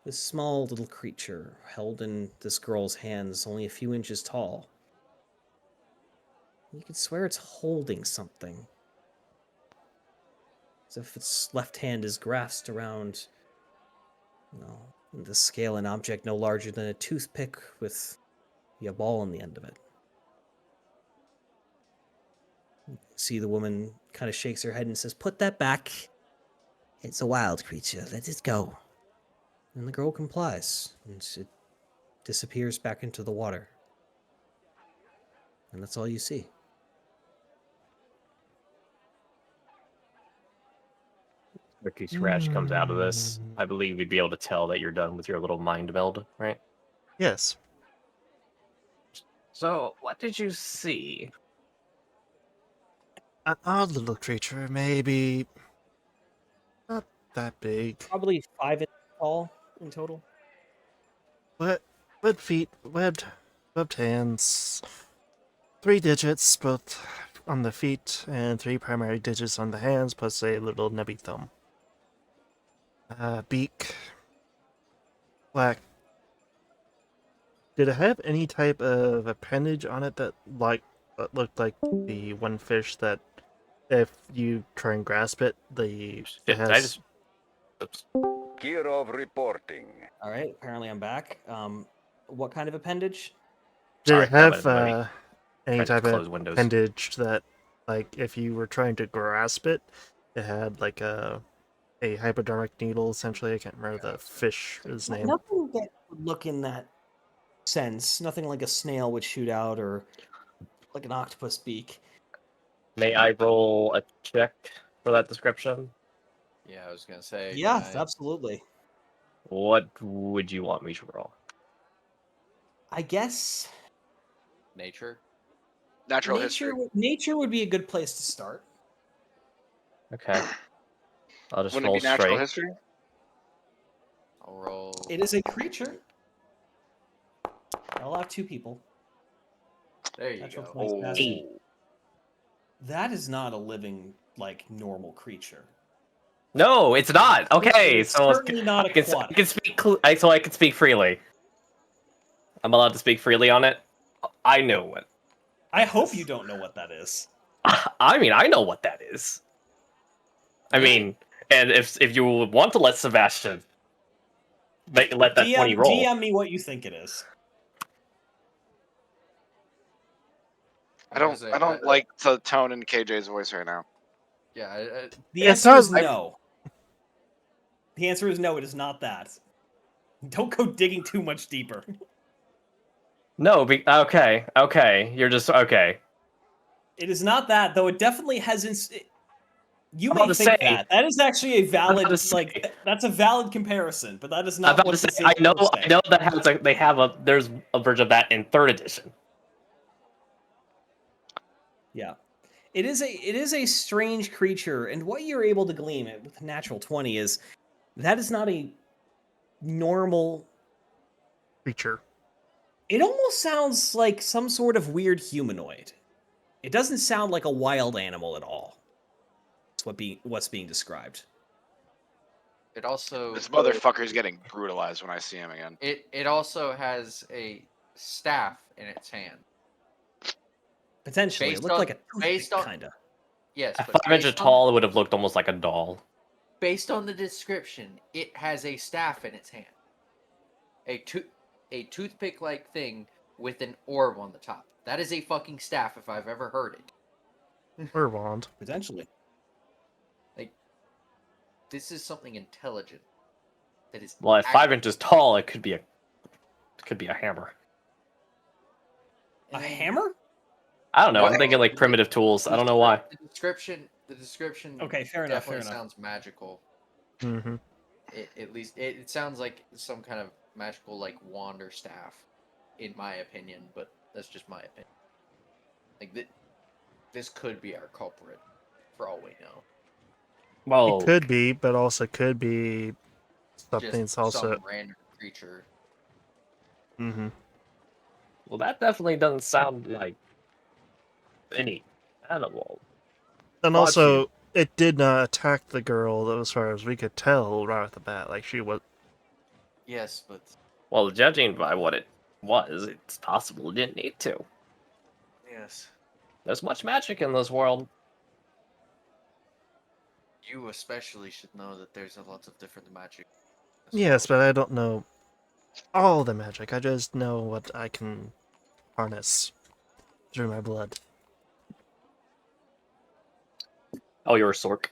This small little creature, held in this girl's hands, only a few inches tall. You could swear it's holding something. As if its left hand is grasped around, the scale an object no larger than a toothpick with a ball on the end of it. See the woman kind of shakes her head and says, "Put that back." It's a wild creature. Let it go. And the girl complies, and it disappears back into the water. And that's all you see. Ricky Scratch comes out of this. I believe we'd be able to tell that you're done with your little mind meld, right? Yes. So, what did you see? An odd little creature, maybe not that big. Probably 5 inches tall in total. Webbed feet, webbed hands. 3 digits, both on the feet, and 3 primary digits on the hands, plus a little nubby thumb. Beak. Black. Did it have any type of appendage on it that looked like the one fish that, if you try and grasp it, it Shit, has... I just. Oops. Kirov reporting. All right, apparently I'm back. What kind of appendage? Did Sorry, it that have might have been any trying to type close of windows. appendage that, like, if you were trying to grasp it, it had like a hypodermic needle? Essentially, I can't remember the fish's name. Nothing that would look in that sense. Nothing like a snail would shoot out or like an octopus beak. May I roll a check for that description? Yeah, I was gonna say. Yeah, can I- absolutely. What would you want me to roll? I guess nature. Natural history. nature would be a good place to start. Okay. I'll just Wouldn't roll it be natural straight. history? I'll roll. It is a creature. I'll have 2 people. There you Natural go. 20 pass. Oh. That is not a living, like, normal creature. No, it's not. Okay, It's so certainly not I can aquatic. speak. So I can speak freely. I'm allowed to speak freely on it. I know what. I hope you don't know what that is. I mean, I know what that is. I mean, and if you want to let Sebastian let that 20 roll. DM me what you think it is. I don't like the tone in KJ's voice right now. Yeah. The It answer is sounds- no. The answer is no, it is not that. Don't go digging too much deeper. No, okay. You're just okay. It is not that, though it definitely has... You I'm about may to think say- that. That is actually a valid... about to say- Like, that's a valid comparison, but that is I'm not about what to say, this is I know per se. that there's a version of that in 3rd edition. Yeah. It is a strange creature, and what you're able to glean with natural 20 is that is not a normal... Creature. It almost sounds like some sort of weird humanoid. It doesn't sound like a wild animal at all. That's what's being described. It also. This motherfucker's getting brutalized when I see him again. It also has a staff in its hand. Potentially, it Based looked on- like a based on- kind of. Yes, At but 5 inches based on- tall, it would have looked almost like a doll. Based on the description, it has a staff in its hand. A toothpick-like thing with an orb on the top. That is a fucking staff if I've ever heard it. Or wand. Potentially. This is something intelligent. That is. Well, at 5 inches tall, it could be a hammer. A hammer? I don't know. I'm No, thinking like primitive tools. I don't know why. The description. Okay, fair enough, Definitely fair enough. sounds magical. Mm-hmm. At least it sounds like some kind of magical like wand or staff, in my opinion. But that's just my opinion. Like this could be our culprit, for all we know. Well, It could be, but also could be something that's Just also... some random creature. Mm-hmm. well, that definitely doesn't sound like any animal. And Got also, you. it did not attack the girl, as far as we could tell right off the bat. Like, she was... Yes, but Well, judging by what it was, it's possible it didn't need to. yes, There's much magic in this world. you especially should know that there's a lot of different magic. Yes, but I don't know all the magic. I just know what I can harness through my blood. Oh, you're a sork.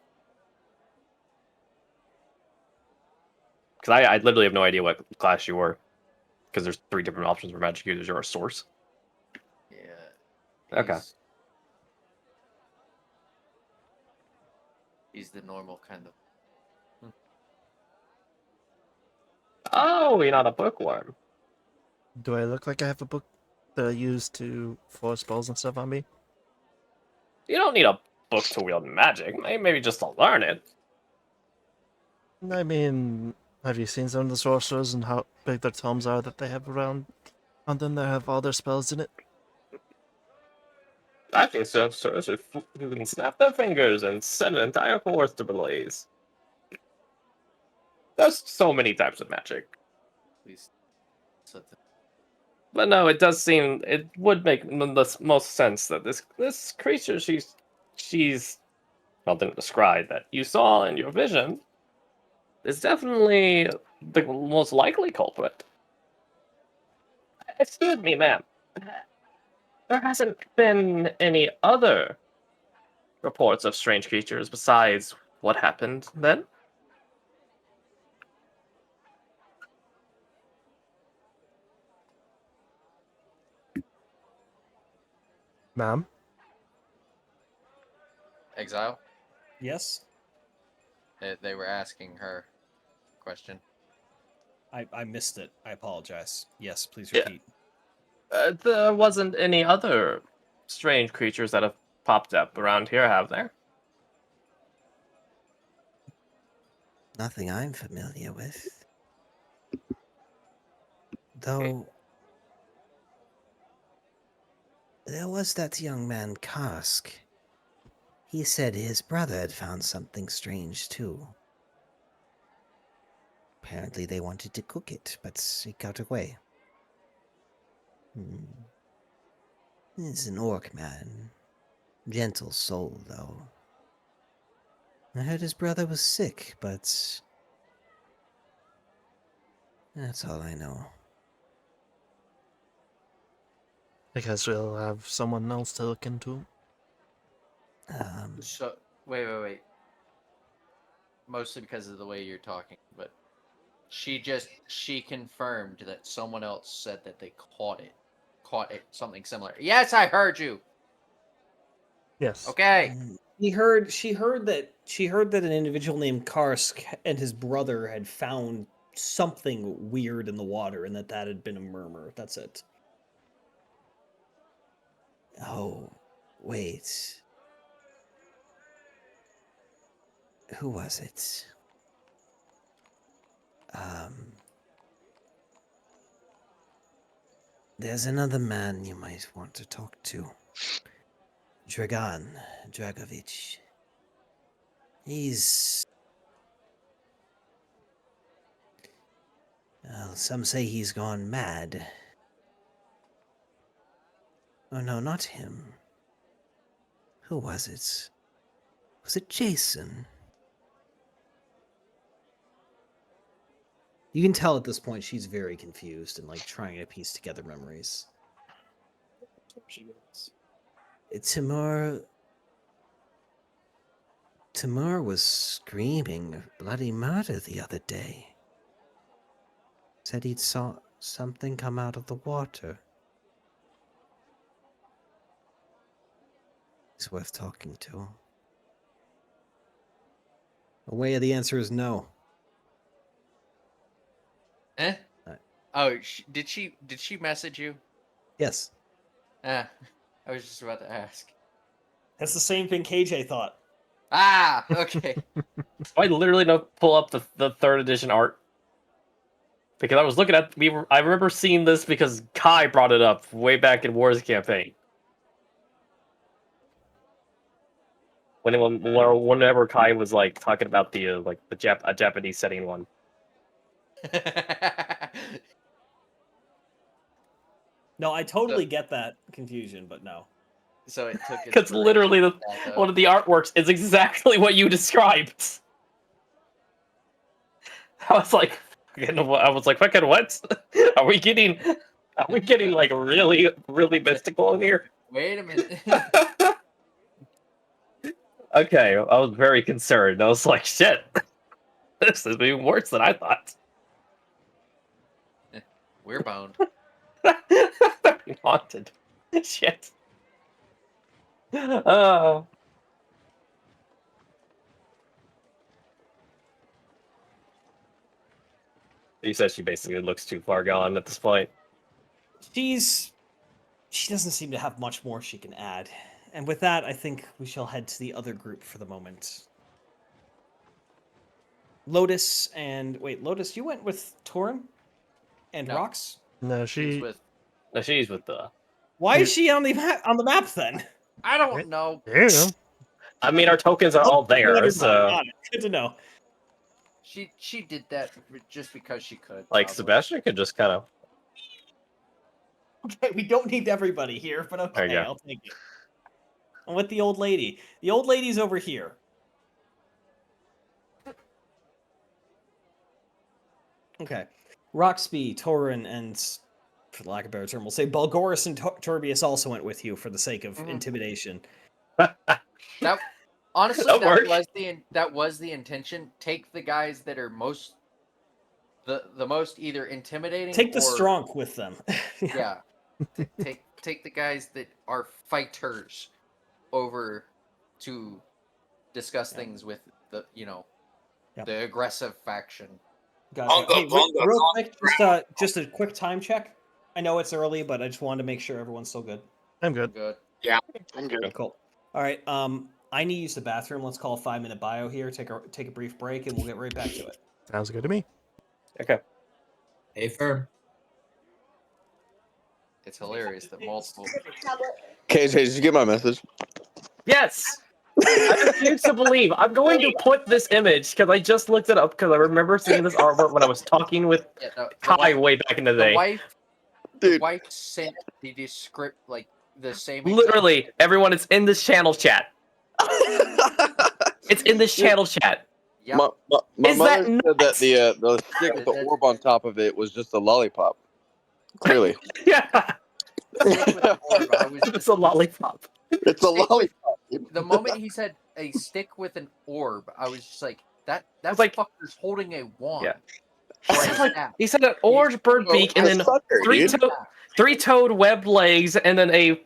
Because I literally have no idea what class you were. Because there's 3 different options for magic users. You're a source. Yeah. Okay. He's the normal kind of. Oh, you're not a bookworm. Do I look like I have a book that I use to force spells and stuff on me? You don't need a book to wield magic. Maybe just to learn it. I mean, have you seen some of the sorcerers and how big their tomes are that they have around on them that have all their spells in it? I think sorcerers who can snap their fingers and set an entire forest ablaze. There's so many types of magic. Please. But no, it does seem it would make the most sense that this creature she's well didn't describe that you saw in your vision is definitely the most likely culprit. Excuse me, ma'am. There hasn't been any other reports of strange creatures besides what happened then? Ma'am? Exile? Yes, They were asking her a question. I missed it. I apologize. Yes, please Yeah. repeat. There wasn't any other strange creatures that have popped up around here, have there? Nothing I'm familiar with. Though there was that young man, Karsk. He said his brother had found something strange too. Apparently they wanted to cook it, but he got away. He's an orc man. Gentle soul, though. I heard his brother was sick, but that's all I know. I guess we'll have someone else to look into. So wait. Mostly because of the way you're talking, but she confirmed that someone else said that they caught it, something similar. Yes, I heard you. Yes. Okay. She heard that an individual named Karsk and his brother had found something weird in the water, and that had been a murmur. That's it. Oh, wait. Who was it? There's another man you might want to talk to. Dragovich. He's... Well, some say he's gone mad. Oh no, not him. Who was it? Was it Jason? You can tell at this point she's very confused and like trying to piece together memories. Timur was screaming bloody murder the other day. Said he'd saw something come out of the water. He's worth talking to. The way of the answer is no. Eh? Oh, did she message you? Yes. I was just about to ask. That's the same thing KJ thought. Ah, okay. I literally don't pull up the 3rd edition art. Because I was looking at I remember seeing this because Kai brought it up way back in War's campaign. Whenever Kai was like talking about the a Japanese setting one. No, I totally get that confusion, but no. So it took. Because literally one of the artworks is exactly what you described. I was like, fucking what? Are we getting like really, really mystical in here? Wait a minute. Okay, I was very concerned. I was like, shit, this is even worse than I thought. We're boned. They're being haunted. Shit. Oh. You said she basically looks too far gone at this point. She doesn't seem to have much more she can add. And with that, I think we shall head to the other group for the moment. Lotus, you went with Torin and No. Rox? No, She's she. with. No, she's with the. Why is she on the map then? I don't know. There you go. I mean, our tokens are all there, Never so mind. Got it. Good to know. She did that just because she could. like probably. Sebastian could just kind of. Okay, we don't need everybody here, but There you okay, go. I'll take it. I'm with the old lady. The old lady's over here. Okay. Roxby, Torin, and for the lack of a better term, we'll say Bulgoris and Turbius also went with you for the sake of intimidation. That honestly, That worked. that was the intention. Take the guys that are most the most either intimidating. Take the or, strong with them. Yeah. Take the guys that are fighters over to discuss things with the the aggressive faction. Gotcha. Hey, real quick, just a quick time check. I know it's early, but I just wanted to make sure everyone's still good. I'm good. Good. I'm good. Cool. All right. I need to use the bathroom. Let's call a 5-minute bio here. Take a brief break, and we'll get right back to it. Sounds good to me. Okay. Hey, fair. It's hilarious that multiple. KJ, did you get my message? Yes. I refuse to believe. I'm going to put this image because I just looked it up because I remember seeing this artwork when I was talking with Kai way back in the day. The wife sent the script like the same. Literally, everyone is in this channel chat. It's in this channel chat. Yep. My Is mother that said that the stick with the orb on top of it was just a lollipop. Clearly. Yeah. It's a lollipop. It's a lollipop. The moment he said a stick with an orb, I was just like, that like, fucker's holding a wand. Yeah. Or a staff. He said an orange bird beak and then three-toed webbed legs and then a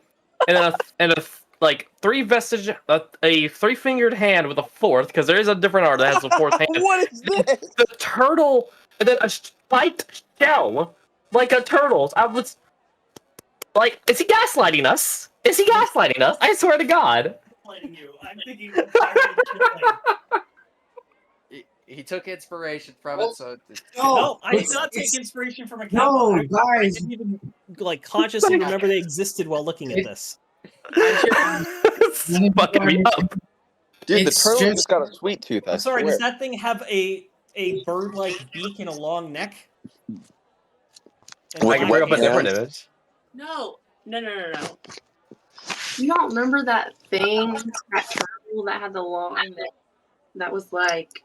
like a three-fingered hand with a fourth because there is a different art that has a fourth hand. What is this? The turtle and then a spiked shell like a turtle's. I was like, is he gaslighting us? Is he gaslighting us? I swear to God. I'm thinking. He took inspiration from it, so. No, I did not take inspiration from a cat. No, I guys. didn't even consciously remember they existed while looking at this. It's fucking me up. Dude, the It's turtle just- just got a sweet tooth. I I'm sorry, swear. does that thing have a bird-like beak and a long neck? I can bring up a different image. No. You don't remember that thing, that turtle that had the long that was like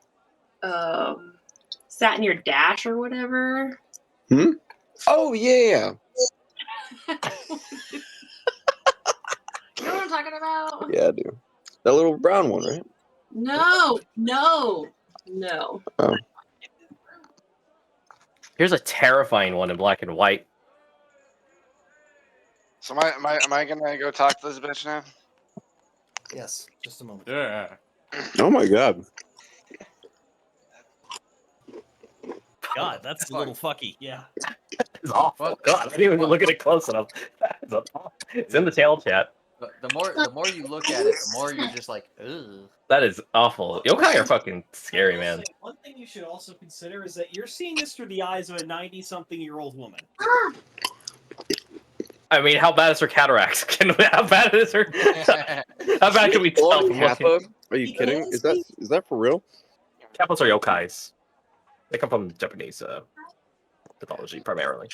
sat in your dash or whatever? Oh yeah. You know what I'm talking about? Yeah, I do. That little brown one, right? No. Oh. Here's a terrifying one in black and white. So am I gonna go talk to this bitch now? Yes, just a moment. Yeah. Oh my god. God, that's a little fucky. Yeah. It's awful. God, I didn't even look at it close enough. It's in the tail chat. The more you look at it, the more you're just like, ugh. That is awful. Yokai are fucking scary, man. One thing you should also consider is that you're seeing this through the eyes of a 90-something-year-old woman. I mean, how bad is her cataracts? How bad is her? How bad can we tell? Lord From Kappa? looking? Are you kidding? Is that for real? Kappas are yokais. They come from Japanese mythology primarily.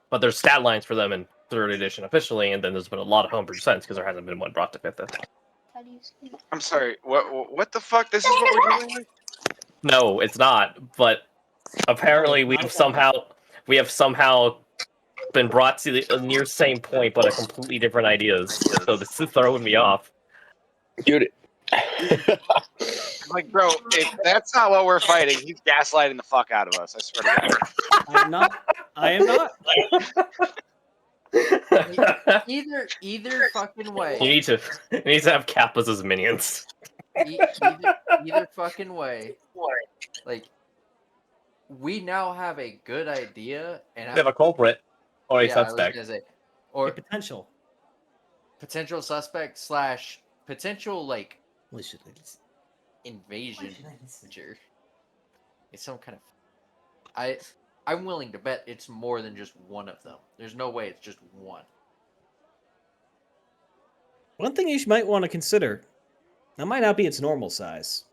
But there's stat lines for them in 3rd edition officially, and then there's been a lot of homebrew since because there hasn't been one brought to 5th. I'm sorry. What the fuck? This is what we're doing? No, it's not. But apparently we have somehow been brought to the near same point, but a completely different ideas. So this is throwing me off. Dude. Like, bro, if that's not what we're fighting, he's gaslighting the fuck out of us. I swear to God. I'm not. I am not. Either fucking way. You need to have Kappas as minions. Either fucking way. Like, we now have a good idea, and They have a culprit or a yeah, I was suspect. gonna say, A or potential. potential suspect / potential like What should I listen? invasion. Creature. It's some kind of. I'm willing to bet it's more than just one of them. There's no way it's just one. One thing you might want to consider, that might not be its normal size.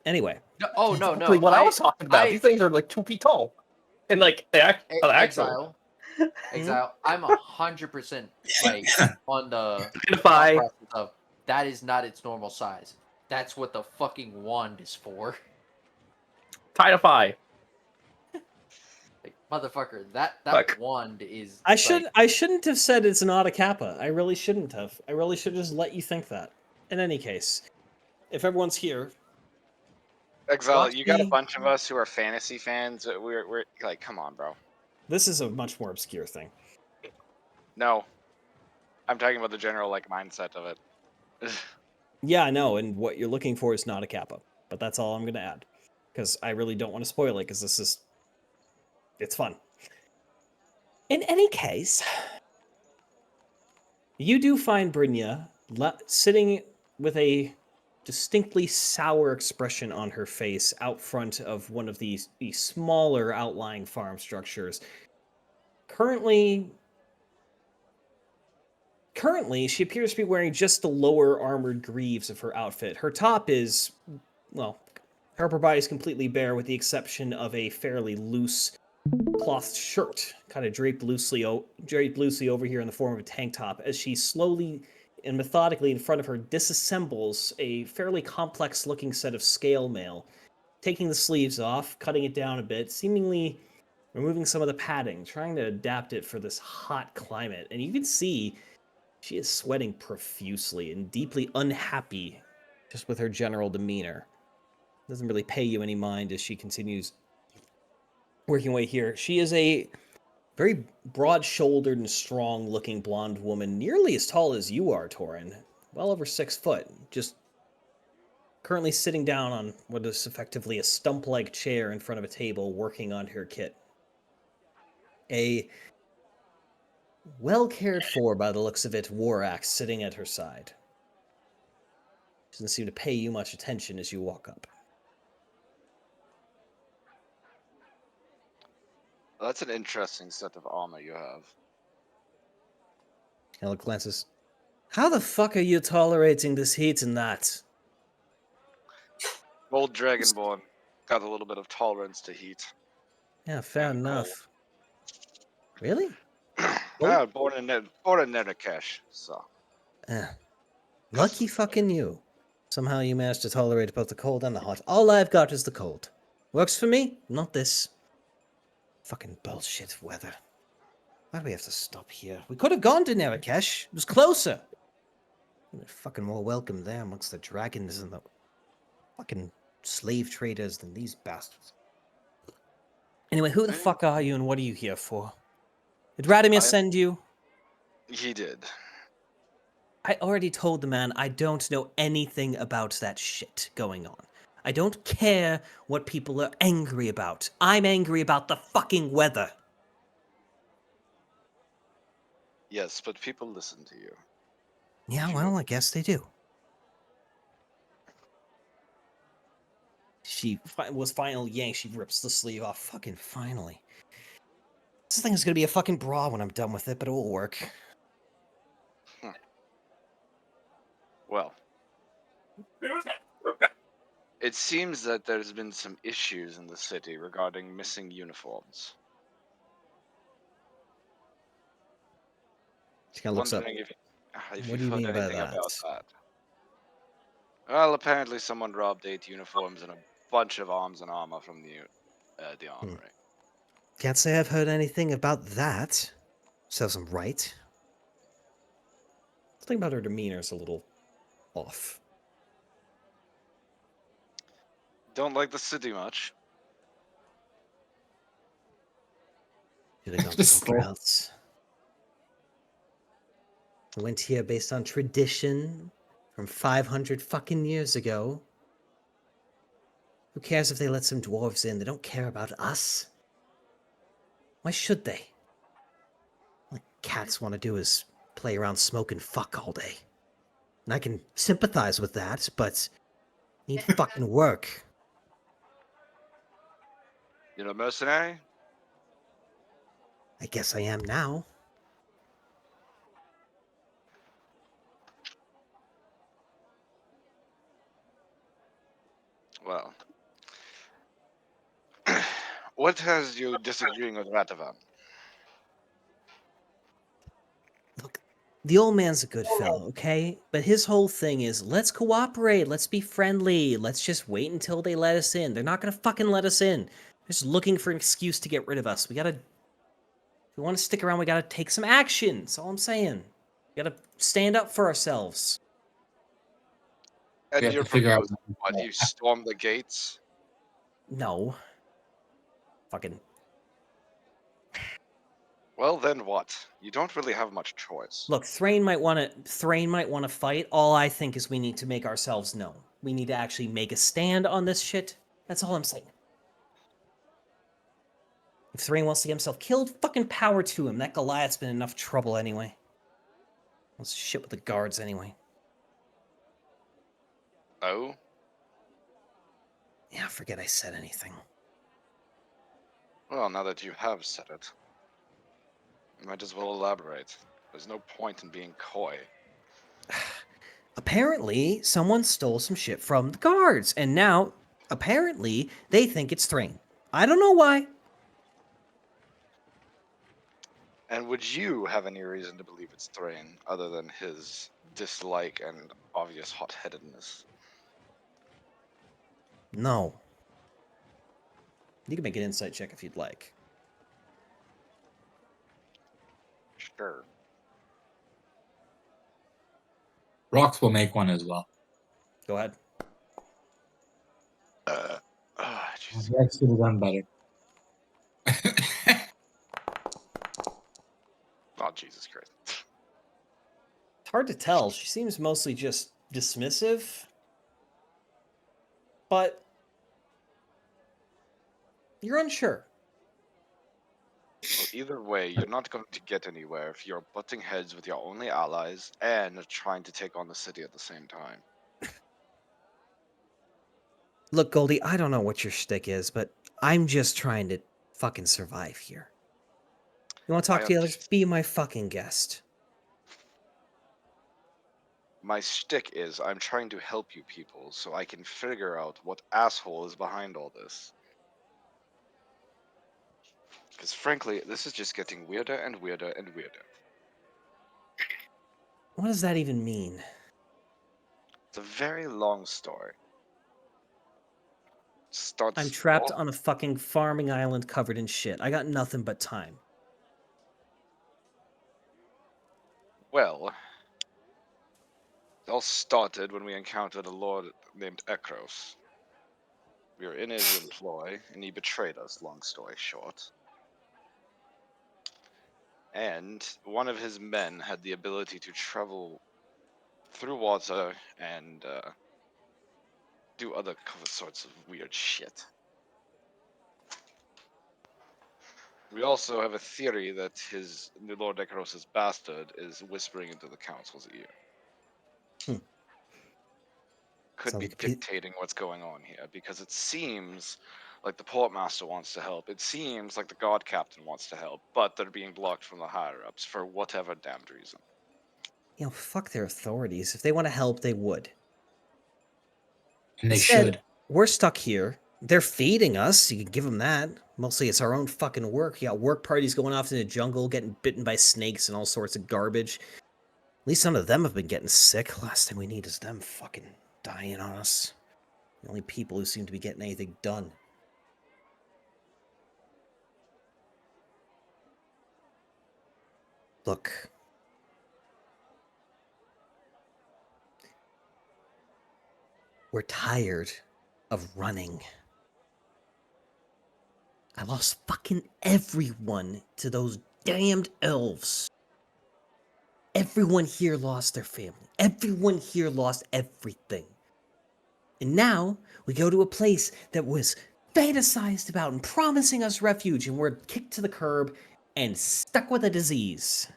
Anyway. No, oh no, Exactly no. what I was talking about. These things are like 2 feet tall, and like the actual. Exile. I'm 100% like on the Identify. process of that is not its normal size. That's what the fucking wand is for. Tidify. Like, motherfucker, that Fuck. wand is. I shouldn't have said it's not a kappa. I really shouldn't have. I really should just let you think that. In any case, if everyone's here, Exile, you got a Roxy- bunch of us who are fantasy fans. We're like, come on, bro. this is a much more obscure thing. No, I'm talking about the general like mindset of it. Yeah, I know, and what you're looking for is not a kappa. But that's all I'm going to add. Because I really don't want to spoil it, because it's fun. In any case, you do find Brynja sitting with a distinctly sour expression on her face out front of one of these smaller outlying farm structures. Currently, she appears to be wearing just the lower armored greaves of her outfit. Her top is, well, her upper body is completely bare with the exception of a fairly loose cloth shirt, kind of draped loosely over here in the form of a tank top, as she slowly and methodically in front of her disassembles a fairly complex-looking set of scale mail, taking the sleeves off, cutting it down a bit, seemingly removing some of the padding, trying to adapt it for this hot climate. And you can see she is sweating profusely and deeply unhappy just with her general demeanor. Doesn't really pay you any mind as she continues working away here. She is a very broad-shouldered and strong-looking blonde woman, nearly as tall as you are, Torin. Well over 6 foot. Just currently sitting down on what is effectively a stump-like chair in front of a table, working on her kit. A well-cared-for, by the looks of it, war axe sitting at her side. Doesn't seem to pay you much attention as you walk up. That's an interesting set of armor you have. Ella glances. How the fuck are you tolerating this heat and that? Old Dragonborn got a little bit of tolerance to heat. Yeah, fair And enough. Really? Born in Nerekesh, so. Lucky fucking you. Somehow you managed to tolerate both the cold and the hot. All I've got is the cold. Works for me, not this. Fucking bullshit weather. Why do we have to stop here? We could have gone to Nerekesh. It was closer. We're fucking more welcome there amongst the dragons and the fucking slave traders than these bastards. Anyway, who the fuck are you and what are you here for? Did Radomir send you? He did. I already told the man I don't know anything about that shit going on. I don't care what people are angry about. I'm angry about the fucking weather. Yes, but people listen to you. Yeah, well, I guess they do. She was finally yanked. She rips the sleeve off. Fucking finally. This thing is gonna be a fucking bra when I'm done with it, but it will work. Well, it seems that there's been some issues in the city regarding missing uniforms. She kind of looks up. Wondering if What you've do you heard mean by anything that? about that. Well, apparently someone robbed 8 uniforms and a bunch of arms and armor from the armory. Can't say I've heard anything about that. Serves them right. Something about her demeanor is a little off. don't like the city much. Should have gone Just somewhere like- else. We went here based on tradition from 500 fucking years ago. Who cares if they let some dwarves in? They don't care about us. Why should they? All cats want to do is play around, smoke, and fuck all day. And I can sympathize with that, but need fucking work. You're a mercenary? I guess I am now. Well. What has you disagreeing with Ratavan? Look, the old man's a good fellow, okay? But his whole thing is, let's cooperate, let's be friendly, let's just wait until they let us in. They're not gonna fucking let us in. They're just looking for an excuse to get rid of us. If we want to stick around, we gotta take some action. That's all I'm saying. We gotta stand up for ourselves. And We have you're to figure out. proposing what? You storm the gates? No. Fucking. Well, then what? You don't really have much choice. Look, Thrain might want to fight. All I think is we need to make ourselves known. We need to actually make a stand on this shit. That's all I'm saying. If Thrain wants to get himself killed, fucking power to him. That Goliath's been enough trouble anyway. Let's shit with the guards anyway. Oh? Yeah, forget I said anything. Well, now that you have said it, you might as well elaborate. There's no point in being coy. Apparently, someone stole some shit from the guards, and now, apparently, they think it's Thrain. I don't know why. And would you have any reason to believe it's Thrain, other than his dislike and obvious hot-headedness? No. You can make an insight check if you'd like. Sure. Rocks will make one as well. Go ahead. Jesus. Rex should have done better. Oh, Jesus Christ. It's hard to tell. She seems mostly just dismissive. But you're unsure. Well, either way, you're not going to get anywhere if you're butting heads with your only allies and trying to take on the city at the same time. Look, Goldie, I don't know what your shtick is, but I'm just trying to fucking survive here. You want to talk I to the others? understand. Be my fucking guest. My shtick is I'm trying to help you people so I can figure out what asshole is behind all this. Because frankly, this is just getting weirder and weirder and weirder. What does that even mean? It's a very long story. Starts I'm trapped off- on a fucking farming island covered in shit. I got nothing but time. Well, it all started when we encountered a lord named Ekros. We were in his employ, and he betrayed us, long story short. And one of his men had the ability to travel through water and do other sorts of weird shit. We also have a theory that his Lord Ekros' bastard is whispering into the council's ear. Hmm. Could Sounds be like a pe- dictating what's going on here, because it seems like the portmaster wants to help. It seems like the guard captain wants to help, but they're being blocked from the higher ups for whatever damned reason. You know, fuck their authorities. If they want to help, they would. And they Instead, should. we're stuck here. They're feeding us. You can give them that. Mostly it's our own fucking work. You got work parties going off in the jungle, getting bitten by snakes and all sorts of garbage. At least none of them have been getting sick. Last thing we need is them fucking dying on us. The only people who seem to be getting anything done. Look. We're tired of running. I lost fucking everyone to those damned elves. Everyone here lost their family. Everyone here lost everything. And now we go to a place that was fantasized about and promising us refuge, and we're kicked to the curb and stuck with a disease.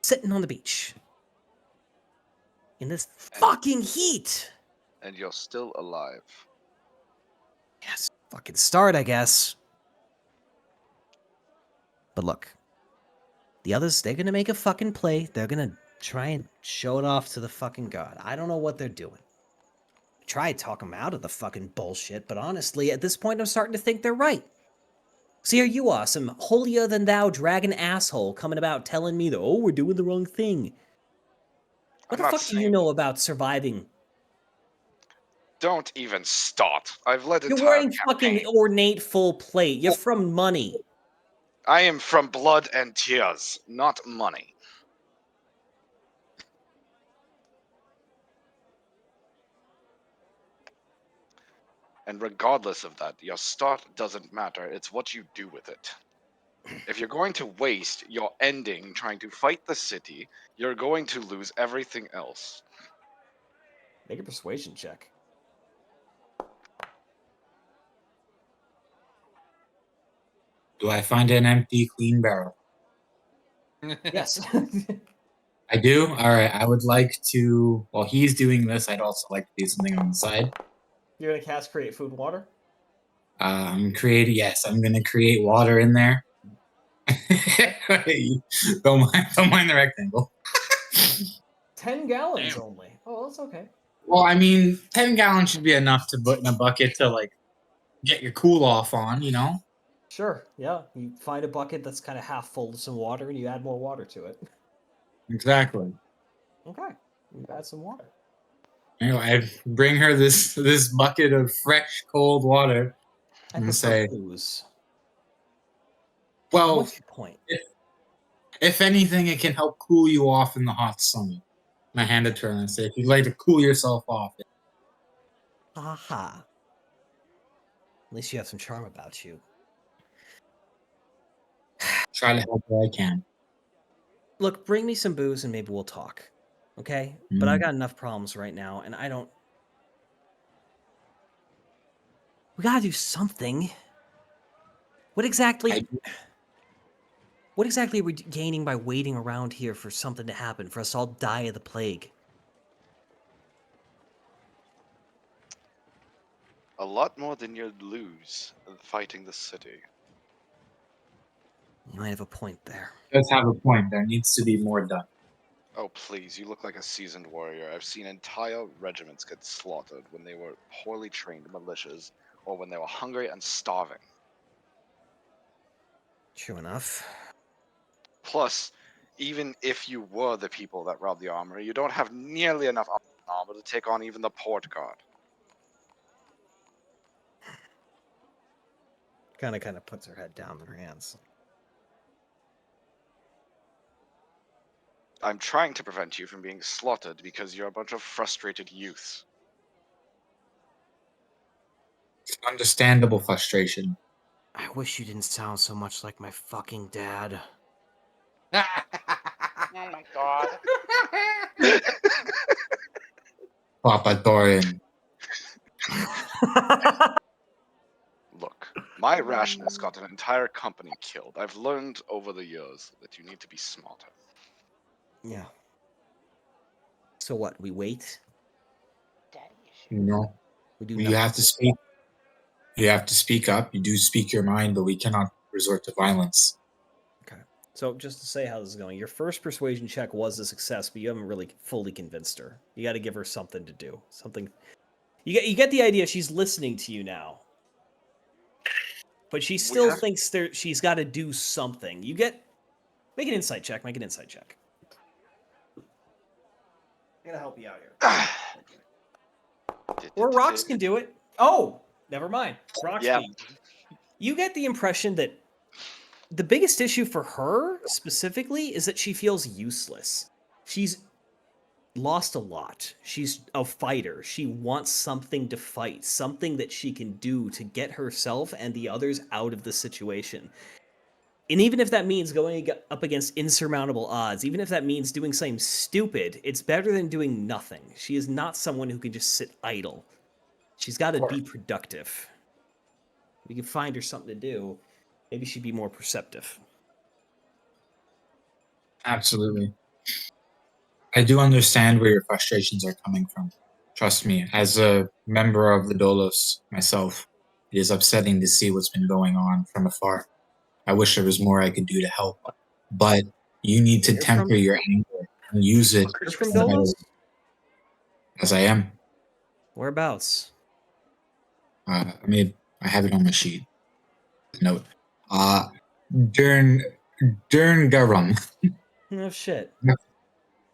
Sitting on the beach. In this fucking heat. And you're still alive. Yes, fucking start, I guess. But look, the others, they're gonna make a fucking play. They're gonna try and show it off to the fucking god. I don't know what they're doing. Try to talk them out of the fucking bullshit, but honestly, at this point, I'm starting to think they're right. See, here you are, some holier-than-thou dragon asshole coming about telling me that, oh, we're doing the wrong thing. What I'm the not fuck do you saying- know about surviving? Don't even start. I've led You're entire wearing campaign. fucking ornate full plate. You're from money. I am from blood and tears, not money. And regardless of that, your start doesn't matter. It's what you do with it. If you're going to waste your ending trying to fight the city, you're going to lose everything else. Make a persuasion check. Do I find an empty, clean barrel? Yes. I do? Alright, I would like to... While he's doing this, I'd also like to do something on the side. You're gonna cast create food and water? Yes, I'm gonna create water in there. don't mind the rectangle. 10 gallons only. Oh, that's okay. Well, I mean, 10 gallons should be enough to put in a bucket to, like, get your cool off on, you know? Sure, yeah. You find a bucket that's kind of half full of some water and you add more water to it. Exactly. Okay. You add some water. Anyway, I bring her this bucket of fresh, cold water I and prefer say, booze. well, What's the point? if anything, it can help cool you off in the hot summer. And I hand it to her and I say, if you'd like to cool yourself off, Aha. At least you have some charm about you. try to help where I can. Look, bring me some booze and maybe we'll talk. Okay? But I got enough problems right now, and I don't... We gotta do something. What exactly are we gaining by waiting around here for something to happen, for us to all die of the plague? A lot more than you'd lose fighting the city. You might have a point there. Let's have a point. There needs to be more done. Oh, please, you look like a seasoned warrior. I've seen entire regiments get slaughtered when they were poorly trained militias or when they were hungry and starving. True enough. Plus, even if you were the people that robbed the armory, you don't have nearly enough armor to take on even the port guard. Kind of puts her head down in her hands. I'm trying to prevent you from being slaughtered because you're a bunch of frustrated youths. Understandable frustration. I wish you didn't sound so much like my fucking dad. Oh my god. Papa Thorin. Look, my rashness got an entire company killed. I've learned over the years that you need to be smarter. Yeah. So what? We wait? Daddy You know, We do you nothing? have to speak. You have to speak up. You do speak your mind, but we cannot resort to violence. Okay. So just to say how this is going, your first persuasion check was a success, but you haven't really fully convinced her. You got to give her something to do. Something. You get the idea. She's listening to you now, but she still thinks she's got to do something. Make an insight check. Make an insight check. I'm gonna help you out here. Or Rox can do it. Oh, never mind. Rox, Yeah. you get the impression that the biggest issue for her specifically is that she feels useless. She's lost a lot. She's a fighter. She wants something to fight, something that she can do to get herself and the others out of the situation. And even if that means going up against insurmountable odds, even if that means doing something stupid, it's better than doing nothing. She is not someone who can just sit idle. She's got to be productive. We can find her something to do. Maybe she'd be more perceptive. Absolutely. I do understand where your frustrations are coming from. Trust me, as a member of the Dolos myself, it is upsetting to see what's been going on from afar. I wish there was more I could do to help, but you need to You're temper from- your anger and use it You're from in a better Dolos? way. As I am. Whereabouts? I have it on my sheet. Note. Dern Garum. No shit.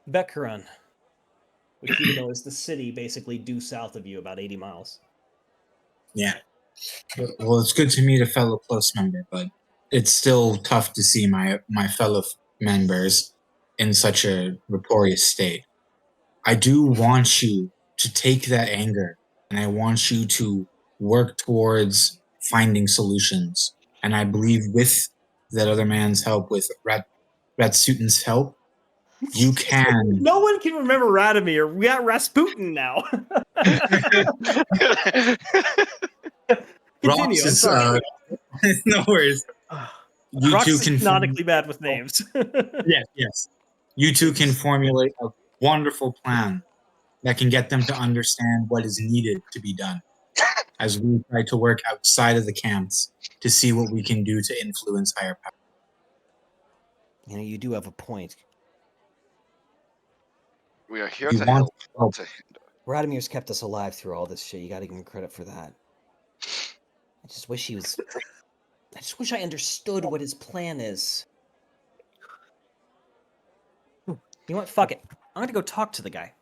Bekaran, which you know is the city basically due south of you, about 80 miles. Yeah. Well, it's good to meet a fellow close member, but it's still tough to see my fellow members in such a raporious state. I do want you to take that anger and I want you to work towards finding solutions. And I believe with that other man's help, with Ratsutin's help, you can. No one can remember Radomir. We got Rasputin now. Continue. I'm sorry. No worries. You Rox two is can canonically bad with names. Yes. You two can formulate a wonderful plan that can get them to understand what is needed to be done as we try to work outside of the camps to see what we can do to influence higher power. You know, you do have a point. We are here We to want help, help. not to hinder. Radomir's kept us alive through all this shit. You gotta give him credit for that. I just wish he was... I just wish I understood what his plan is. You know what? Fuck it. I'm gonna go talk to the guy.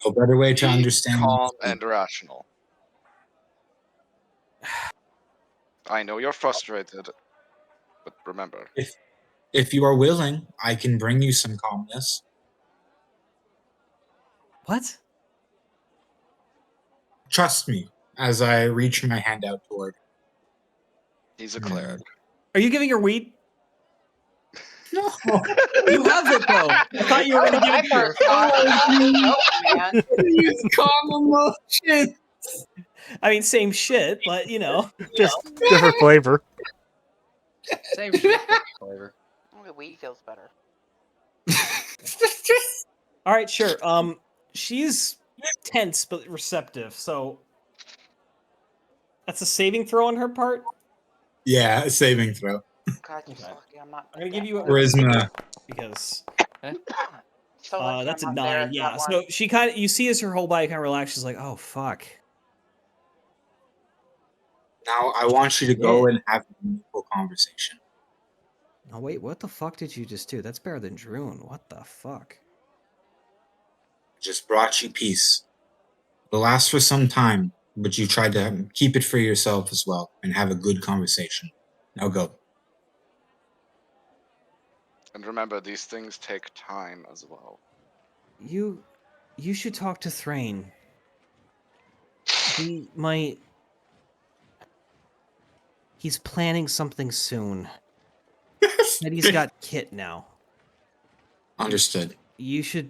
A better way to Be understand. calm and rational. I know you're frustrated, but remember, If you are willing, I can bring you some calmness. What? Trust me as I reach my hand out toward. he's a cleric. Are you giving her weed? No. You have it though. I thought you were gonna give it to her. Man. Use calm emotion. I mean, same shit, but you know. Just different flavor. Same shit, different flavor. Oh, the weed feels better. All right, sure. She's tense but receptive, so that's a saving throw on her part. Yeah, a saving throw. God, you Okay. so lucky I'm not. I'm gonna give you a Charisma. because So lucky that's a I'm not there 9. at Yeah. that one. So she kind of, you see as her whole body kind of relaxes, she's like, "Oh fuck." Now I want you to go and have a meaningful conversation. Oh wait, what the fuck did you just do? That's better than Droon. What the fuck? Just brought you peace. It'll last for some time, but you tried to keep it for yourself as well and have a good conversation. Now go. And remember, these things take time as well. You should talk to Thrain. He might... He's planning something soon. And he's got Kit now. Understood. You should...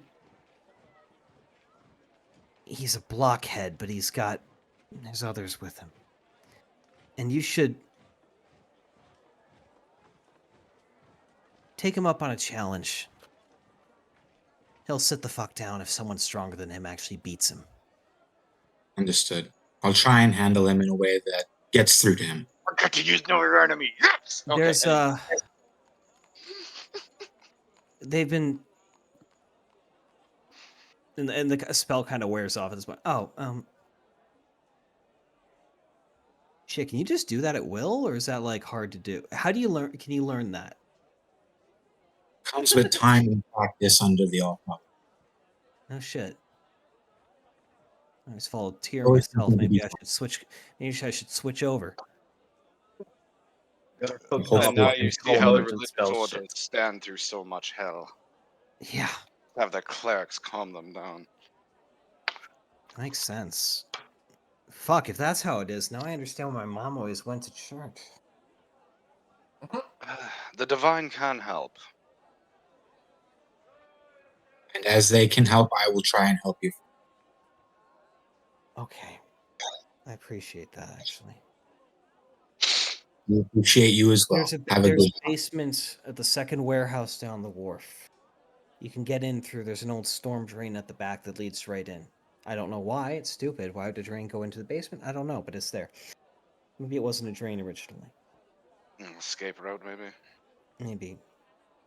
He's a blockhead, but he's got... There's others with him. And you should... Take him up on a challenge. He'll sit the fuck down if someone stronger than him actually beats him. Understood. I'll try and handle him in a way that gets through to him. Forget to use know your enemy. Yes. There's they've been and the spell kind of wears off at this point. Shit, can you just do that at will, or is that like hard to do? How do you learn? Can you learn that? Comes with time and practice under the altar. No shit. I just followed Tyr Always myself. something to Maybe be I should switch. Maybe I should switch over. And now you see how the religious orders stand through so much hell. Yeah. Have their clerics calm them down. Makes sense. Fuck, if that's how it is, now I understand why my mom always went to church. The divine can help. And as they can help, I will try and help you. Okay. I appreciate that, actually. We appreciate you as well. Have a There's good a basement at the second warehouse down the wharf. You can get in through, there's an old storm drain at the back that leads right in. I don't know why, it's stupid. Why would the drain go into the basement? I don't know, but it's there. Maybe it wasn't a drain originally. Escape road, maybe. Maybe.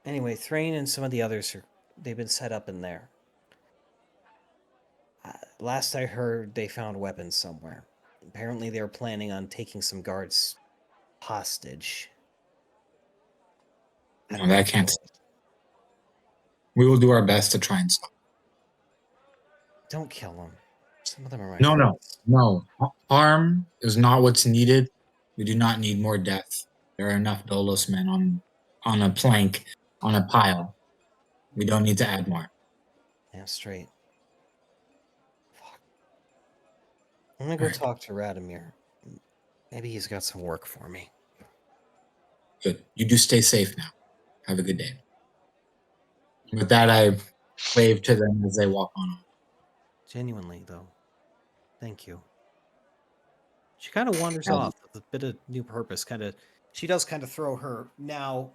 Anyway, Thrain and some of the others they've been set up in there. Last I heard, they found weapons somewhere. Apparently, they were planning on taking some guards hostage. I don't know. That can't. We will do our best to try and stop. Don't kill them. Some of them are my No, friends. no. Harm is not what's needed. We do not need more death. There are enough Dolos men on a plank, on a pile. We don't need to add more. Yeah, straight. Fuck. I'm gonna go talk to Radomir. Maybe he's got some work for me. Good. You do stay safe now. Have a good day. With that, I wave to them as they walk on. Genuinely, though. Thank you. She kind of wanders off with a bit of new purpose. She does kind of throw her now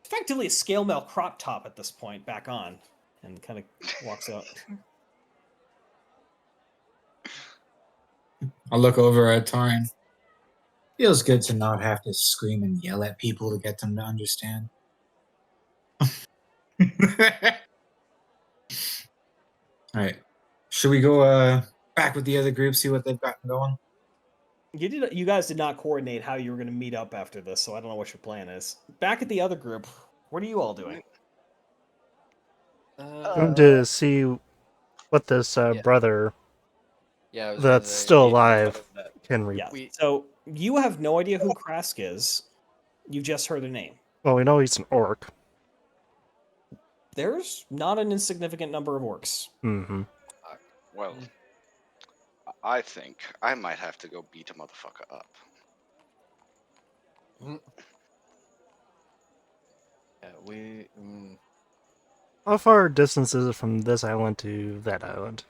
effectively a scale mail crop top at this point back on and kind of walks out. I'll look over at Tarin. Feels good to not have to scream and yell at people to get them to understand. All right. Should we go back with the other group, see what they've got going? You guys did not coordinate how you were going to meet up after this, so I don't know what your plan is. Back at the other group, what are you all doing? Going to see what this brother Yeah, I was that's gonna say, still we need to alive know that. can read. Yeah. So you have no idea who Krask is. You just heard a name. Well, we know he's an orc. There's not an insignificant number of orcs. Mm-hmm. Well, I think I might have to go beat a motherfucker up. Yeah, we. How far distance is it from this island to that island?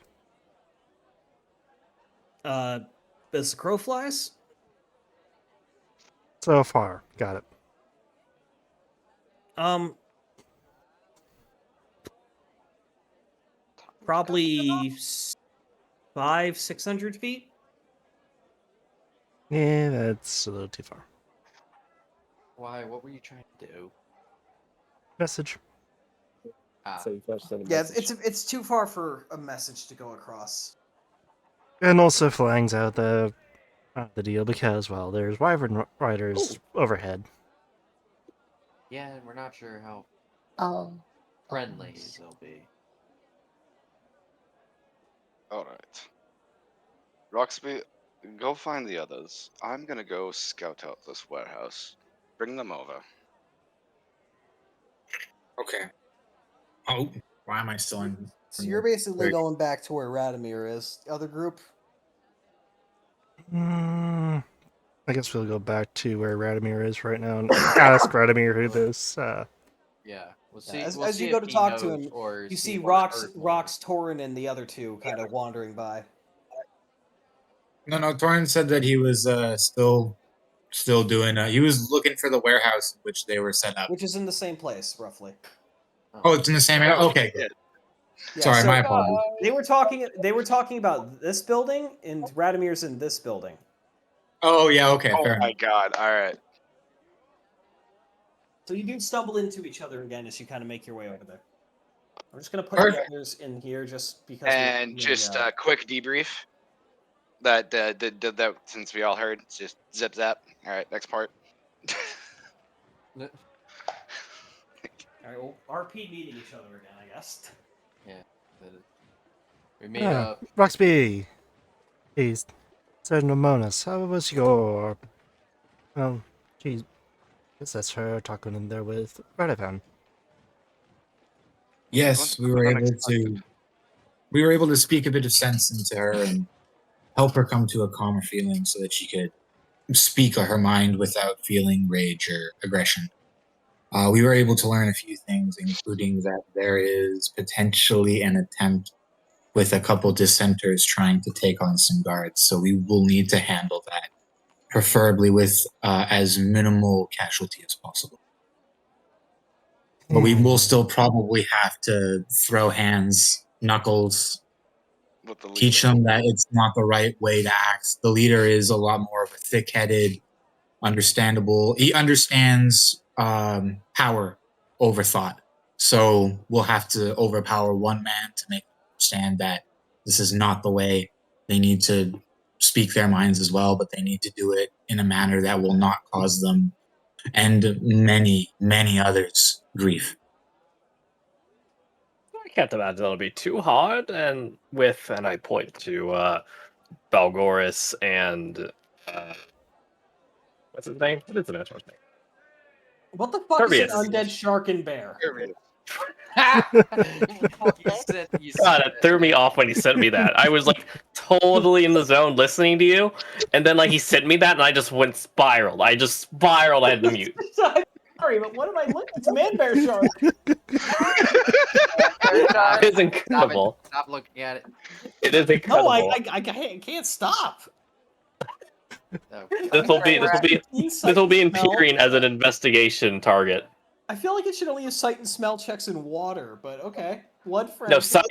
As the crow flies, So far. Got it. probably 500-600 feet. Yeah, that's a little too far. Why? What were you trying to do? Message. Yeah, it's too far for a message to go across. And also flangs out the deal because, well, there's wyvern riders overhead. Yeah, and we're not sure how Oh. friendly they'll be. All right. Roxby, go find the others. I'm gonna go scout out this warehouse. Bring them over. Okay. Oh, why am I still in? So you're basically going back to where Radomir is. The other group? I guess we'll go back to where Radomir is right now and ask Radomir who this. Yeah, we'll see. As you go to talk to him, you see Rox, Torin, and the other two kind of wandering by. No, Torin said that he was still doing. He was looking for the warehouse in which they were set up. Which is in the same place, roughly. Oh, it's in the same area. Okay, good. Yeah, Sorry, my apologies. They were talking about this building, and Radomir's in this building. Oh yeah, okay. Oh fair my enough. god! All right. So you do stumble into each other again as you kind of make your way over there. I'm just gonna put Perfect. the others in here just because. And just a quick debrief. That since we all heard, it's just zip zap. All right, next part. All right, well, RP meeting each other again, I guess. Yeah. We meet up. Roxby! He's said Ramonas. How was your. Well, geez. Guess that's her talking in there with Radovan. Yes, we were able to speak a bit of sense into her and help her come to a calmer feeling so that she could speak her mind without feeling rage or aggression. We were able to learn a few things, including that there is potentially an attempt with a couple dissenters trying to take on some guards. So we will need to handle that, preferably with as minimal casualty as possible. But we will still probably have to throw hands, knuckles, With the teach leader. them that it's not the right way to act. The leader is a lot more of a thick-headed, understandable. He understands power over thought. So we'll have to overpower one man to make them understand that this is not the way. They need to speak their minds as well, but they need to do it in a manner that will not cause them and many, many others grief. I can't imagine it'll be too hard. And I point to Balgoris and what's his name? What is the natural name? What the fuck is an Turbius. undead shark and bear? God, it threw me off when he sent me that. I was like totally in the zone listening to you, and then like he sent me that, and I just went spiraled. I just spiraled. I had to mute. Sorry, but what am I looking? It's a man bear shark. It's incredible. Stop looking at it. It is incredible. No, I can't stop. No. This will be appearing as an investigation target. I feel like it should only use sight and smell checks in water, but okay. Blood friend. No, sight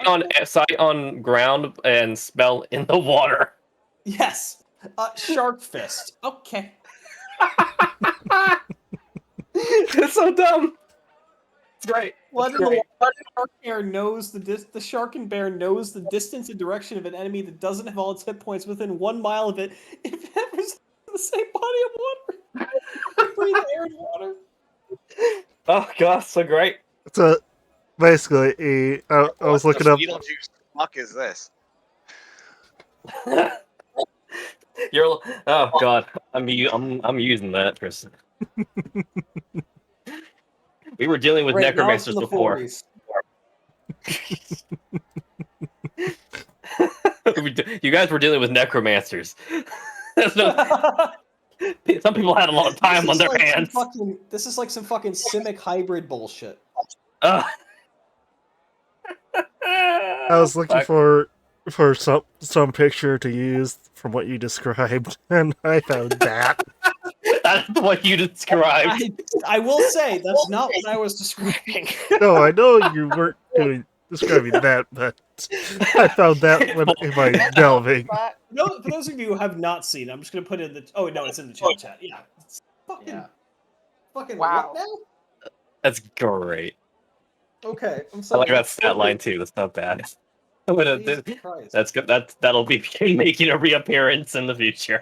on ground and smell in the water. Yes. Shark fist. Okay. It's so dumb. It's great. Blood in the water. The shark and bear knows the distance and direction of an enemy that doesn't have all its hit points within 1 mile of it if it enters the same body of water. Breathe air and water. Oh gosh, so great. So basically, I was looking up. Beetlejuice fuck is this? Oh god, I'm using that, Chris. We were dealing with necromancers before. You guys were dealing with necromancers. Some people had a lot of time on their hands. This is like some fucking Simic hybrid bullshit. I was looking for some picture to use from what you described, and I found that. That's what you described. I will say that's not what I was describing. No, I know you weren't describing that, but I found that in my delving. No, for those of you who have not seen, I'm just gonna put it in the. Oh no, it's in the chat. Yeah, it's fucking wow. What now? That's great. Okay, I'm I sorry. like that stat line too. That's not bad. That's good. That'll be making a reappearance in the future.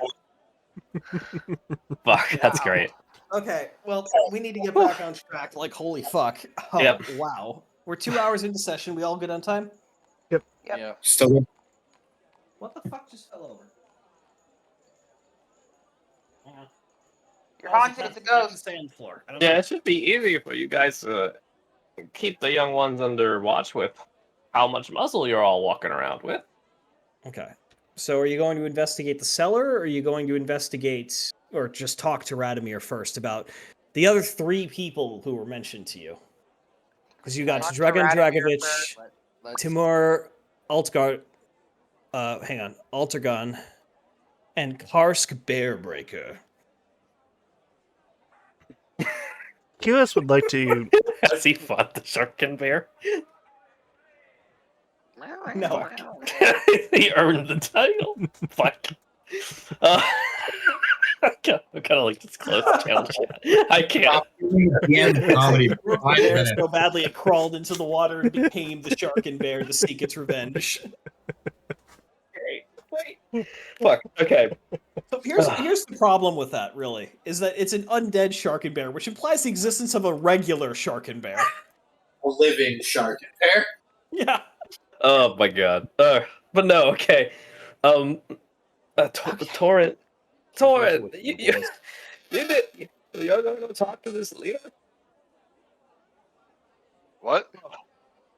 Fuck, that's great. Okay, well, we need to get back on track. Like, holy fuck. Oh, Yep. Wow. We're 2 hours into session. We all good on time? Yep. Still good. What the fuck just fell over? You're haunted as a ghost. Stay on the floor. Yeah, it should be easy for you guys to keep the young ones under watch with how much muscle you're all walking around with. Okay. So are you going to investigate the cellar, or are you going to investigate, or just talk to Radomir first about the other 3 people who were mentioned to you? Because you got Dragan Dragovich, Timur Altgar, Altergon, and Karsk Bearbreaker. QS would like to. Has he fought the shark and bear? No. He earned the title. Fuck. I'm kind of like this close channel chat. I can't. Comedy. So badly it crawled into the water and became the shark and bear to seek its revenge. Wait. Fuck. Okay. So here's the problem with that, really, is that it's an undead shark and bear, which implies the existence of a regular shark and bear. A living shark and bear. Yeah. Oh my god. But no, okay. Torrent, you're gonna go talk to this leader? What?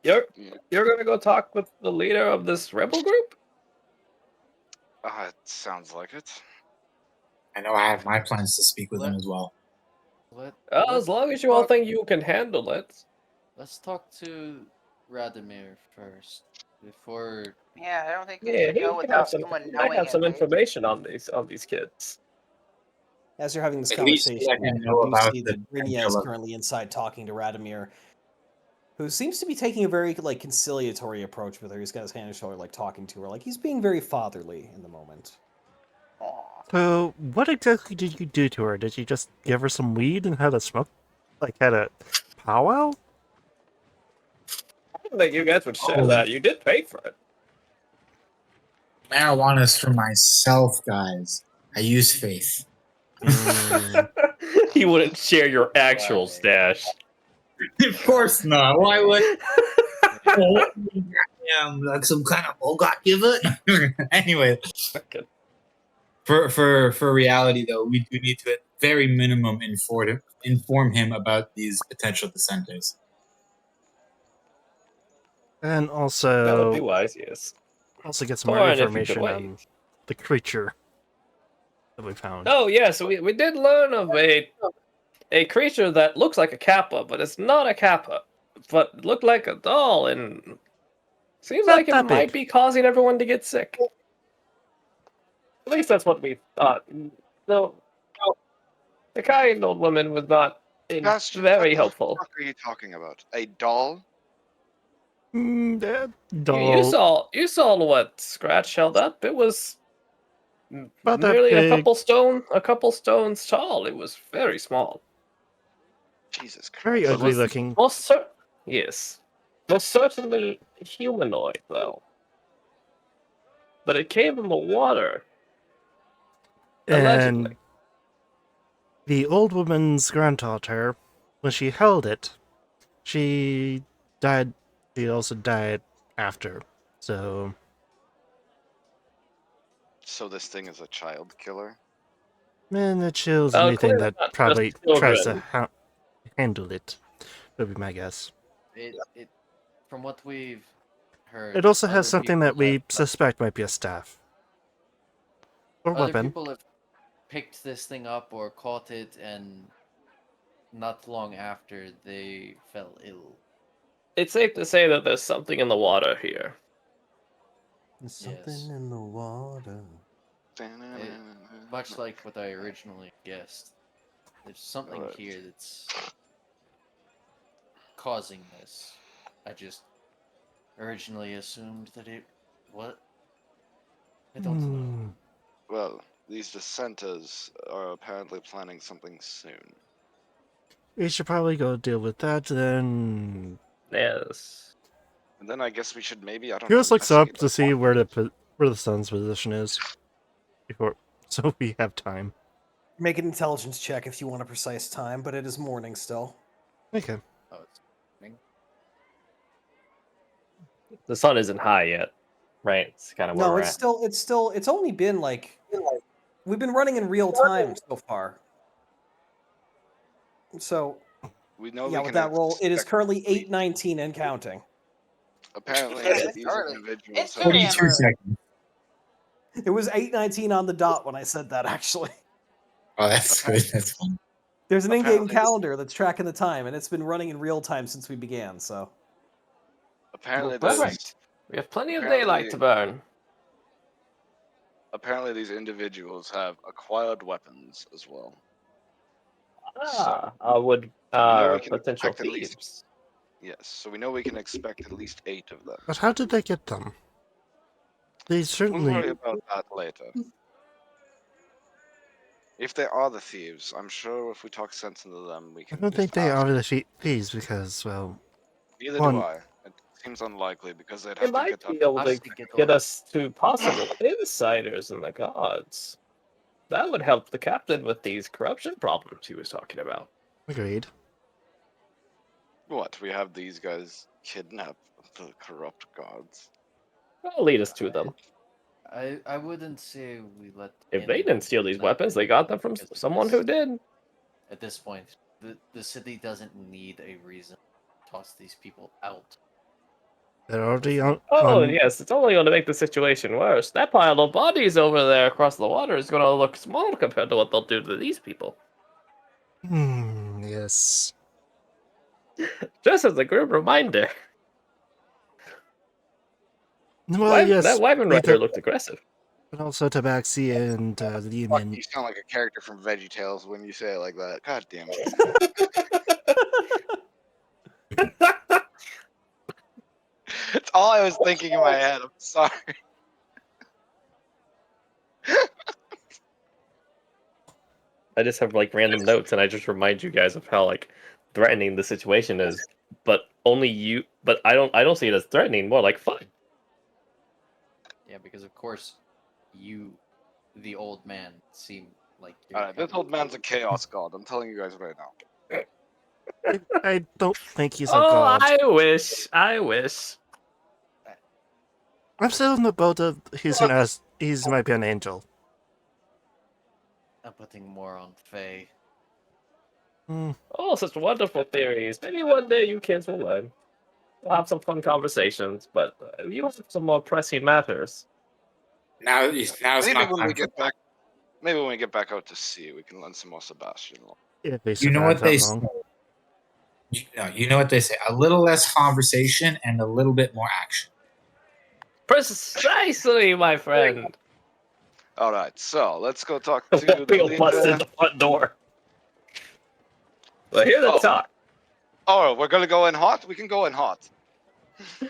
You're gonna go talk with the leader of this rebel group? It sounds like it. I know I have my plans to speak with him as well. As long as you all think you can handle it. Let's talk to Radomir first before. Yeah, I don't think you Yeah, should he go might have without some. someone He might knowing have some at least. information on these kids. As you're having this At least conversation, let him you know do about see the that Brynja is potential of- currently inside talking to Radomir, who seems to be taking a very conciliatory approach with her. He's got his hand on his shoulder, talking to her, he's being very fatherly in the moment. Aw. So, what exactly did you do to her? Did you just give her some weed and had a smoke? Had a powwow? I didn't think you guys would share Oh. that. You did pay for it. Marijuana's for myself, guys. I use faith. He wouldn't share your actual Right. stash. Of course not. Why would? Like some kind of Bogart giver. Anyway, Okay. for reality though, we do need to at very minimum inform him about these potential dissenters. And That would be also, wise, yes. get some more Torn, if you could information wait. on the creature that we found. Oh yeah, so we did learn of a creature that looks like a kappa, but it's not a kappa, but looked like a doll, and seems Not like it that might big. be causing everyone to get sick. At least that's what we thought. No, the kind old woman was not Sebastian, very what the helpful. fuck are you talking about? A doll? That You doll. saw what Scratch held up. It was About that merely a big. couple stones tall. It was very small. Jesus Christ. Very But ugly was looking. yes, most certainly humanoid though. But it came from the water. Allegedly. And the old woman's granddaughter, when she held it, she died. She also died after. So, So this thing is a child killer? man, that chills Oh, anything clearly that not just probably tries to children. handle it. Would be my guess. It from what we've heard. It also has other something that people we have- suspect might be a staff. Or Other weapon. people have picked this thing up or caught it, and not long after they fell ill. It's safe to say that there's something in the water here. There's something Yes. in the water. Much like what I originally guessed. There's something Alright. here that's causing this. I just originally assumed that it. What? I don't know. Well, these dissenters are apparently planning something soon. We should probably go deal with that then. Yes. And then I guess we should maybe, I don't Here's know, looks up investigate to the see water. where the sun's position is. Before, so we have time. Make an intelligence check if you want a precise time, but it is morning still. Okay. Oh, it's morning. The sun isn't high yet, right? It's kind of where No, we're it's at. still, it's only been we've been running in real time so far. So, We know yeah, we with can that roll, it is expect currently at least- 8:19 and counting. Apparently, It's these early. individuals It's have 42 early. seconds. It was 8:19 on the dot when I said that, actually. Oh, that's good. That's fun. There's an in-game Apparently- calendar that's tracking the time, and it's been running in real time since we began, so. apparently Well, those perfect. We have plenty of apparently- daylight to burn. apparently these individuals have acquired weapons as well. Ah, know we can potential expect at least- thieves. Yes, so we know we can expect at least 8 of them. But how did they get them? They We'll certainly. worry about that later. If they are the thieves, I'm sure if we talk sense into them, we I can. don't just think they ask. are the thieves because, well, Neither one- do I. It seems unlikely because they'd They have to might get be up. able I to think get us to possible insiders in the gods. That would help the captain with these corruption problems he was talking about. agreed. What? We have these guys kidnap the corrupt gods. That'll lead us to them. I wouldn't say we let. If they anyone didn't steal these kidnap weapons, they anyone got them from because of someone this. who did. At this point, the city doesn't need a reason to toss these people out. They're already on. Oh, and yes, it's only going to make the situation worse. That pile of bodies over there across the water is going to look small compared to what they'll do to these people. Yes. Just as a grim reminder. Well, yes. That Wyvern Rider looked aggressive. But also Tabaxi and Fuck, Lehman. you sound like a character from VeggieTales when you say it like that. God damn it. It's all I was thinking in my head. I'm sorry. I just have like random notes, and I just remind you guys of how like threatening the situation is. But only you. But I don't see it as threatening. More like fun. Yeah, because of course, you, the old man, seem like you're. Alright, this old man's a chaos god. I'm telling you guys right now. I don't think he's a Oh, god. I wish. I wish. I'm still in the boat of he's might be an angel. I'm putting more on Faye. Oh, such wonderful theories. Maybe one day you kids will learn. We'll have some fun conversations, but you have some more pressing matters. Now it's Maybe not when time we for get back, maybe when we get back out to sea, we can learn some more Sebastian. If they You know survive what they that say. long. You know what they say. A little less conversation and a little bit more action. Precisely, my friend. All right, so let's go talk to the We'll bust in leader. the front door. We're here to talk. Oh, we're gonna go in hot. We can go in hot.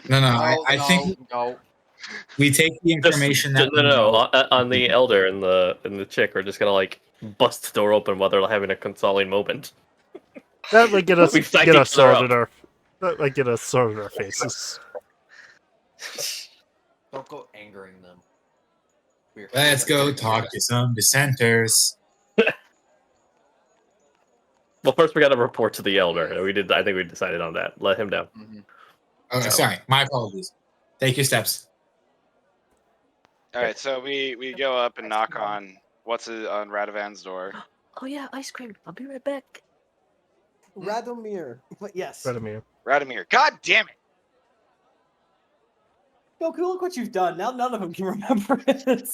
No, I No, think no. we take the information that we no, know. on the elder and the chick are just gonna like bust the door open while they're having a consoling moment. That would get us We psych get each us other sword in up. our that would get us sword in our faces. Don't go angering them. Let's go talk to some dissenters. Well, first we got to report to the elder. I think we decided on that. Let him down. Oh, sorry. My apologies. Take your steps. All right, so we go up and knock on on Radovan's door. Oh yeah, ice cream. I'll be right back. Radomir. But yes. Radomir. God damn it! Goku, look what you've done. Now none of them can remember it.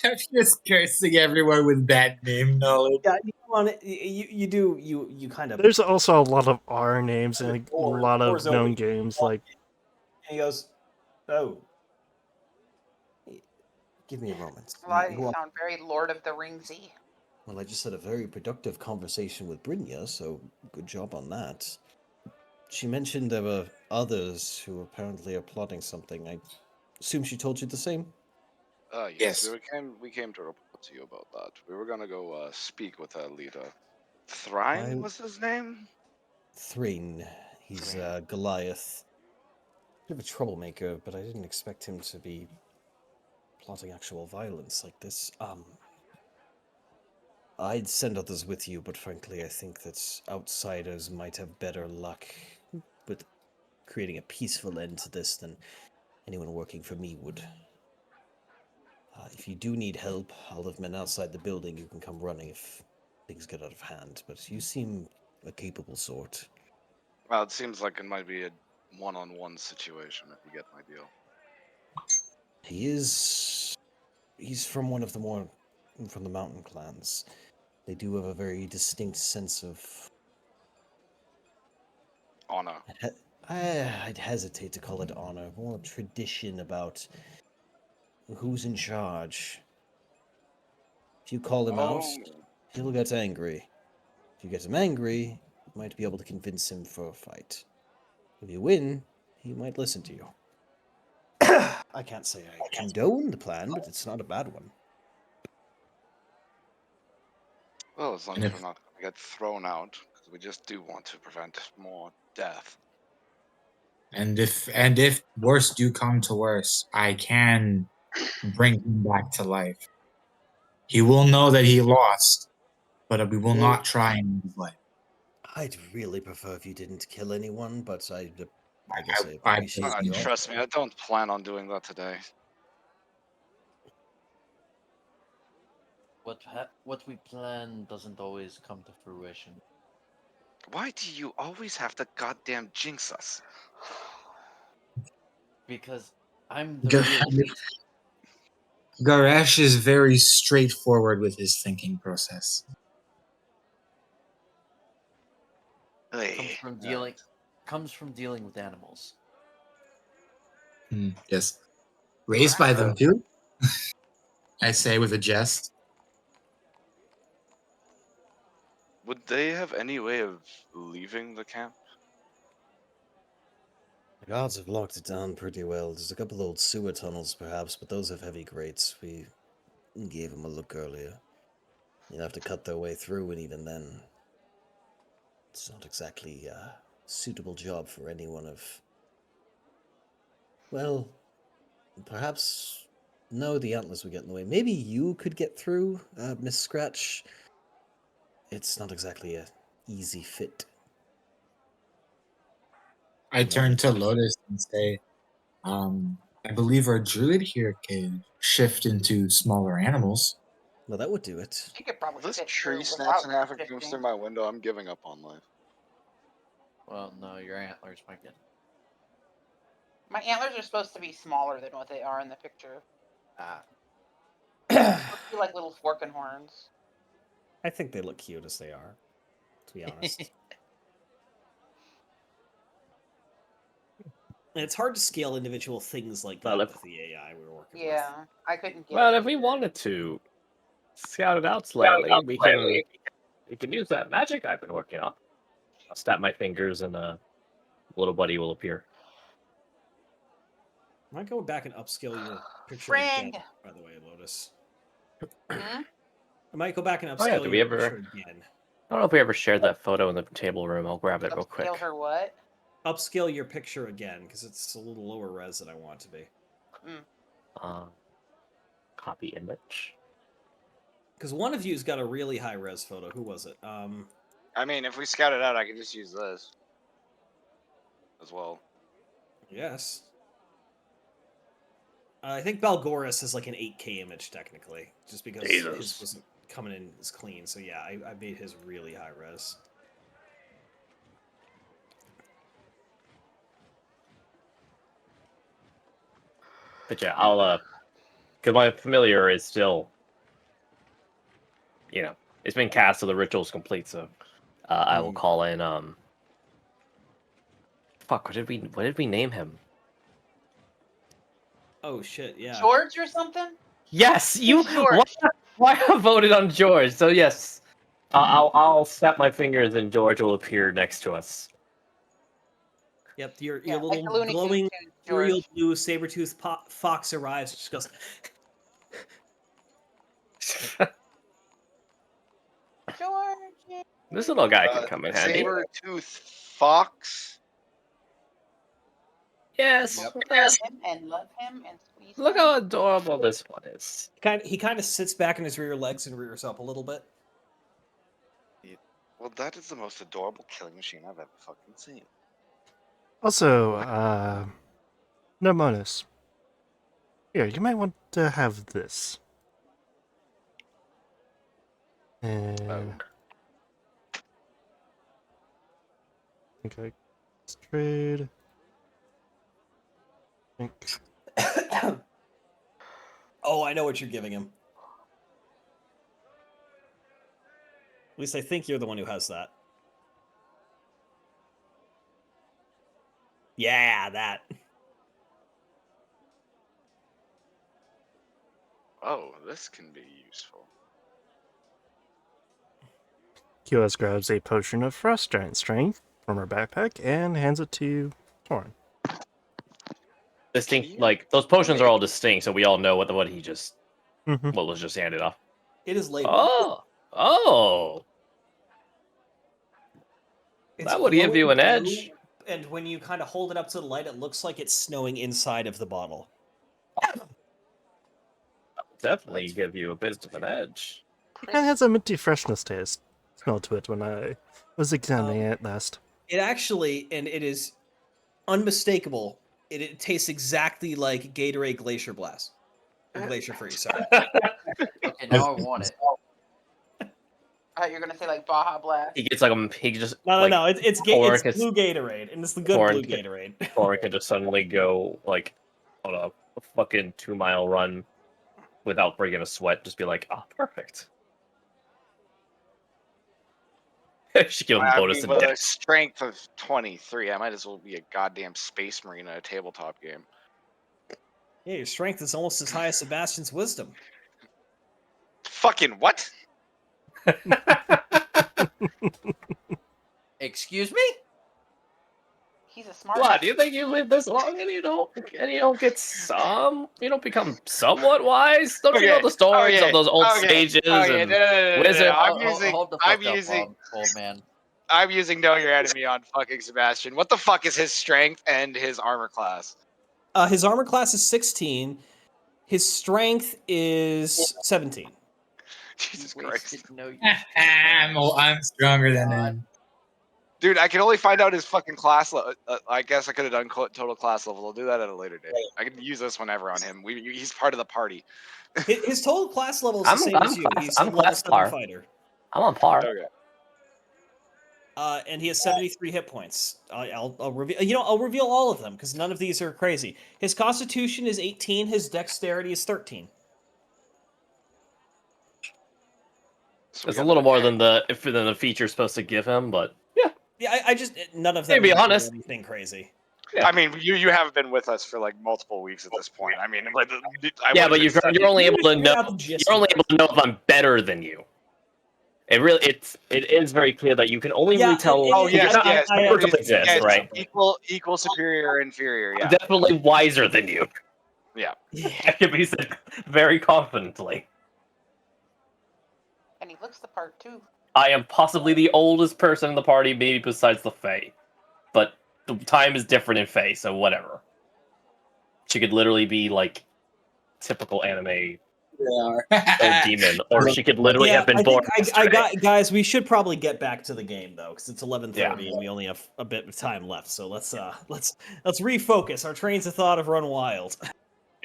I'm just cursing everyone with bad name knowledge. Yeah, you come on it. You kind of. There's also a lot of R names and a lot of door's known open. games like And he goes, "Oh, give me a moment." Why you sound very Lord of the Ringsy. Well, I just had a very productive conversation with Brynja, so good job on that. She mentioned there were others who apparently are plotting something. I assume she told you the same? Yes. We came to report to you about that. We were gonna go speak with our leader. Thrine was his name? Thrain. He's Goliath. Bit of a troublemaker, but I didn't expect him to be plotting actual violence like this. I'd send others with you, but frankly, I think that outsiders might have better luck with creating a peaceful end to this than anyone working for me would. If you do need help, I'll have men outside the building who can come running if things get out of hand, but you seem a capable sort. Well, it seems like it might be a one-on-one situation if you get my deal. He's from one of the from the mountain clans. They do have a very distinct sense of honor. I'd hesitate to call it honor, more tradition about who's in charge. If you call him out, he'll get angry. If you get him angry, you might be able to convince him for a fight. If you win, he might listen to you. I can't say I condone the plan, but it's not a bad one. Well, as long as we're not going to get thrown out, because we just do want to prevent more death. And if worse do come to worse, I can bring him back to life. He will know that he lost, but we will not try and end his life. I'd really prefer if you didn't kill anyone, but I guess I appreciate the offer. Trust me, I don't plan on doing that today. What we plan doesn't always come to fruition. Why do you always have to goddamn jinx us? because I'm the Ga- real. Garesh is very straightforward with his thinking process. Comes from dealing with animals. Yes. Raised by them too? I say with a jest. Would they have any way of leaving the camp? The guards have locked it down pretty well. There's a couple old sewer tunnels, perhaps, but those have heavy grates. We gave them a look earlier. You'd have to cut their way through, and even then, it's not exactly a suitable job for anyone of. Well, perhaps. No, the antlers would get in the way. Maybe you could get through, Miss Scratch. It's not exactly a easy fit. I turn to Lotus and say, I believe our druid here can shift into smaller animals. Well, that would do it. She could probably This fit tree through snaps without in half and shifting. comes through my window. I'm giving up on life. Well, no, your antlers might get. My antlers are supposed to be smaller than what they are in the picture. Ah. Supposed to be like little forking horns. I think they look cute as they are, to be honest. And it's hard to scale individual things like that with the AI we were working with. Yeah, I couldn't get Well, it. if we wanted to scout it out slightly, we can use that magic I've been working on. I'll snap my fingers and a little buddy will appear. I might go back and upscale your picture Friend. again, by the way, Lotus. Hmm? I might go back and Oh, yeah, upscale did we your ever- picture again. I don't know if we ever shared that photo in the table room. I'll grab it real quick. Upscale her what? Upscale your picture again, because it's a little lower res than I want it to be. Copy image. Because one of you's got a really high res photo. Who was it? I mean, if we scout it out, I can just use this as well. Yes. I think Balgoris is like an 8K image technically, just because Jesus. his wasn't coming in as clean. So yeah, I made his really high res. But yeah, I'll because my familiar is still, it's been cast, so the ritual's complete. So I will call in. Fuck, what did we name him? Oh shit, yeah. George or something? Yes, you. George. Why I voted on George? So yes, I'll snap my fingers and George will appear next to us. Yep, your Yeah, like little the Looney Tunes glowing tune, George. real blue saber-toothed fox arrives. Just goes. George. This little guy can come in handy. Saber-tooth fox. Yes. Love him and love him and squeeze Look him. how adorable this one is. He kind of sits back in his rear legs and rears up a little bit. Well, that is the most adorable killing machine I've ever fucking seen. Also, no bonus. Here, you might want to have this. And I think I trade. Oh, I know what you're giving him. At least I think you're the one who has that. Yeah, that. Oh, this can be useful. QS grabs a potion of frost giant strength from her backpack and hands it to Torn. Distinct, like those potions are all distinct, so we all know what he just, what was just handed off. It is labeled. Oh. It's That would give you an glowing edge. blue, and when you kind of hold it up to the light, it looks like it's snowing inside of the bottle. Definitely give you a bit of an edge. It kind of has a minty freshness taste smell to it when I was examining it last. It actually, and it is unmistakable. It tastes exactly like Gatorade Glacier Blast. Or Glacier Freeze, sorry. Okay, now I want it. I thought you were gonna say like Baja Blast. He gets he just No. It's Torn blue Gatorade, and it's the good Torn blue can- Gatorade. Or it could just suddenly go like on a fucking 2-mile run without breaking a sweat. Just be like, oh, perfect. She give him a I bonus mean, in with a dex. strength of 23, I might as well be a goddamn space marine in a tabletop game. Yeah, your strength is almost as high as Sebastian's wisdom. Fucking what? Excuse me? He's a smart. What? Do you think you live this long and you don't get some? You don't become somewhat wise? Don't you know Okay, the stories of those old okay, sages okay, and no. wizards? Hold the fuck up, old man. I'm using know your enemy on fucking Sebastian. What the fuck is his strength and his armor class? His armor class is 16. His strength is 17. Jesus You Christ. wasted no use. I'm stronger than him. Dude, I can only find out his fucking class level. I guess I could have done total class level. I'll do that at a later date. I can use this whenever on him. He's part of the party. His total class level is the same as you. He's a level 7 par. fighter. I'm on par. Okay. And he has 73 hit points. I'll reveal. I'll reveal all of them because none of these are crazy. His Constitution is 18. His Dexterity is 13. So It's a little more than the feature's supposed to give him, but yeah. Yeah, I just none of them. To be are honest, anything crazy. Yeah. I mean, you haven't been with us for like multiple weeks at this point. I mean, like, yeah, but you're only able to know. You're only able to know if I'm better than you. It is very clear that you can only really tell. Oh yes, numbers don't exist, right? Equal, superior, inferior. Yeah. I'm definitely wiser than you. Yeah. That can be said very confidently. And he looks the part too. I am possibly the oldest person in the party, maybe besides the Fae. But the time is different in Fae, so whatever. She could literally be like typical anime demon, or she could literally have been born. Guys, we should probably get back to the game though, because it's 11:30 and we only have a bit of time left. So let's refocus. Our trains of thought have run wild.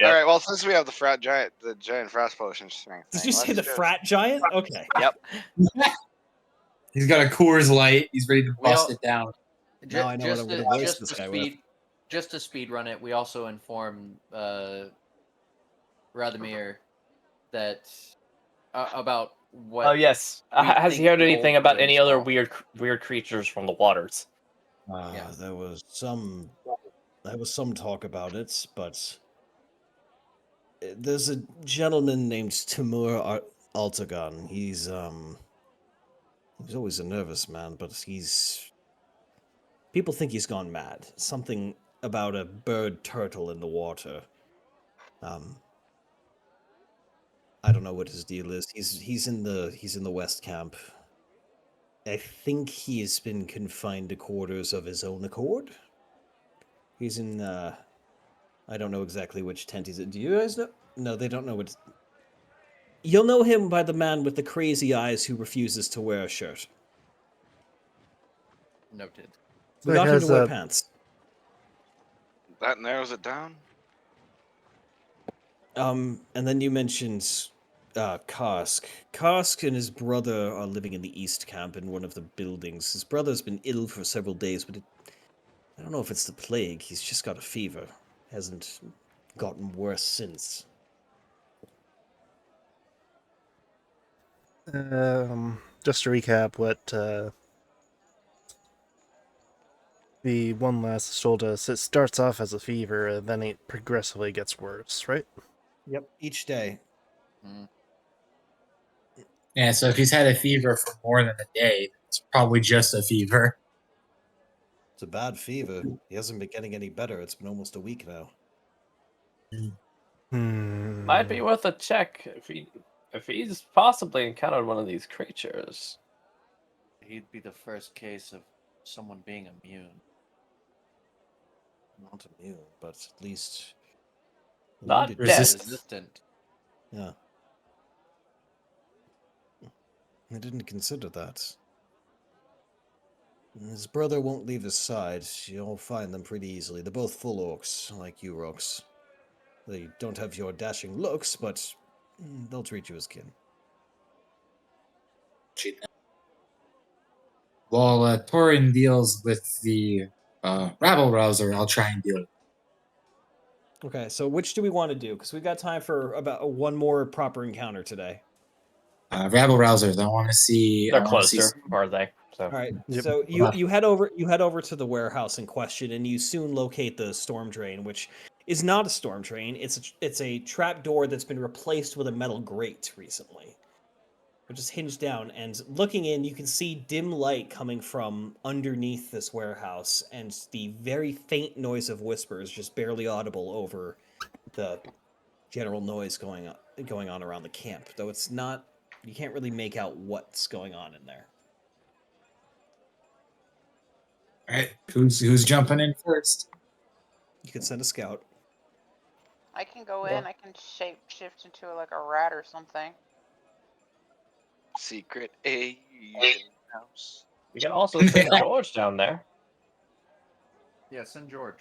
All right. Well, since we have the giant frost potion strength. Did you say the frat giant? Okay. Yep. He's got a Coors Light. He's ready to bust it down. Now I know what to replace this guy with. Just to speed run it, we also informed Radomir that about what. Oh yes. Has he heard anything about any other weird creatures from the waters? There was some talk about it, but there's a gentleman named Timur Altagan. He's always a nervous man, but people think he's gone mad. Something about a bird turtle in the water. I don't know what his deal is. He's in the West Camp. I think he has been confined to quarters of his own accord. He's in I don't know exactly which tent he's in. Do you guys know? No, they don't know what. You'll know him by the man with the crazy eyes who refuses to wear a shirt. Noted. We got him to wear pants. That narrows it down. And then you mentioned Karsk. Karsk and his brother are living in the East Camp in one of the buildings. His brother's been ill for several days, but I don't know if it's the plague. He's just got a fever. Hasn't gotten worse since. Just to recap what the one last told us, it starts off as a fever, and then it progressively gets worse, right? Yep, each day. Yeah, so if he's had a fever for more than a day, it's probably just a fever. It's a bad fever. He hasn't been getting any better. It's been almost a week now. Might be worth a check if he's possibly encountered one of these creatures. He'd be the first case of someone being immune. Not immune, but at least not dead. Resistant. Yeah. I didn't consider that. His brother won't leave his side. You'll find them pretty easily. They're both full orcs, like you orcs. They don't have your dashing looks, but they'll treat you as kin. While Torin deals with the rabble rouser, I'll try and deal with it. Okay, so which do we want to do? Because we got time for about one more proper encounter today. Rabble rousers. I want to see. They're I want to see. closer, are they? So All right, Yep. so you head over to the warehouse in question, and you soon locate the storm drain, which is not a storm drain. It's a trap door that's been replaced with a metal grate recently, which is hinged down. And looking in, you can see dim light coming from underneath this warehouse, and the very faint noise of whispers, just barely audible over the general noise going on around the camp. Though it's not, you can't really make out what's going on in there. All right, who's jumping in first? You can send a scout. I can go Yeah. in. I can shape shift into like a rat or something. Secret Asian house. you can also send George down there. Yeah, send George.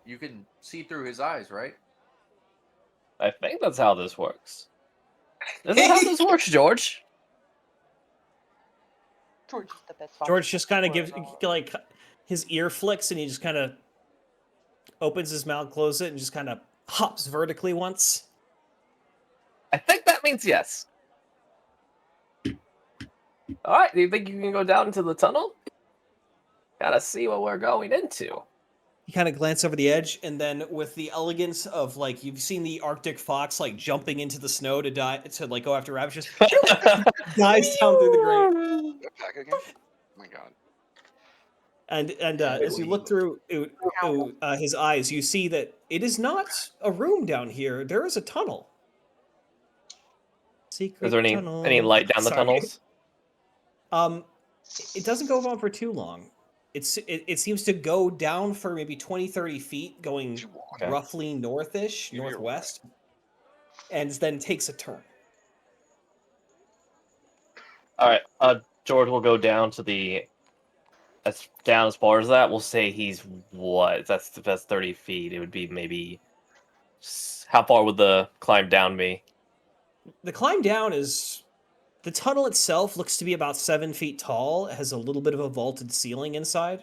You can see through his eyes, right? I think that's how this works. Is that how this works, George? George is the best. George just kind of gives George. like his ear flicks, and he just kind of opens his mouth, closes it, and just kind of hops vertically once. I think that means yes. All right, do you think you can go down into the tunnel? Gotta see what we're going into. You kind of glance over the edge, and then with the elegance of like you've seen the Arctic fox like jumping into the snow to like go after rabbits, just dives down through the grate. Back again? Oh my god. And as you look through his eyes, you see that it is not a room down here. There is a tunnel. Secret Is there tunnel. any light down the Sorry. tunnels? It doesn't go on for too long. It seems to go down for maybe 20, 30 feet, going Okay. roughly northish, You're northwest, and then takes a turn. All right, George will go down to down as far as that. We'll say he's what? That's 30 feet. It would be maybe. How far would the climb down be? The climb down is... The tunnel itself looks to be about 7 feet tall. It has a little bit of a vaulted ceiling inside.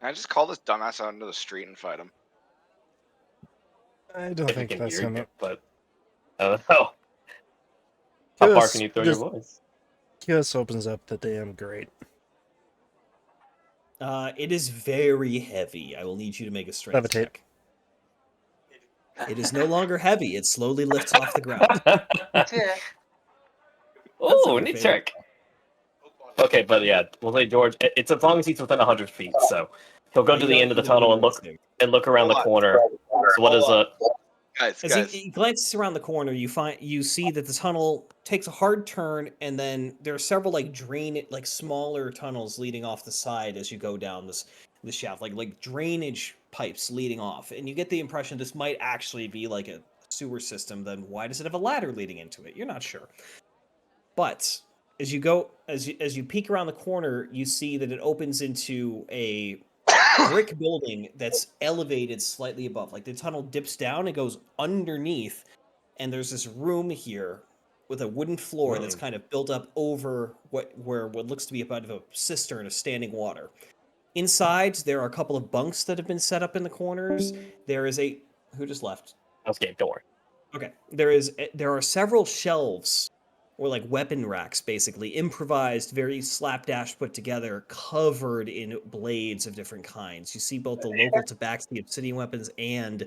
Can I just call this dumbass out into the street and fight him? I don't If he think can that's hear gonna. you, but I don't know. How far Kios can you throw your voice? Kios opens up the damn grate. It is very heavy. I will need you to make a strength Levitate. check. It is no longer heavy. It slowly lifts off the ground. Yeah. Oh, your neat favorite. trick. Okay, but yeah, we'll say George. It's as long as he's within 100 feet, so he'll go to the end of the tunnel and look around the corner. So what is a? Guys, As he glances around the corner, you see that the tunnel takes a hard turn, and then there are several like smaller tunnels leading off the side as you go down the shaft, like drainage pipes leading off, and you get the impression this might actually be like a sewer system. Then why does it have a ladder leading into it? You're not sure. But as you peek around the corner, you see that it opens into a brick building that's elevated slightly above. Like the tunnel dips down and goes underneath, and there's this room here with a wooden floor that's kind of built up over what looks to be about a cistern of standing water. Inside, there are a couple of bunks that have been set up in the corners. There is who just left? Okay, don't worry. Okay. There are several shelves or like weapon racks, basically improvised, very slapdash put together, covered in blades of different kinds. You see both the local tabaxi obsidian weapons and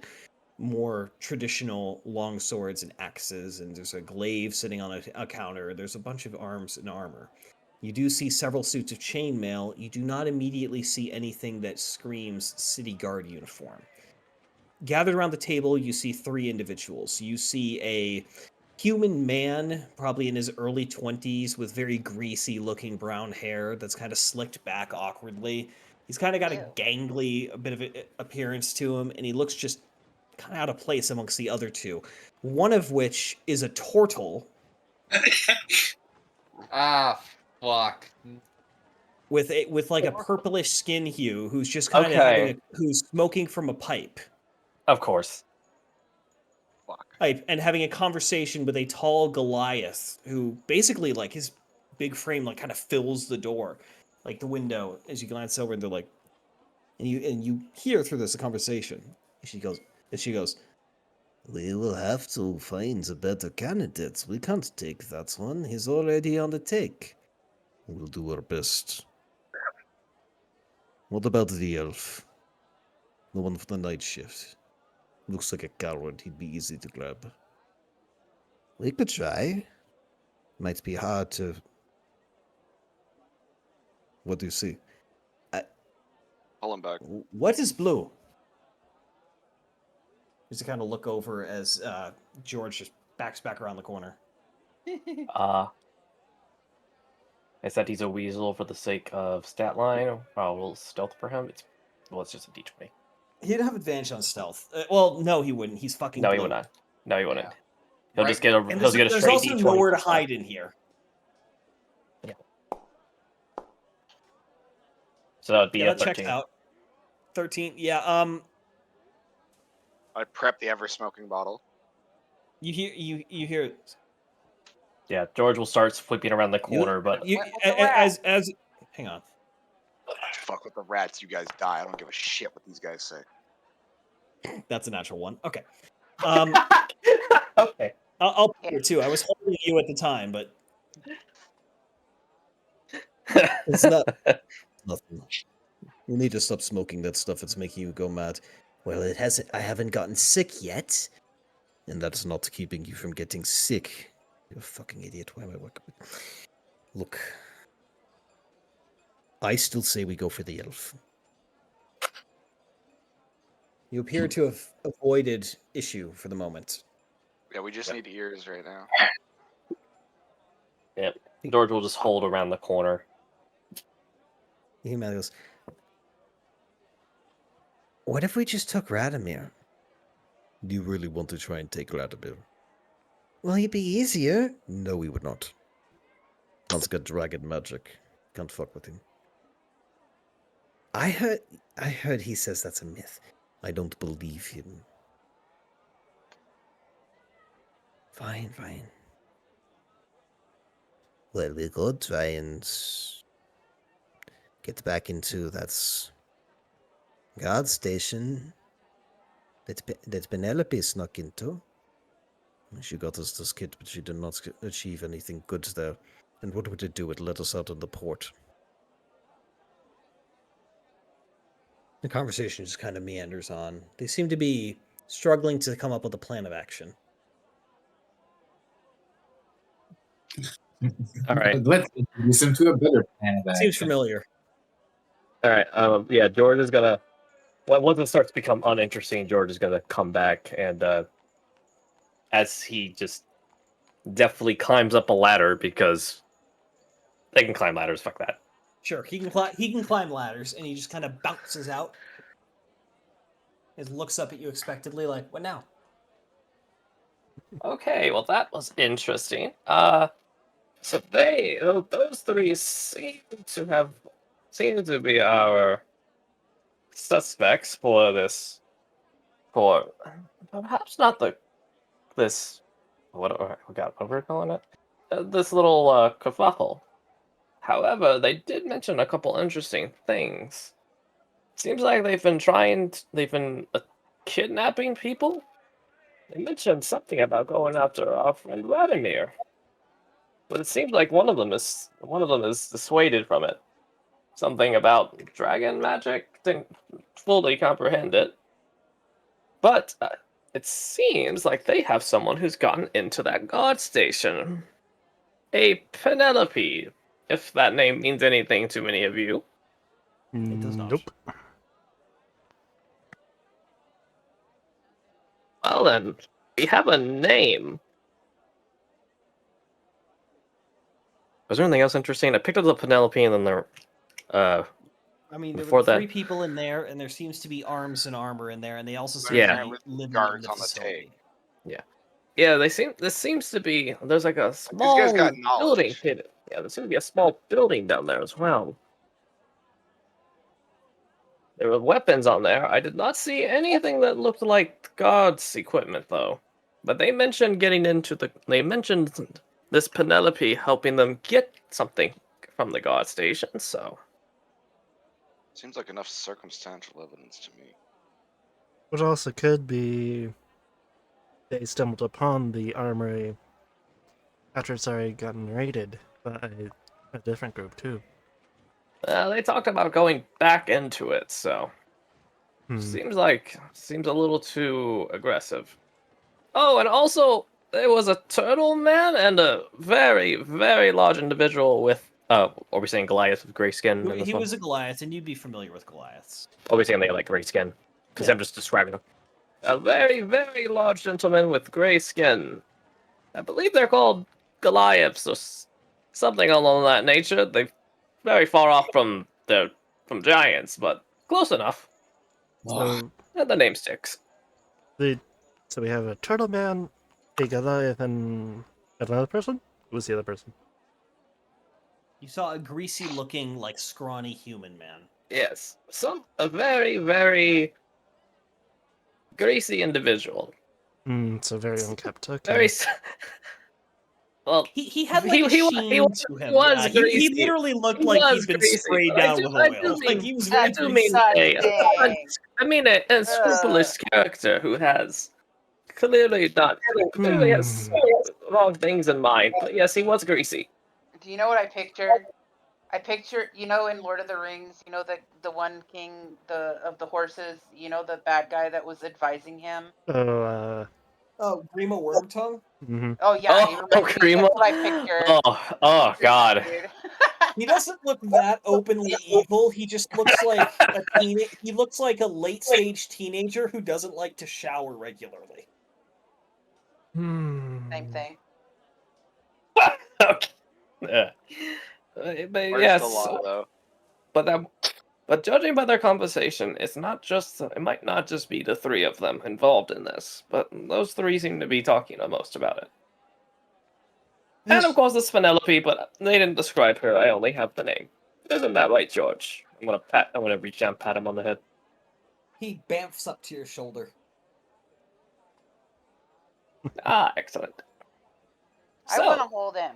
more traditional long swords and axes, and there's a glaive sitting on a counter. There's a bunch of arms and armor. You do see several suits of chainmail. You do not immediately see anything that screams city guard uniform. Gathered around the table, you see three individuals. You see a human man, probably in his early 20s, with very greasy looking brown hair that's kind of slicked back awkwardly. He's kind of got a gangly bit of appearance to him, and he looks just kind of out of place amongst the other two. One of which is a turtle Fuck. with like a purplish skin hue, who's just kind of who's smoking from a pipe. Of course. And having a conversation with a tall Goliath who basically, like, his big frame like kind of fills the door, like the window, as you glance over, and they're like, and you hear through this a conversation. And she goes, We will have to find a better candidate. We can't take that one. He's already on the take. We'll do our best. What about the elf? The one for the night shift. Looks like a coward. He'd be easy to grab. We could try. Might be hard to. What do you see? Pull him back. What is blue? Just to kind of look over as George just backs back around the corner. I said he's a weasel for the sake of stat line. I'll roll stealth for him. It's just a d20. He'd have advantage on stealth. Well, no, he wouldn't. He's fucking. No, blue. he would not. No, he wouldn't. Yeah. He'll Right. just get a. And He'll get a there's straight also d20. nowhere to for that. hide in here. So that'd be Yeah, a that checks 13. out. 13. Yeah. I prep the ever smoking bottle. You hear. Yeah, George will start sweeping around the corner, but You, What with the rat? as hang on. Fuck with the rats, you guys die. I don't give a shit what these guys say. That's a natural one. Okay. okay. I'll put it too. I was holding you at the time, but It's not nothing. You need to stop smoking that stuff. It's making you go mad. Well, it hasn't. I haven't gotten sick yet, and that's not keeping you from getting sick. You fucking idiot. Why am I working with? Look, I still say we go for the elf. you appear to have avoided issue for the moment. Yeah, we just need ears right now. Yep. George will just hold around the corner. He goes, what if we just took Radomir? Do you really want to try and take Radomir? Well, he'd be easier. No, he would not. Man's got dragon magic. Can't fuck with him. I heard he says that's a myth. I don't believe him. Fine. Well, we could try and get back into that guard station that Penelope snuck into. She got us this kit, but she did not achieve anything good there. And what would it do? It let us out on the port. The conversation just kind of meanders on. They seem to be struggling to come up with a plan of action. All right. Let's introduce him to a better plan of Seems action. familiar. All right. Yeah, George is gonna. Well, once it starts to become uninteresting, George is gonna come back, and as he just definitely climbs up a ladder because they can climb ladders. Fuck that. Sure, he can climb ladders, and he just kind of bounces out. He looks up at you expectantly, like, "What now?" Okay, well that was interesting. So those three seem to be our suspects for this. For perhaps not this. What we're calling it? This little kerfuffle. However, they did mention a couple interesting things. Seems like they've been kidnapping people. They mentioned something about going after our friend Vladimir, but it seems like one of them is dissuaded from it. Something about dragon magic. Didn't fully comprehend it, but it seems like they have someone who's gotten into that guard station. A Penelope, if that name means anything to any of you. It does not. Nope. Well then, we have a name. Was there anything else interesting? I picked up the Penelope, and then there. I mean, there Before were three that- people in there, and there seems to be arms and armor in there, and they also seem Yeah. to be living Guards in the on the facility. Yeah, this seems to be. There's like a small guys got knowledge. building hidden. Yeah, there seems to be a small building down there as well. There were weapons on there. I did not see anything that looked like guards' equipment, though. But they mentioned They mentioned this Penelope helping them get something from the guard station. So Seems like enough circumstantial evidence to me. What also could be they stumbled upon the armory after it's already gotten raided by a different group too. They talked about going back into it, so seems a little too aggressive. Oh, and also there was a turtle man and a very, very large individual with are we saying Goliath with gray skin in this He one? was a Goliath, and you'd be familiar with Goliaths. Are we saying they like gray skin? Because Yeah. I'm just describing them. A very, very large gentleman with gray skin. I believe they're called Goliaths or something along that nature. They're very far off from giants, but close enough. So And the name sticks. so we have a turtle man, a Goliath, and another person. Who was the other person? You saw a greasy-looking, like scrawny human man. Yes, a very, very greasy individual. So very unkept. Okay. Very. Well, he had like a sheen to him. Was yeah. greasy. He literally looked He like was he'd been greasy. sprayed I down do- with I oil. do Like mean- he was I very do greasy. mean a scrupulous character who has clearly has wrong things in mind. But yes, he was greasy. Do you know what I picture? I picture, you know, in Lord of the Rings, you know, the one king of the horses, you know, the bad guy that was advising him. Oh, Grima Wormtongue? Mm-hmm. Oh yeah, he reminds me. Grima? That's what I picture. Oh God. He doesn't look that openly evil. He just looks like he looks like a late stage teenager who doesn't like to shower regularly. Same thing. Okay. But Where's yes, the law, though? but judging by their conversation, it might not just be the three of them involved in this, but those three seem to be talking the most about it. And of course, it's Penelope, but they didn't describe her. I only have the name. Isn't that right, George? I'm gonna reach down and pat him on the head. He bamfs up to your shoulder. Excellent. I want to hold him.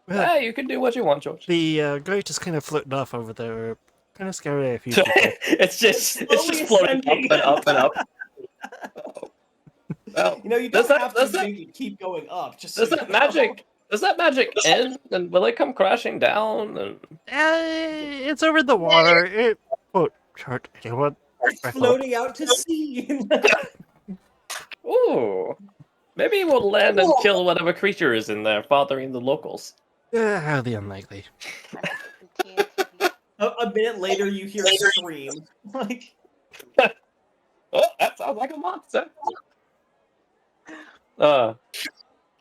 Yeah, you can do what you want, George. The goat is kind of floating off over there. Kind of scary a few people. it's just floating up and up and up. Well, you know, you don't have to make it keep going up. Just does that magic end and will it come crashing down? And... it's over the water. It won't hurt anyone. It's floating out to sea. Ooh, maybe it will land and kill whatever creature is in there, bothering the locals. Highly unlikely. A minute later, you hear scream. Like, oh, that sounds like a monster.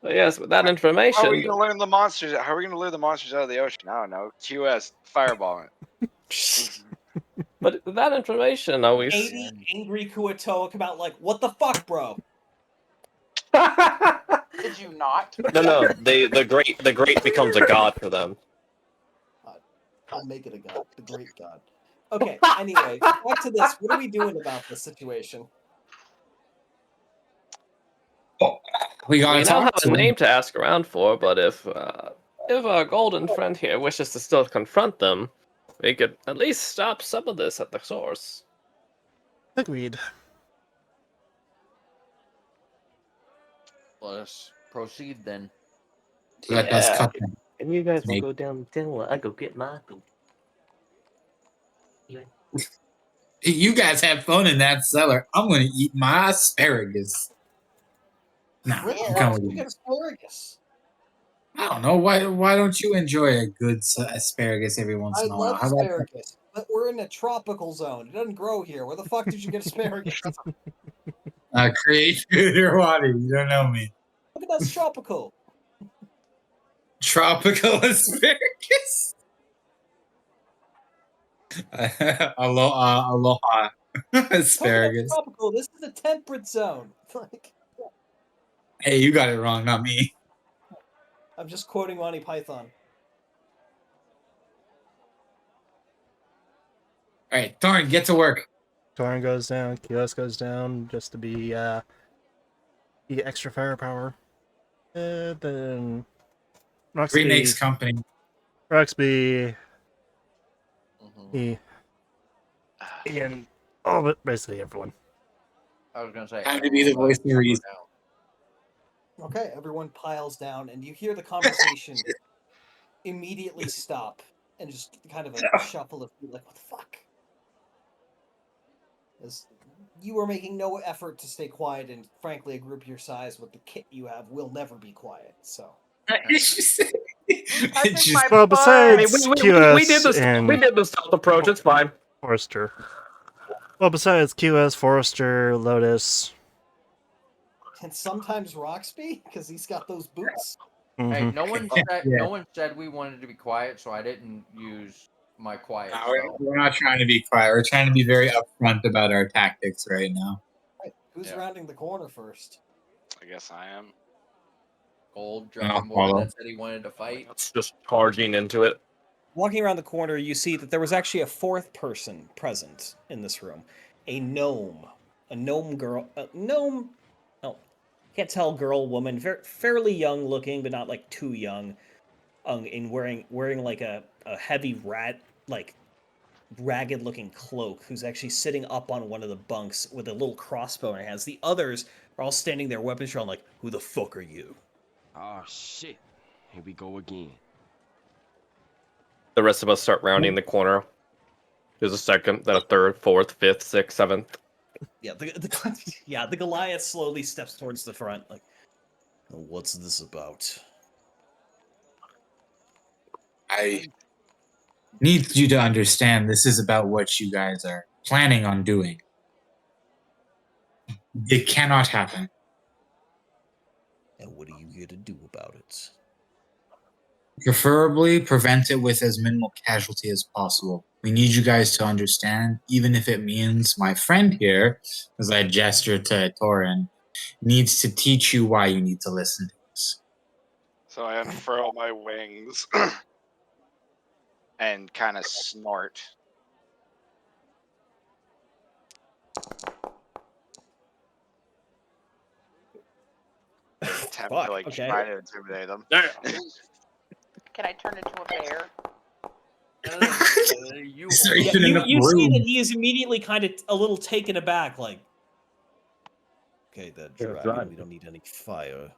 Yes, with that information. How are we going to learn the monsters? How are we going to lure the monsters out of the ocean? I don't know. QS, fireball it. But with that information, are we? Angry Kuatoa come out like, "What the fuck, bro?" Did you not? No. The great becomes a god for them. I'll make it a god, the great god. Okay. Anyway, back to this. What are we doing about this situation? We now have a him. name to ask around for, but if our golden friend here wishes to still confront them, we could at least stop some of this at the source. Agreed. Let us proceed then. Let us cut them. And you guys will Make- go down the while I go get my food. You guys have fun in that cellar. I'm going to eat my asparagus. Nah, I'm coming with you. Asparagus. I don't know. Why don't you enjoy a good asparagus every once I in a while? love How about asparagus, but we're in a tropical zone. It doesn't grow here. Where the fuck did you get asparagus? create food or water? You don't know me. Look at that's tropical. Tropical asparagus. Aloha asparagus. Tropical. This is a temperate zone. Like, Hey, you got it wrong, not me. I'm just quoting Monty Python. All right, Thorn, get to work. Torn goes down. Kios goes down just to be the extra firepower. Then Roxby. Remakes company. Roxby. He and all but basically everyone. I was gonna say. Time to be the voice of reason. Okay, everyone piles down, and you hear the conversation immediately stop, and just kind of a shuffle of feet, like, what the fuck? As you are making no effort to stay quiet, and frankly, a group your size with the kit you have will never be quiet, so. Touching my Well, butt. besides QS we did the stealth approach. It's fine. Forrester. Well, besides QS, Forrester, Lotus. And sometimes Roxby, because he's got those boots. Hey, Mhm. no one said no one said we wanted to be quiet, so I didn't use my quiet No, spell. we're not trying to be quiet. We're trying to be very upfront about our tactics right now. Right, who's Yeah. rounding the corner first? I guess I am. Gold I'll Dragonborn follow. that said he wanted to fight. It's just charging into it. Walking around the corner, you see that there was actually a fourth person present in this room. A gnome. A gnome girl. A gnome. Oh, can't tell girl, woman. Fairly young looking, but not like too young. In wearing like a heavy like ragged looking cloak, who's actually sitting up on one of the bunks with a little crossbow in her hands. The others are all standing there, weapons drawn, like, who the fuck are you? Oh shit. Here we go again. The rest of us start rounding the corner. There's a second, then a third, fourth, fifth, sixth, seventh. Yeah, the Goliath slowly steps towards the front, like, what's this about? I need you to understand this is about what you guys are planning on doing. It cannot happen. And what are you here to do about it? Preferably prevent it with as minimal casualty as possible. We need you guys to understand, even if it means my friend here, as I gesture to Torin, needs to teach you why you need to listen to us. So I unfurl my wings and kind of snort. Attempt Fuck, to like okay. try to intimidate them. Can I turn into a bear? You So Yeah, in a you see room. that he is immediately kind of a little taken aback, like, okay, then, dragon, we don't need any fire.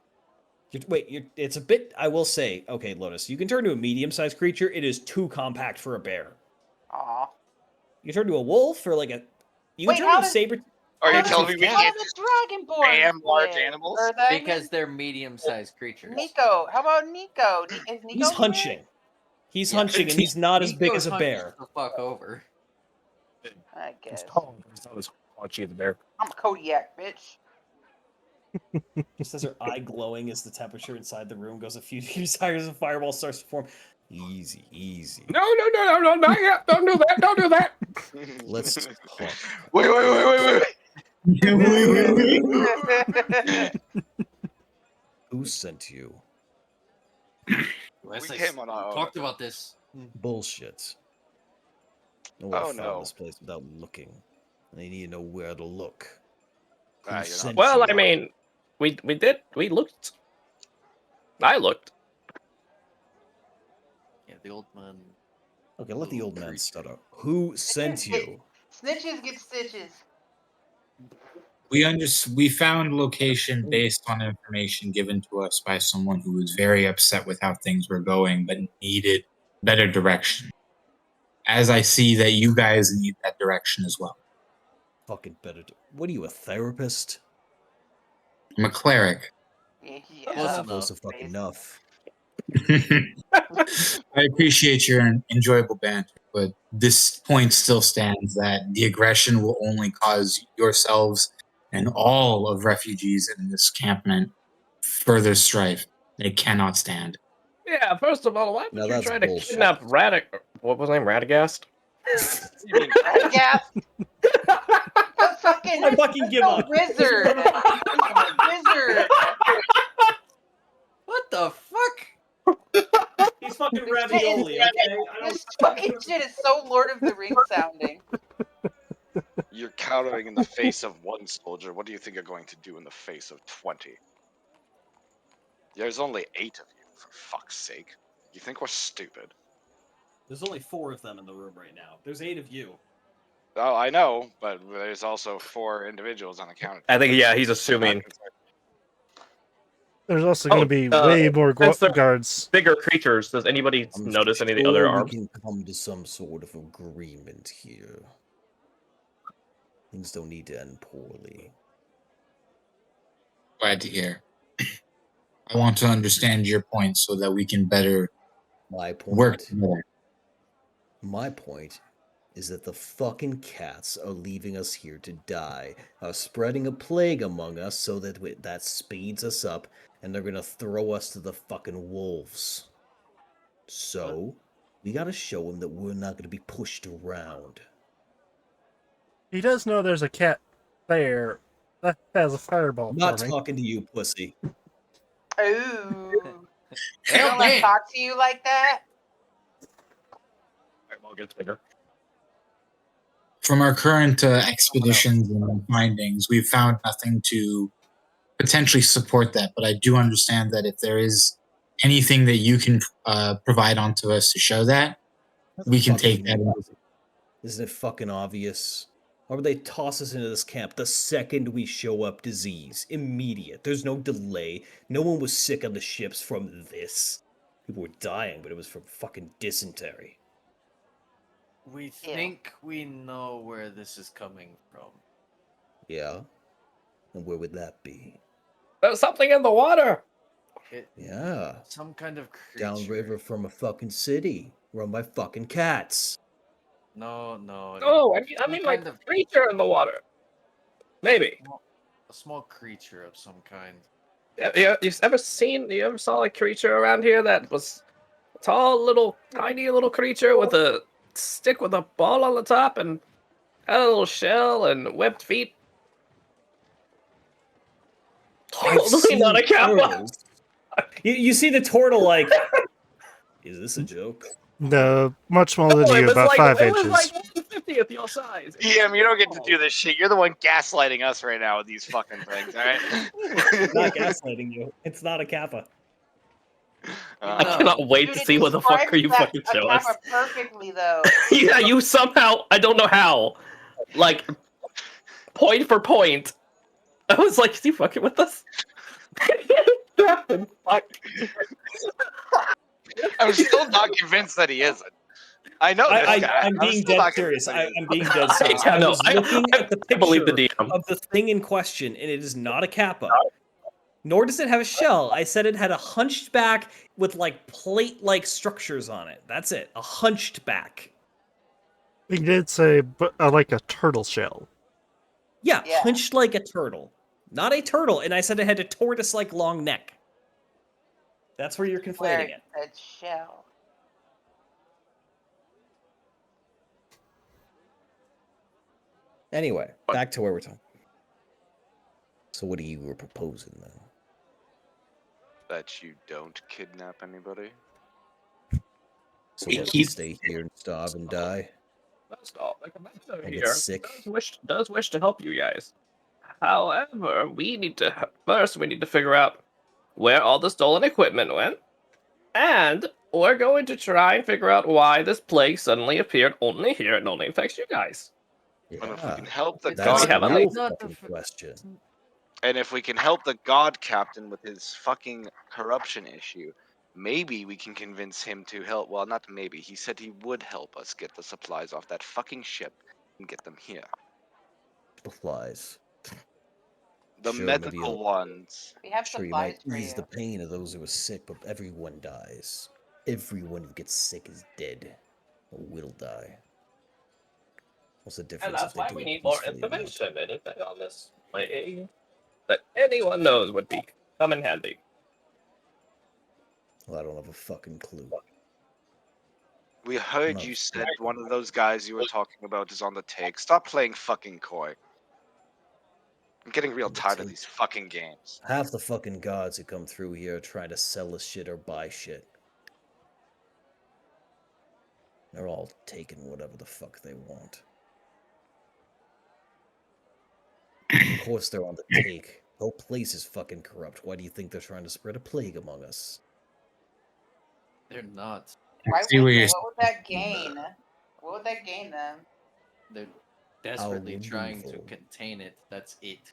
It's a bit, I will say, okay, Lotus, you can turn to a medium-sized creature, it is too compact for a bear. Aw. You can turn to a wolf, or like a, you can Wait, turn how to a does- saber. Are you How telling me does- we how can't do just the Dragonborn spam large live? animals? Or the- Because they're medium-sized creatures. Nico, how about Nico? Is Nico He's here? hunching. He's Yeah. hunching, and he's not as big Nico as a hunches bear. the fuck over. I guess. He's not as paunchy as a bear. I'm a Kodiak, bitch. Just as her eye glowing as the temperature inside the room goes a few degrees higher as a fireball starts to form. Easy, easy. No, not yet. Don't do that. Don't do that. Let's talk. Wait. Who sent you? Wes, We came on our own. talked about this. Bullshit. No Oh, one found no. this place without looking. They need to know where to look. Who You're not sent Well, you? I mean, we did. We looked. I looked. Yeah, the old man. Okay, let the old man stutter. Who sent you? Snitches get stitches. We found location based on information given to us by someone who was very upset with how things were going, but needed better direction. As I see that you guys need that direction as well. Fucking better. What are you, a therapist? I'm a cleric. Yeah. Close Close to fucking enough. I appreciate your enjoyable banter, but this point still stands that the aggression will only cause yourselves and all of refugees in this campment further strife. They cannot stand. Yeah. First of all, why Now would you that's try to bullshit. kidnap What was his name? Radagast. You mean Gas. The fucking. I fucking give up. Wizard. Wizard. What the fuck? He's fucking This shit ravioli, is- okay? This fucking shit is so Lord of the Rings sounding. you're countering in the face of one soldier? What do you think you're going to do in the face of 20? There's only 8 of you, for fuck's sake. You think we're stupid? There's only 4 of them in the room right now. There's 8 of you. Oh, I know, but there's also 4 individuals on the count. I think, yeah, he's assuming. There's also going to be uh, way more since they're guards. Bigger creatures. Does anybody I'm notice any of the sure other we arms? can come to some sort of agreement here. Things don't need to end poorly. Glad to hear. I want to understand your point so that we can better My work point. together. My point is that the fucking cats are leaving us here to die, are spreading a plague among us so that that speeds us up, and they're gonna throw us to the fucking wolves. So, we gotta show them that we're not gonna be pushed around. He does know there's a cat there that has a fireball I'm not for me. talking to you, pussy. Ooh. You Help don't let me! talk to you like that? Fireball gets bigger. From our current expeditions and findings, we've found nothing to potentially support that. But I do understand that if there is anything that you can provide onto us to show that, we can take that. Isn't it fucking obvious? Why would they toss us into this camp the second we show up? Disease. Immediate. There's no delay. No one was sick on the ships from this. People were dying, but it was from fucking dysentery. We think we know where this is coming from. Yeah? And where would that be? There's something in the water. Yeah. Some kind of creature. Downriver from a fucking city. Run by fucking cats. No. Oh, I mean like kind of creature in the water. Maybe. a small creature of some kind. Yeah, you ever saw a creature around here that was tall, tiny little creature with a stick with a ball on the top and had a little shell and webbed feet? Totally not a kappa. You see the turtle like, is this a joke? No, much smaller than it you, was about like, 5 it was inches. like 1/50th your size. DM, you don't get to do this shit. You're the one gaslighting us right now with these fucking things, alright? Not gaslighting you. It's not a kappa. I cannot wait to see what the fuck are you fucking show us. Perfectly though. Yeah, you somehow, I don't know how, like, point for point. I was like, is he fucking with us? Fuck. I'm still not convinced that he isn't. I know this guy. I'm being still dead not serious. convinced that I'm being dead serious. Yeah, I no, was looking at the I believe the picture DM. of the thing in question, and it is not a kappa. Nor does it have a shell. I said it had a hunched back with like plate-like structures on it. That's it. A hunched back. He did say, like a turtle shell. Yeah, hunched like a turtle. Not a turtle, and I said it had a tortoise-like long neck. That's where you're conflating it. That shell. Anyway, back to where we're talking. So what are you proposing then? That you don't kidnap anybody? So what, we stay here and starve and die? That's not like a matter I here. get sick. Does wish to help you guys. However, we need to figure out where all the stolen equipment went, and we're going to try and figure out why this plague suddenly appeared only here and only affects you guys. And if we can help the That's god a real captain, fucking question. and if we can help the god captain with his fucking corruption issue, maybe we can convince him to help. Well, not maybe. He said he would help us get the supplies off that fucking ship and get them here. Supplies. The Sure, medical ones. We have Sure, you supplies might for ease you. the pain of those who are sick, but everyone dies. Everyone who gets sick is dead. Or will die. What's the difference And that's if they why do we it need more peacefully or not? information. Anything on this plague that anyone knows would come in handy. Well, I don't have a fucking clue. We heard No. you said one of those guys you were talking about is on the take. Stop playing fucking coy. I'm getting real tired of these fucking games. Half the fucking gods who come through here are trying to sell us shit or buy shit. They're all taking whatever the fuck they want. Of course they're on the take. The whole place is fucking corrupt. Why do you think they're trying to spread a plague among us? They're not. Why See would what they? you're What would that gain? What would that gain them? They're desperately trying to removal. contain it. That's it.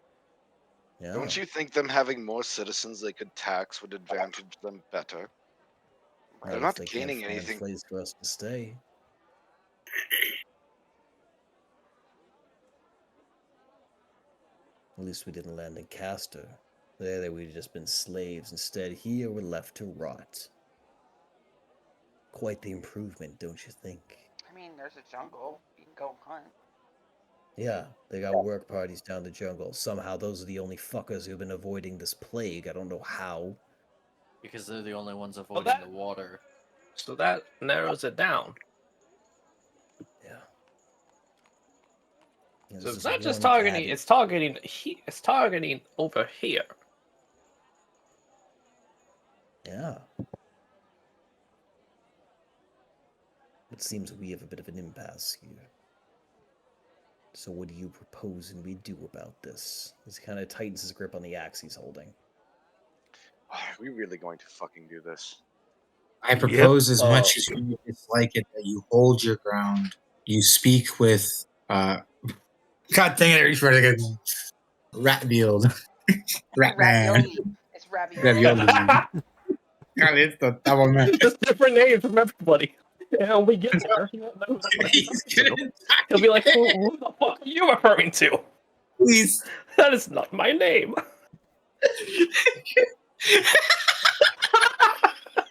Yeah. Don't you think them having more citizens they could tax would advantage them better? Not They're if not they can't gaining find anything. a place for us to stay. At least we didn't land in Castor. There we'd just been slaves. Instead, here we're left to rot. Quite the improvement, don't you think? I mean, there's a jungle. You can go hunt. Yeah, they got work parties down the jungle. Somehow those are the only fuckers who've been avoiding this plague. I don't know how. Because they're the only ones avoiding that- the water. So that narrows it down. Yeah. So This it's is not just one targeting. caddy. It's targeting. It's targeting over here. Yeah. It seems we have a bit of an impasse here. So what do you propose and we do about this? He kind of tightens his grip on the axe he's holding. Are we really going to fucking do this? I propose as Oh. much as you dislike it that you hold your ground. You speak with God dang it, I reached for it again. Ratfield. Ratman. Ravioli. It's ravioli. Ravioli. God, it's the double man. Just different names from everybody. And when we get there, he won't know who the fuck he's He's talking to. gonna He'll be like, who the fuck are you referring to? please. That is not my name.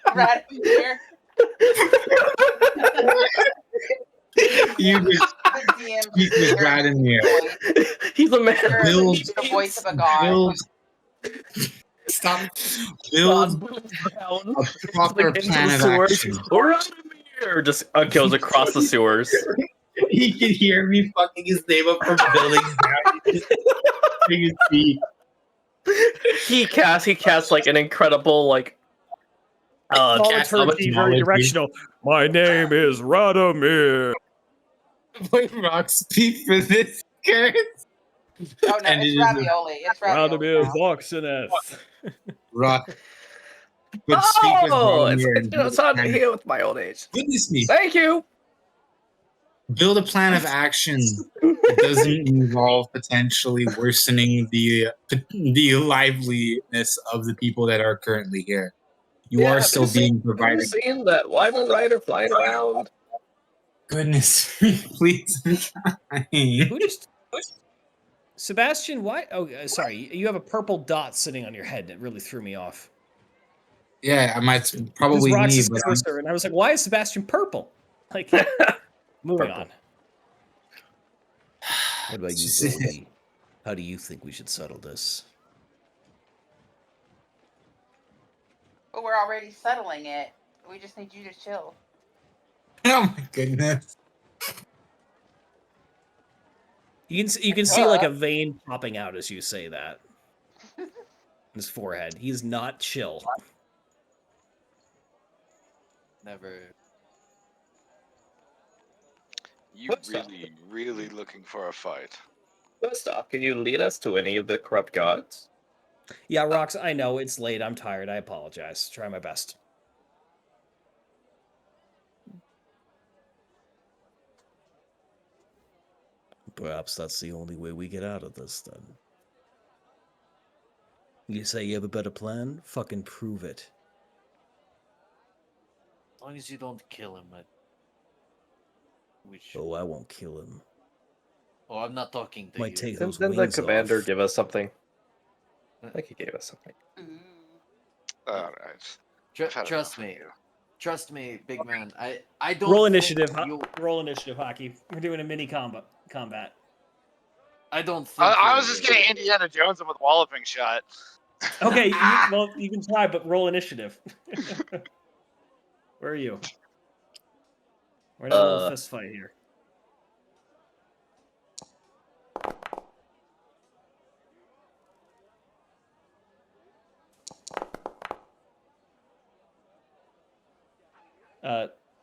Radimir. You just The DM speak with just hears Radimir. the voice. He's a man. Build- He's the voice of a god. Build. Stop. God's Build booming down a proper into plan the of sewers. action. Radimir just goes across the sewers. He can hear me fucking his name up from buildings down. He just his feet. He casts like an incredible like cast Thaumaturgy, very knowledge, directional. My name is Radomir. Play rock speak for this character. Oh no, And it's it is a ravioli. It's ravioli. Radomir Now. Voxeneth. rock. But speak with Oh, it's Radimir. it's hard to hear with my old age. Goodness me. Thank you. Build a plan of action that doesn't involve potentially worsening the liveliness of the people that are currently here. You are still being Have you provided. seen that wyvern rider flying around? Goodness me, please. Who just? Sebastian, why? Oh, sorry. You have a purple dot sitting on your head. That really threw me off. Yeah, I might It was probably me, Rox's but cursor, and I was like, why is Sebastian purple? Like, moving Purple. on. What about you, Goldie? How do you think we should settle this? But we're already settling it. We just need you to chill. oh my goodness. You can see like a vein popping out as you say that. In his forehead. He's not chill. Never. You What's up? really looking for a fight? First off, can you lead us to any of the corrupt gods? Yeah, Rox, I know it's late. I'm tired. I apologize. Try my best. Perhaps that's the only way we get out of this, then. You say you have a better plan? Fucking prove it. As long as you don't kill him, which. Oh, I won't kill him. Oh, I'm not talking to Might you. take those Didn't the wings commander off. give us something? I think he gave us something. All right. Trust me. Trust me, big man. I don't Roll think initiative. you- Roll initiative, Hockey. We're doing a mini combat. I don't think I you- was just getting Indiana Jones with walloping shot. Okay, well, you can try, but roll initiative. Where are you? We're in a little fist fight here.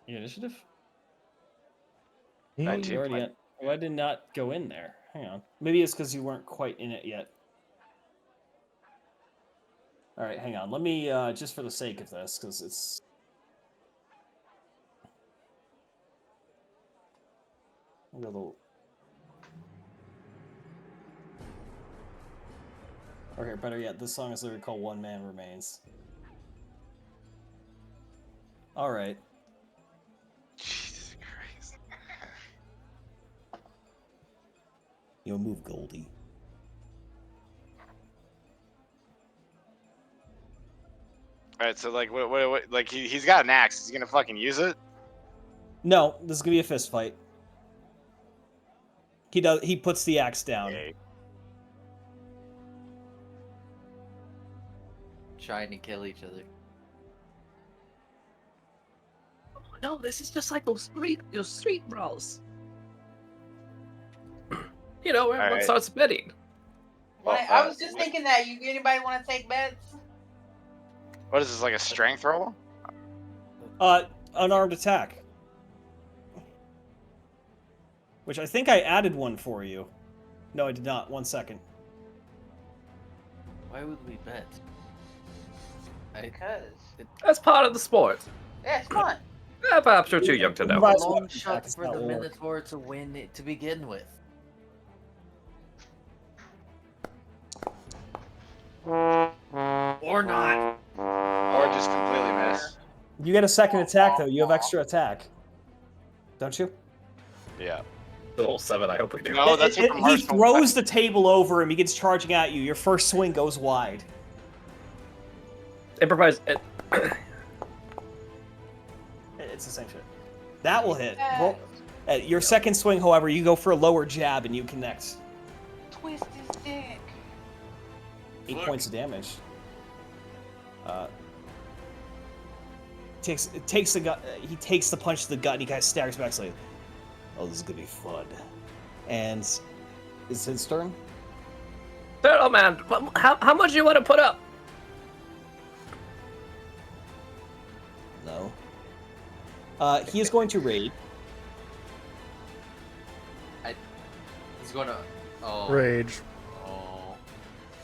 Your initiative? Oh, 19. you already. Why did not go in there? Hang on. Maybe it's because you weren't quite in it yet. All right, hang on. Let me just for the sake of this, because it's. A little. Okay, better yet, this song is literally called One Man Remains. Alright. Jesus Christ. You'll move Goldie. Alright, so like what like he's got an axe. Is he gonna fucking use it? No, this is gonna be a fist fight. He puts the axe down. Okay. Trying to kill each other. No, this is just like those street brawls. You know, where everyone Alright. starts bidding. Well, I was just thinking that. Anybody want to take bets? What is this, like a strength roll? Unarmed attack. Which I think I added one for you. No, I did not. 1 second. Why would we bet? Because That's part of the sport. yeah, it's fun. Yeah, perhaps you're too young to know. Advise Long weapon shot attack is for not the war. Minotaur to win it to begin with. Or not. Or just completely miss? You get a second attack, though. You have extra attack. Don't you? Yeah. Little 7, I hope we do. No, that's from He Hearthstone. throws the table over him. He gets charging at you. Your first swing goes wide. Improvise. It's the same shit. That will hit. Your second swing, however, you go for a lower jab and you connect. Twist his dick. 8 points of damage. Takes the gut. He takes the punch to the gut and he kind of staggers back. Like, oh, this is gonna be fun. And it's his turn. Turtle Man, how much do you want to put up? No. He is going to raid. He's gonna. Oh. Rage. Oh.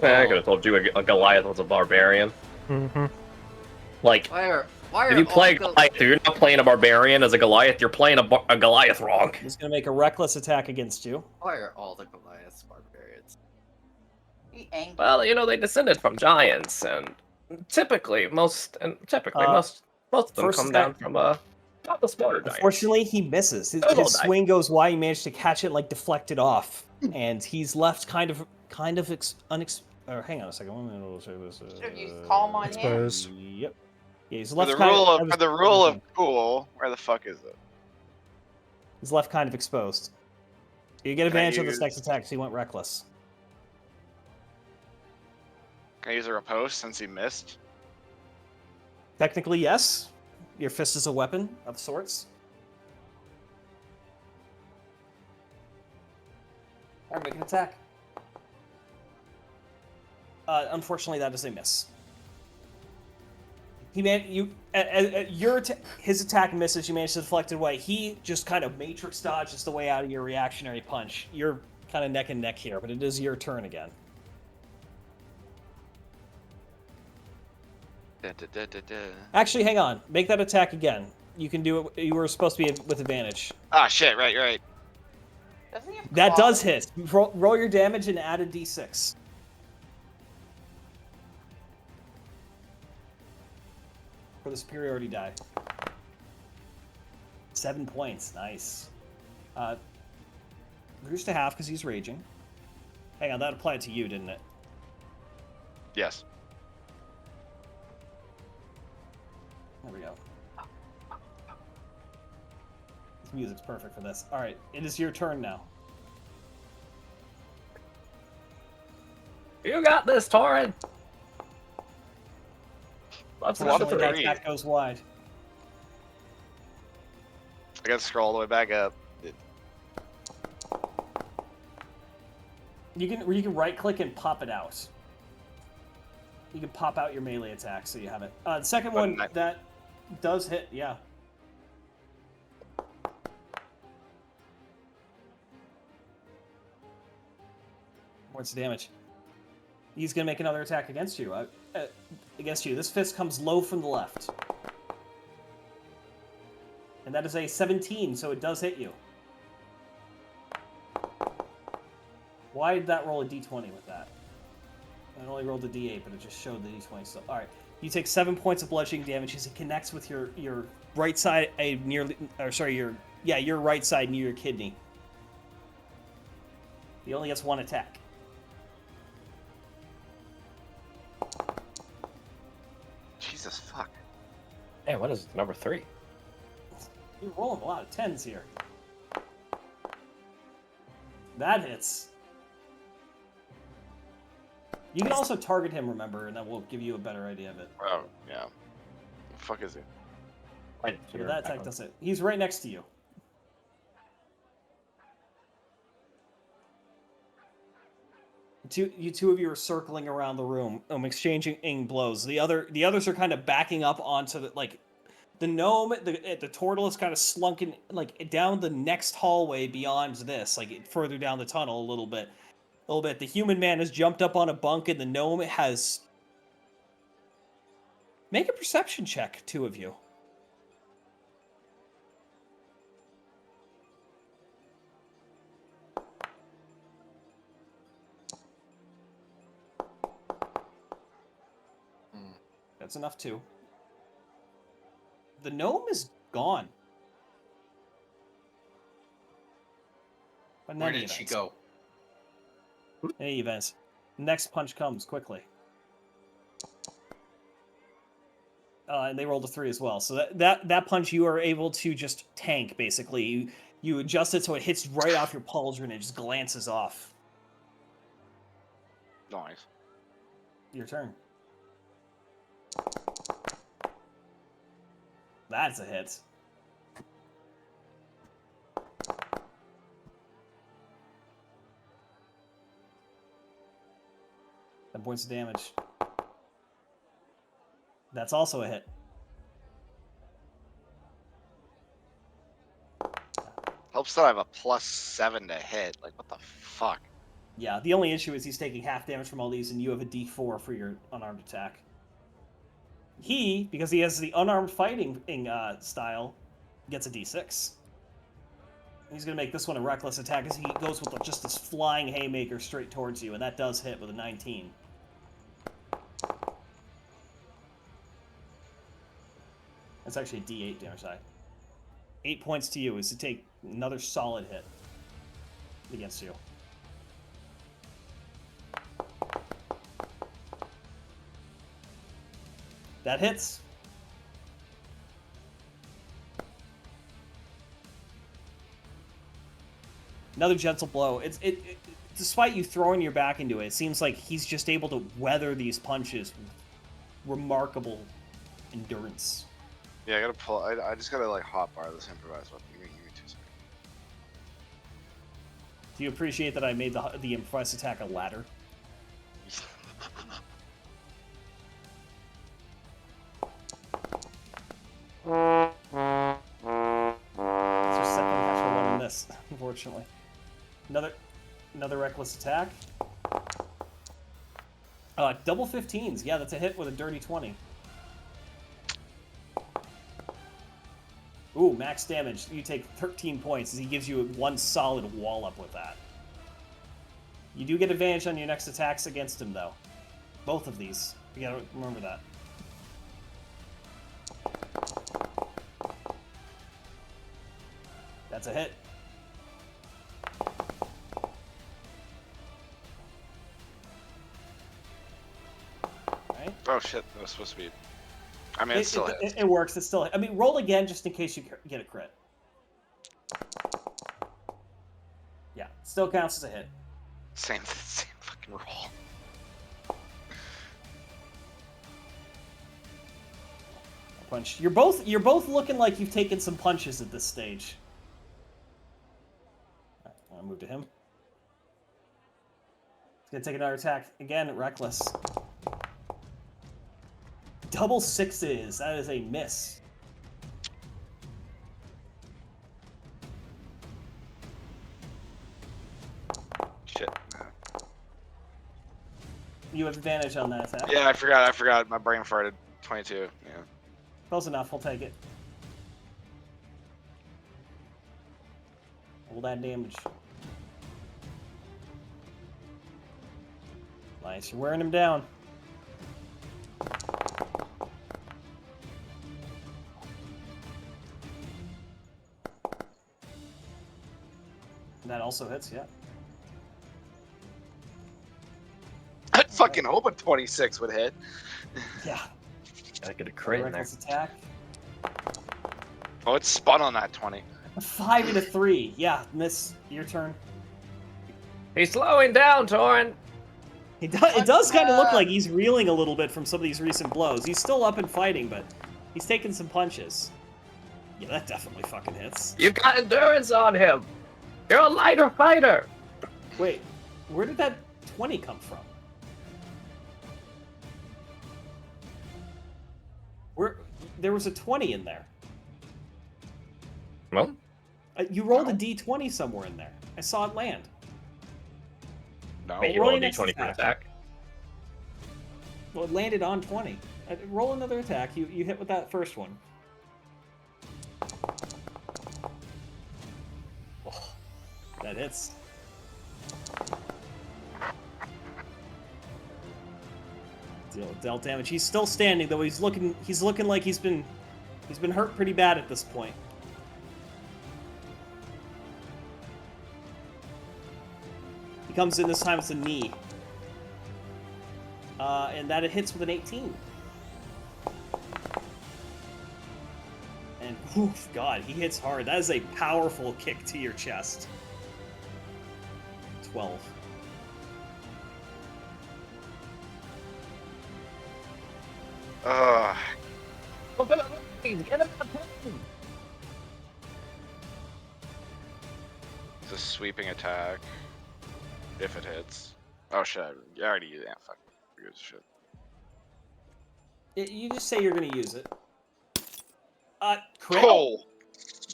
I could have told you a Goliath was a barbarian. Mm-hmm. Like, Why are if you play all Goliath, you're not playing a barbarian as a Goliath. You're playing a Goliath wrong. He's going to make a reckless attack against you. Why are all the Goliaths barbarians? He angry. Well, you know, they descended from giants, and typically most of them first come attack- down from not the smaller giants. Unfortunately, he misses. His Total die. swing goes wide. He managed to catch it, like deflect it off, and he's left kind of hang on a second. 1 minute. We'll say this. Should have used calm on him. Exposed. Yep. Yeah, he's For left the kind rule of, of for the rule of cool, where the fuck is it? He's left kind of exposed. You get advantage of this use- next attack because he went reckless. Can I use a riposte since he missed? Technically, yes. Your fist is a weapon of sorts. Alright, make an attack. Unfortunately, that is a miss. His attack misses. You manage to deflect it away. He just kind of matrix dodges the way out of your reactionary punch. You're kind of neck and neck here, but it is your turn again. Actually, hang on. Make that attack again. You can do it. You were supposed to be with advantage. Ah, shit! Right. Doesn't he have That claws? does hit. Roll your damage and add a d6. For the superiority die. 7 points. Nice. Reduced to half because he's raging. Hang on, that applied to you, didn't it? Yes. There we go. This music's perfect for this. Alright, it is your turn now. You got this, Torrin. Lots of Unfortunately, that three. attack goes wide. I gotta scroll all the way back up. You can right click and pop it out. You can pop out your melee attack so you have it. The second one that does hit, yeah. What's the damage? He's gonna make another attack against you. This fist comes low from the left. And that is a 17, so it does hit you. Why did that roll a d20 with that? I only rolled a d8, but it just showed the d20. So, all right, you take 7 points of bludgeoning damage as it connects with your right side, your right side near your kidney. He only gets 1 attack. Jesus fuck. Man, what is number 3? You're rolling a lot of 10s here. That hits. You can also target him, remember, and that will give you a better idea of it. Oh, yeah. The fuck is he? Right, So that attack does it. He's right next to you. You two of you are circling around the room, exchanging blows. The others are kind of backing up onto the gnome. The turtle is kind of slunking down the next hallway beyond this, further down the tunnel a little bit. The human man has jumped up on a bunk, and the gnome has. Make a perception check, 2 of you. That's enough too. The gnome is gone. But in Where any did she event- go? In any event, next punch comes quickly. And they rolled a 3 as well. So that punch you are able to just tank, basically. You adjust it so it hits right off your pauldron and it just glances off. Nice. Your turn. That's a hit. That points of damage. That's also a hit. Helps that I have a +7 to hit. Like, what the fuck? Yeah, the only issue is he's taking half damage from all these, and you have a d4 for your unarmed attack. He, because he has the unarmed fighting style, gets a d6. He's going to make this one a reckless attack as he goes with just this flying haymaker straight towards you, and that does hit with a 19. That's actually a d8 damage side. 8 points to you is to take another solid hit against you. That hits. Another gentle blow. Despite you throwing your back into it, it seems like he's just able to weather these punches with remarkable endurance. Yeah, I gotta pull. I just gotta hotbar this improvised weapon. Give me 2 seconds. Do you appreciate that I made the improvised attack a ladder? It's your second natural one in this, unfortunately. Another reckless attack. Double 15s. Yeah, that's a hit with a dirty 20. Ooh, max damage. You take 13 points as he gives you 1 solid wallop with that. You do get advantage on your next attacks against him, though. Both of these. You gotta remember that. That's a hit. Alright. Oh shit, that was supposed to be. I mean, it still hits. It works. It's still. I mean, roll again just in case you get a crit. Yeah, still counts as a hit. Same fucking roll. Punch. You're both looking like you've taken some punches at this stage. Alright, I'll move to him. He's gonna take another attack again. Reckless. Double 6s. That is a miss. Shit. You have advantage on that attack. Yeah, I forgot. My brain farted. 22. Yeah. Close enough. We'll take it. Roll that damage. Nice, you're wearing him down. That also hits, yeah. I'd fucking hope a 26 would hit. Yeah. Gotta get a crit in there. Reckless attack. Oh, it's spun on that 20. A 5 and a 3. Yeah, miss. Your turn. He's slowing down, Torin. It does kind of look like he's reeling a little bit from some of these recent blows. He's still up and fighting, but he's taking some punches. Yeah, that definitely fucking hits. You've got endurance on him. You're a lighter fighter. Wait, where did that 20 come from? There was a 20 in there. Well, you rolled a d20 somewhere in there. I saw it land. No. wait, you roll roll a your next d20 for attack. attack. Well, it landed on 20. Roll another attack. You hit with that first one. Oh, that hits. Dealt damage. He's still standing though. He's looking like he's been hurt pretty bad at this point. He comes in this time. It's a knee. And that it hits with an 18. And, oof, God, he hits hard. That is a powerful kick to your chest. 12. It's a sweeping attack. If it hits. Oh shit, you already used it. Yeah, fuck. Good shit. You just say you're going to use it. Crit. Oh!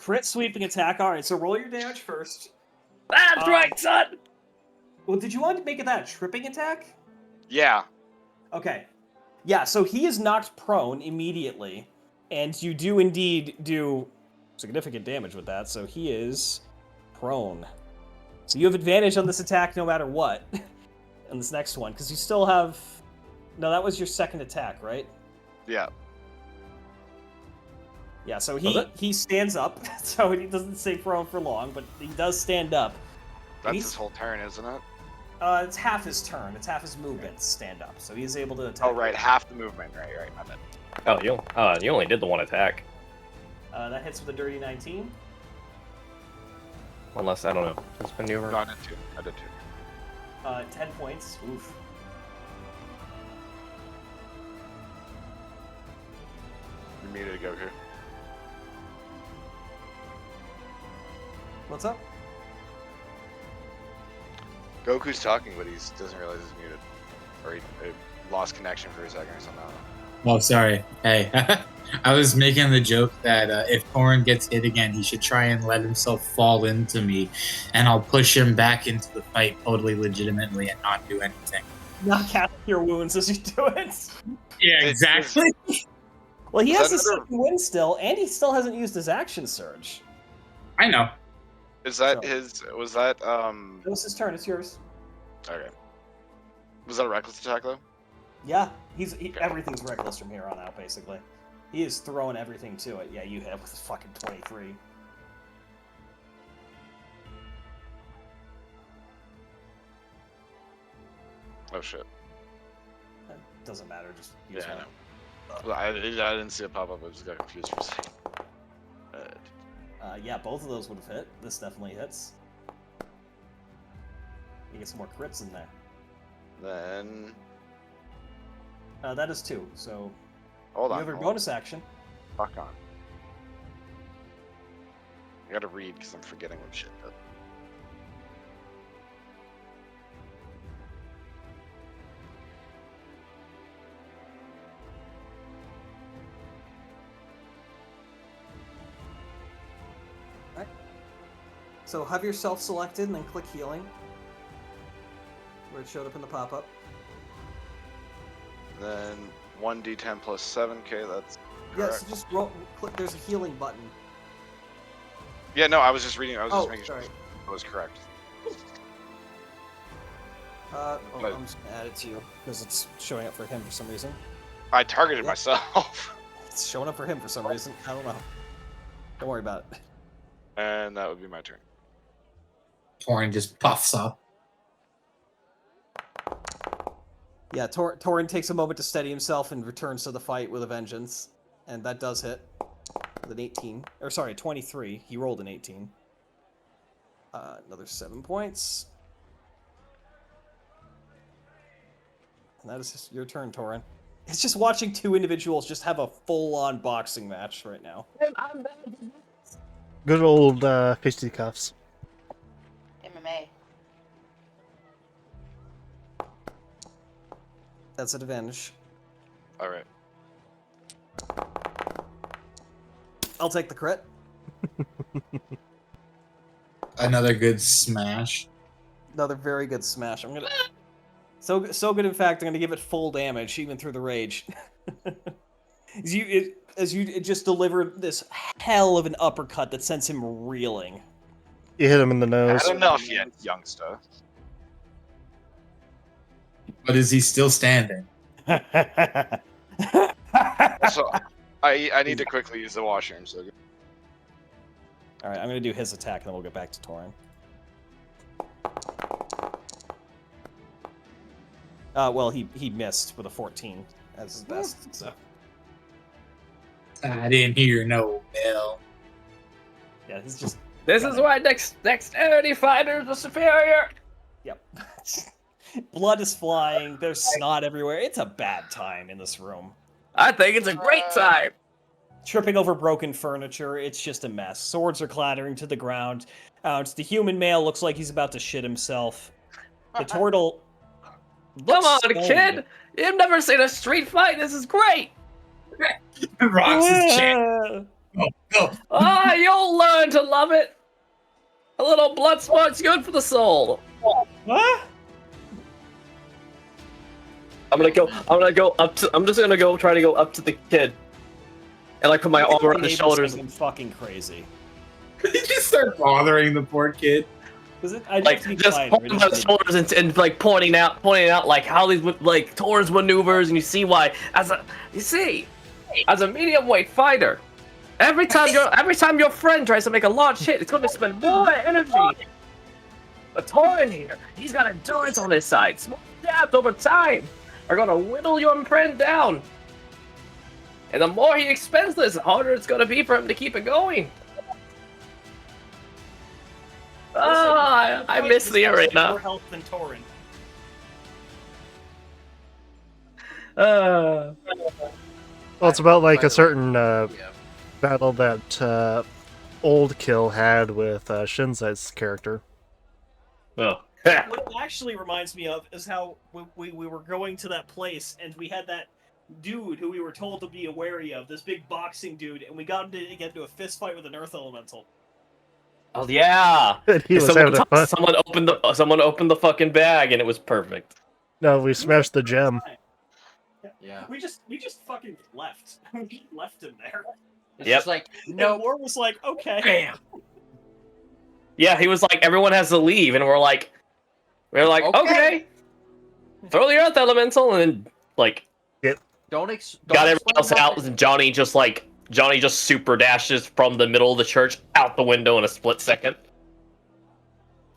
Crit sweeping attack. Alright, so roll your damage first. That's right, son! Well, did you want to make it that a tripping attack? Yeah. Okay. Yeah, so he is knocked prone immediately, and you do indeed do significant damage with that, so he is prone. So you have advantage on this attack no matter what, on this next one, because you still have... No, that was your second attack, right? Yeah. Yeah, so he stands up, so he doesn't stay prone for long, but he does stand up. That's his whole turn, isn't it? It's half his turn. It's half his movement to stand up, so he's able to attack. Oh, right, half the movement. Right, my bad. Oh, you only did the one attack. That hits with a dirty 19. Unless, I don't know. Just maneuver. No, I did two. 10 points. Oof. You're muted, Goku. What's up? Goku's talking, but he doesn't realize he's muted. Or he lost connection for a second or something. I don't know. Oh, sorry. Hey, I was making the joke that if Torin gets hit again, he should try and let himself fall into me, and I'll push him back into the fight totally legitimately and not do anything. Not cast your wounds as you do it. Yeah, exactly. Well, he has his second win still, and he still hasn't used his action surge. I know. Is that his? Was that It was his turn. It's yours. Okay. Was that a reckless attack though? Yeah, everything's reckless from here on out. Basically, he is throwing everything to it. Yeah, you hit with fucking 23. Oh shit. It doesn't matter. Just use Yeah, I one. know. Well, I didn't see it pop up. I just got confused for a second. Yeah, both of those would have hit. This definitely hits. You get some more crits in there. Then That is 2. So hold you on. have your hold bonus action. on. Fuck on. I gotta read because I'm forgetting what shit does. So have yourself selected and then click healing, where it showed up in the pop-up. Then 1d10 plus 7. Okay, that's Yeah, correct. so just click. There's a healing button. Yeah, no, I was just reading. I was just Oh, making sorry. sure I was correct. I'm just gonna add it to you because it's showing up for him for some reason. I targeted Yeah. myself. It's showing up for him for some reason. I don't know. Don't worry about it. And that would be my turn. Torin just puffs up. Yeah, Torin takes a moment to steady himself and returns to the fight with a vengeance. And that does hit. With an 18. Or sorry, 23. He rolled an 18. Another 7 points. And that is your turn, Torin. It's just watching two individuals just have a full-on boxing match right now. Good old fisticuffs. MMA. That's an advantage. All right. I'll take the crit. Another good smash. Another very good smash. I'm gonna... So good, in fact, I'm gonna give it full damage, even through the rage. As you just delivered this hell of an uppercut that sends him reeling. You hit him in the I nose. don't know if yet, youngster. But is he still standing? Also, I need to quickly use the washroom. So Alright, I'm gonna do his attack, and then we'll get back to Torin. Well, he missed with a 14 as his best, so... I didn't hear no bell. Yeah, he's just... This is why dexterity fighters are superior. Yep. Blood is flying, there's snot everywhere. It's a bad time in this room. I think it's a great time. Tripping over broken furniture, it's just a mess. Swords are clattering to the ground. The human male looks like he's about to shit himself. The turtle... Come on, looks kid! You've never seen a street fight. This is great. Rocks his chin. Oh, no. Ah, you'll learn to love it. A little blood sport's good for the soul. What? I'm just gonna go try to go up to the kid. And like put my arm around his shoulders. I'm fucking crazy. Did you just start bothering the poor kid? Like just holding my shoulders and like pointing out like how these like Tor's maneuvers, and you see why as a medium weight fighter, every time your friend tries to make a large hit, it's going to spend more energy. But Tor in here, he's got endurance on his side. Small jabs over time are going to whittle your friend down, and the more he expends this, the harder it's going to be for him to keep it going. I miss the arena. More health than Torin. Well, it's about like a certain battle that Old Kill had with Shinzai's character. Oh. What it actually reminds me of is how we were going to that place, and we had that dude who we were told to be wary of, this big boxing dude, and we got him to get into a fist fight with an earth elemental. Oh yeah! He was having fun. Someone opened the fucking bag and it was perfect. No, we smashed the gem. Yeah. We just fucking left. We just left him there. It's just like, no. War was like, okay. Bam. Yeah, he was like, everyone has to leave, and we're like, okay. Throw the earth elemental, and then like, don't got everyone else out, and Johnny just super dashes from the middle of the church out the window in a split second.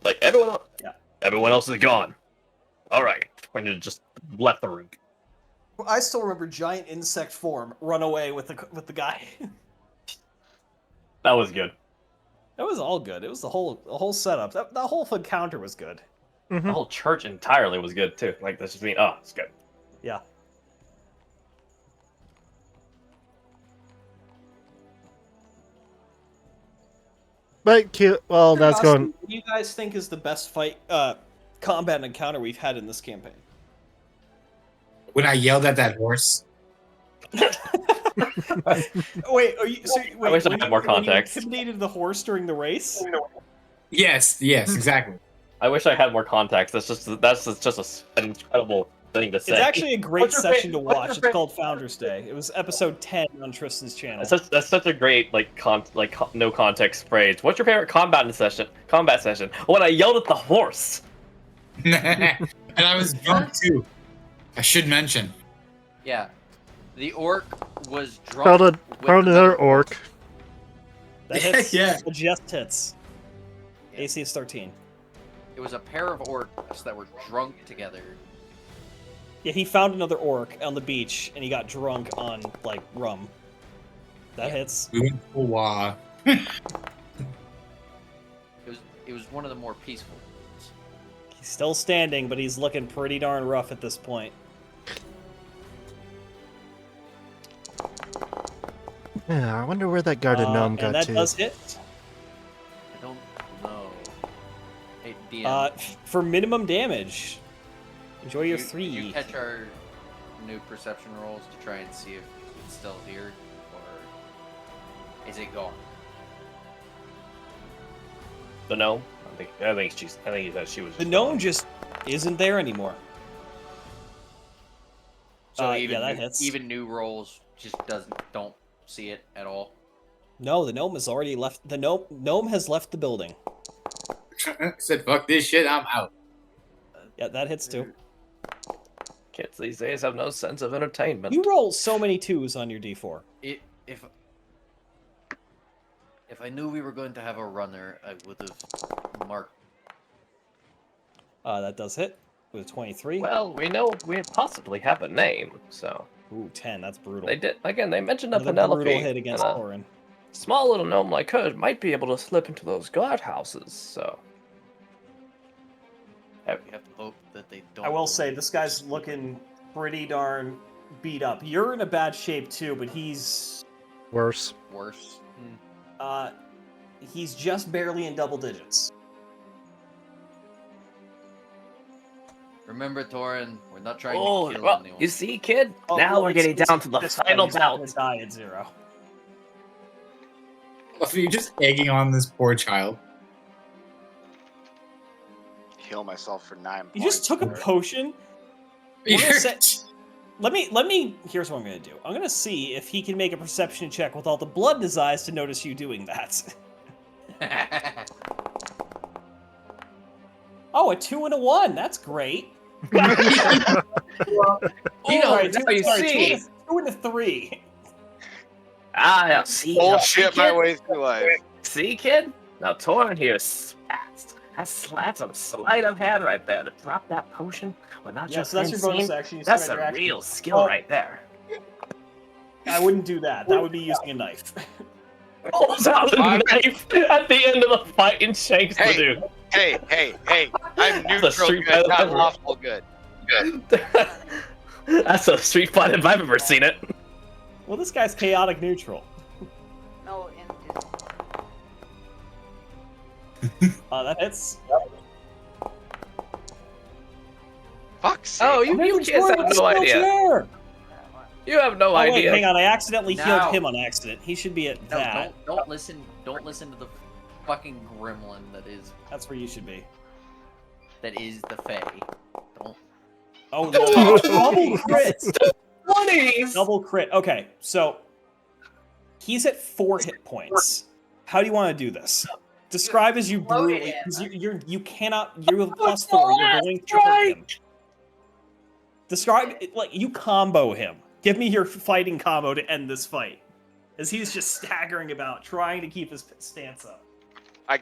Like everyone else is gone. All right, we're gonna just left the room. I still remember giant insect form run away with the guy. That was good. That was all good. It was the whole setup. That whole encounter was good. Mm-hmm. The whole church entirely was good too. Like this just mean, oh, it's good. Yeah. But cute. Well, that's going. What do you guys think is the best fight, combat encounter we've had in this campaign? When I yelled at that horse. Wait, are you? So, wait, I wish I had more context. You intimidated the horse during the race? Yes, exactly. I wish I had more context. That's just an incredible thing to say. It's actually a great session to watch. It's called Founders Day. It was episode 10 on Tristan's channel. That's such a great no context phrase. What's your favorite combat session? When I yelled at the horse. And I was drunk too. I should mention. Yeah. The orc was drunk. Found with another another orc. That hits. Yeah. It just hits. Yeah. AC is 13. It was a pair of orcs that were drunk together. Yeah, he found another orc on the beach, and he got drunk on, like, rum. That hits. We went full wah. It was one of the more peaceful ones. He's still standing, but he's looking pretty darn rough at this point. Yeah, I wonder where that guarded gnome got and that to. does hit. I don't know. Hey, DM, For minimum damage. Enjoy your did 3. you catch our new perception rolls to try and see if it's still here, or is it gone? The gnome? I think he said she was. The gnome just isn't there anymore. So yeah, that hits. even new rolls just don't see it at all. No, the gnome has already left. The gnome has left the building. Said, fuck this shit, I'm out. Yeah, that hits too. Kids these days have no sense of entertainment. You roll so many 2s on your d4. If I knew we were going to have a runner, I would have marked. That does hit with 23. Well, we know we possibly have a name, so. Ooh, 10. That's brutal. They did again. They mentioned a Another Penelope. brutal hit against and a Thorin. small little gnome like her might be able to slip into those guardhouses. So. We have to hope that they don't. I will say this guy's looking pretty darn beat up. You're in a bad shape too, but he's Worse. Worse. he's just barely in double digits. Remember, Thorin, we're not trying Oh, to kill well, anyone. you see, kid. Oh, now well, we're getting down to the this final guy's not bout. gonna die at 0. You're just egging on this poor child. Heal myself for 9 points. You just took a there. potion. We're gonna set- Let me. Here's what I'm gonna do. I'm gonna see if he can make a perception check with all the blood in his eyes to notice you doing that. Oh, a 2 and a 1. That's great. You know, Sorry, now you see. 2 and a 3. Ah, see. Bullshit my kid? way through life. See, kid? Now Torin here has some sleight of hand right there to drop that potion without Yeah, your so that's your friend bonus seeing. action. You That's still a got your real action. skill Oh. right there. I wouldn't do that. That would be using a knife. Pulls out a knife at the end of the fight and shakes the Hey. dude. Hey, I'm That's a neutral street good, fight not ever. lawful good. That's a street fight if I've ever seen it. Well, this guy's chaotic neutral. No, That hits. Fuck's sake. Oh, you kids have no idea. You have no Oh, wait, idea. hang on. I accidentally healed Now. him on accident. He should be at No, that. don't listen to the fucking gremlin that is That's where you should be. the Fae. Don't. Oh, no. Double crit. 20s. Double crit. Okay, so he's at 4 hit points. How do you want to do this? Describe as you Loaded brutally, him. because you cannot. You're with +4. You're going to hurt him. Describe it like you combo him. Give me your fighting combo to end this fight, as he's just staggering about, trying to keep his stance up. I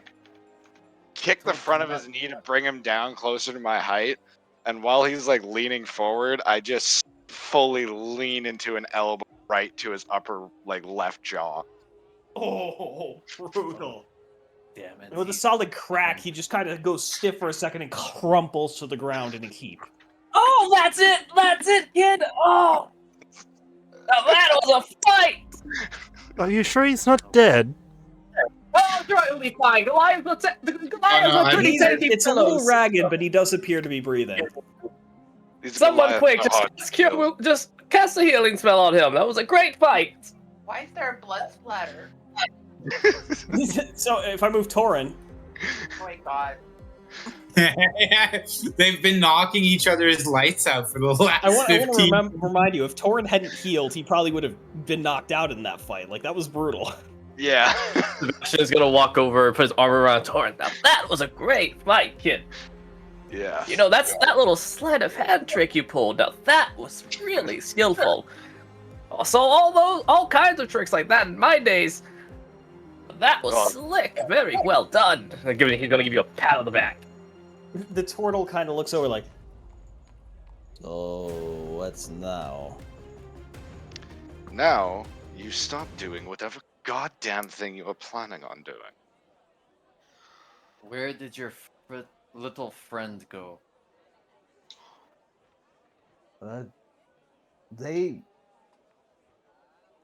kick the front of his knee to bring him down closer to my height, and while he's like leaning forward, I just fully lean into an elbow right to his upper like left jaw. Oh, brutal. Damn it. And with a solid crack, he just kind of goes stiff for a second and crumples to the ground in a heap. Oh, that's it, kid. Oh, now that was a fight. Are you sure he's not dead? Oh, I'm sure it'll be fine. Goliath's I a pretty mean, tanky It's a little fellows. ragged, but he does appear to be breathing. These Someone Goliaths quick, know how to just cast a healing spell on him. That was a great fight. Why is there a blood splatter? So if I move Torin, Oh my god. They've been knocking each other's lights out for the last I want 15 to remind you, if Torin hadn't healed, he probably would have been knocked out in that fight. Like, that was brutal. Yeah. Sebastian's gonna walk over, put his arm around Torin. Now that was a great fight, kid. Yeah. You know, that little sleight of hand trick you pulled. Now that was really skillful. So all kinds of tricks like that in my days. That was Oh. slick. Very well done. He's gonna give you a pat on the back. The turtle kind of looks over like, so what's now? Now, you stop doing whatever goddamn thing you were planning on doing. Where did your little friend go? They...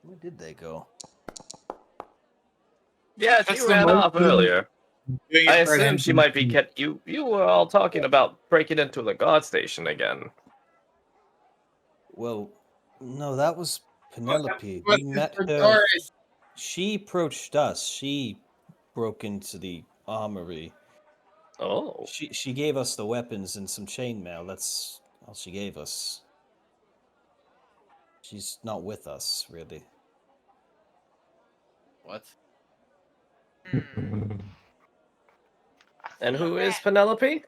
Where did they go? Yeah, she ran off earlier. Doing I it for assume them. she might be You were all talking about breaking into the guard station again. Well, no, that was Penelope. What We is met for her. Doris? She approached us. She broke into the armory. Oh. She gave us the weapons and some chainmail. That's all she gave us. She's not with us, really. What? And who is Penelope?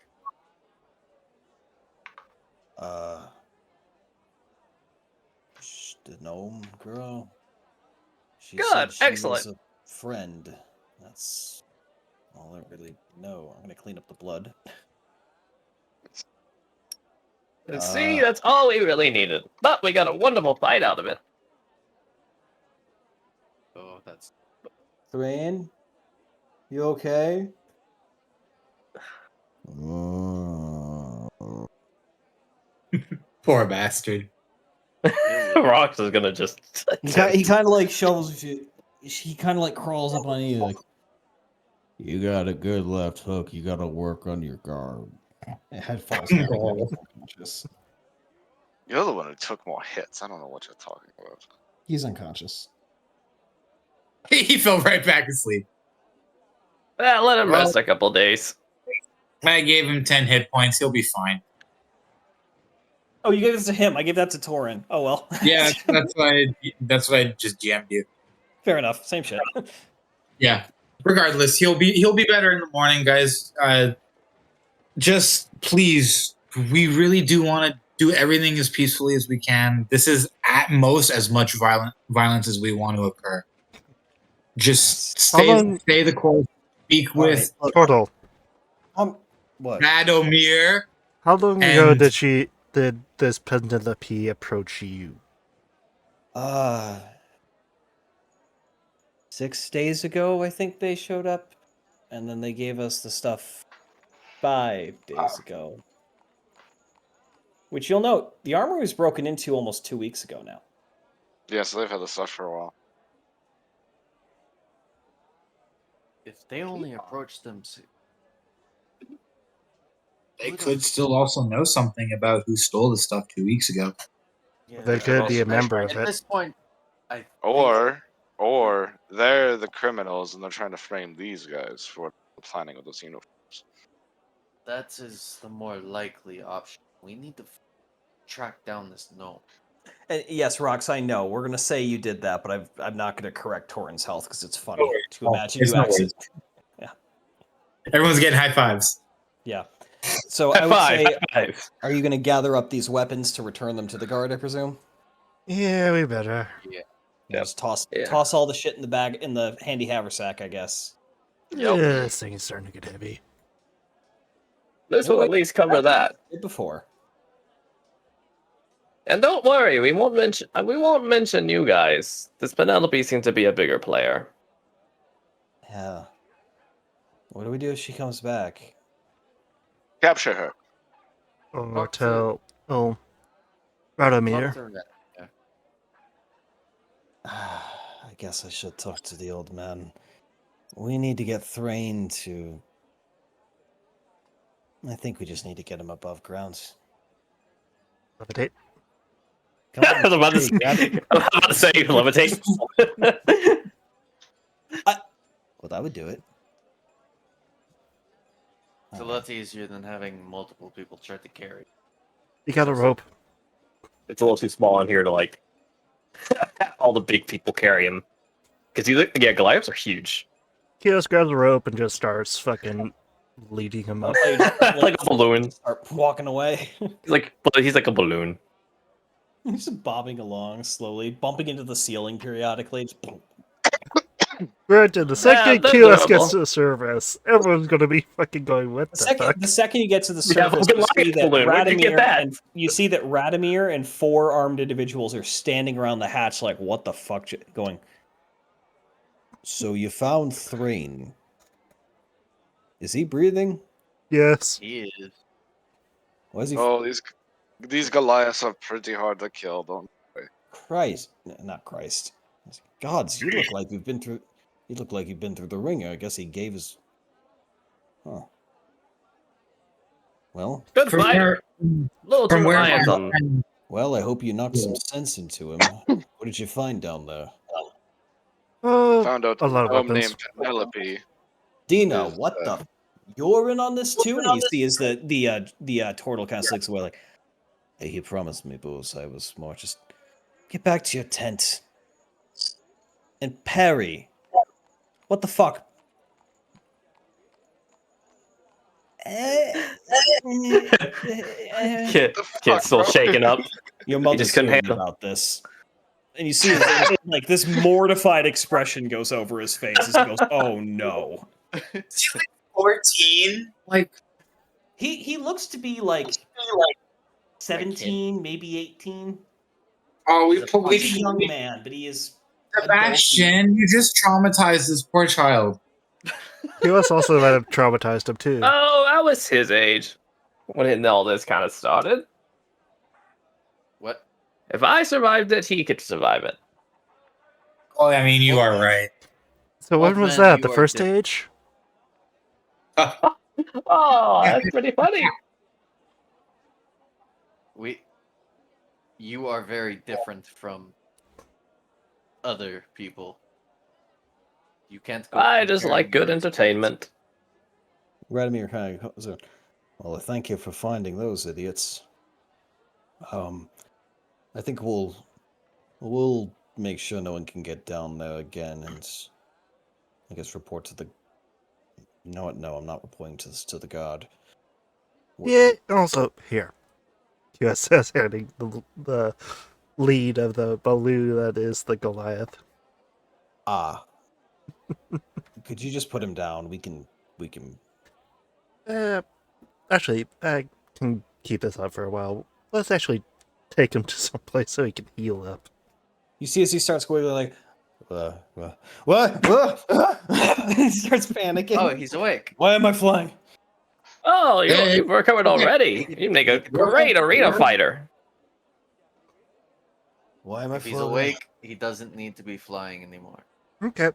The gnome girl. She Good, said she excellent. was a friend. That's all I really know. I'm gonna clean up the blood. And see, that's all we really needed. But we got a wonderful fight out of it. Oh, that's. Thrain, you okay? Poor bastard. Rox is gonna just. He kind of like shovels you. He kind of like crawls up on you like, you got a good left hook. You got to work on your guard. It had falls down. Oh. Unconscious. You're the one who took more hits. I don't know what you're talking about. He's unconscious. He fell right back asleep. Let him Well- rest a couple days. I gave him 10 hit points. He'll be fine. Oh, you gave this to him. I gave that to Torin. Oh well. Yeah, that's why I just jammed you. Fair enough. Same shit. Yeah. Regardless, he'll be better in the morning, guys. Just please, we really do want to do everything as peacefully as we can. This is at most as much violence as we want to occur. Just stay the course. Speak with Portal. What? Radomir. How long ago And- did this Penelope approach you? 6 days ago, I think they showed up, and then they gave us the stuff 5 days ago. Which you'll note, the armory was broken into almost 2 weeks ago now. Yeah, so they've had the stuff for a while. If they only approached them. They could still also know something about who stole the stuff 2 weeks ago. They could be a member of At it. this point, I Or they're the criminals and they're trying to frame these guys for the planning of those uniforms. that is the more likely option. We need to track down this gnome. Yes, Rox, I know. We're gonna say you did that, but I'm not gonna correct Torin's health because it's funny to imagine It's you no actually. worries. Everyone's getting high fives. Yeah. So I would say, are you gonna gather up these weapons to return them to the guard? I presume. Yeah, we better. Yeah. Just toss all the shit in the bag in the handy haversack, I guess. Yeah, this thing is starting to get heavy. This will at least cover that. Before. And don't worry, we won't mention you guys. This Penelope seems to be a bigger player. Yeah. What do we do if she comes back? Capture her. Or tell Radomir. I guess I should talk to the old man. We need to get Thrain to... I think we just need to get him above ground. Levitate. I was about to say levitate. Well, that would do it. It's a lot easier than having multiple people try to carry. You got a rope. It's a little too small in here to like all the big people carry him. Because Goliaths are huge. He just grabs a rope and just starts fucking leading him up. Like a balloon. Start walking away. He's like a balloon. He's just bobbing along slowly, bumping into the ceiling periodically. Just boom. Granted, the second they're QS gets durable. to the surface, everyone's gonna be fucking going, what the fuck? The second you get to the Yeah, surface, fucking you see light that balloon. Where'd you get that? you see that Radomir and 4 armed individuals are standing around the hatch like, what the fuck? Going, so you found Thrain. Is he breathing? Yes. He is. Why is he? Oh, these Goliaths are pretty hard to kill, don't they? Christ, not Christ. Gods, you look like you've been through. You look like you've been through the ringer. I guess he gave his. Huh. Well, Good From fight. where, Little too from where reliant my on. friend- well, I hope you knocked some sense into him. What did you find down there? Found out a lot of a gnome weapons. named Penelope. Dina, is, what the? You're in on this too? And you see as the turtle kind of slinks away like, hey, he promised me, boss. I was more just get back to your tent. And Perry, what the fuck? Kid's still shaking up. Your He mother's just couldn't hearing handle. about this. And you see his, like this mortified expression goes over his face as he goes, "Oh no." 14? Like, He looks to be like 17, maybe 18. oh, He's a young man, but he is Sebastian, you just traumatized this poor child. QS also might have traumatized him too. Oh, I was his age when all this kind of started. What? If I survived it, he could survive it. Oh, I mean, you are right. So when was Wolfman, that? you The are first different. age? Oh, that's pretty funny. You are very different from other people. You can't go. I just comparing like good your experience. entertainment. Radomir kind of goes, well, thank you for finding those idiots. I think we'll make sure no one can get down there again, and I guess report to the. You know what? No, I'm not reporting to the guard. Yeah, also, here. QS says handing the lead of the balloon that is the Goliath. Ah. Could you just put him down? We can. Actually, I can keep this up for a while. Let's actually take him to some place so he can heal up. You see as he starts squiggling like, what? He starts panicking. Oh, he's awake. Why am I flying? Oh, you've recovered already. You make a great arena fighter. Why am I If he's flying? awake, he doesn't need to be flying anymore. Okay.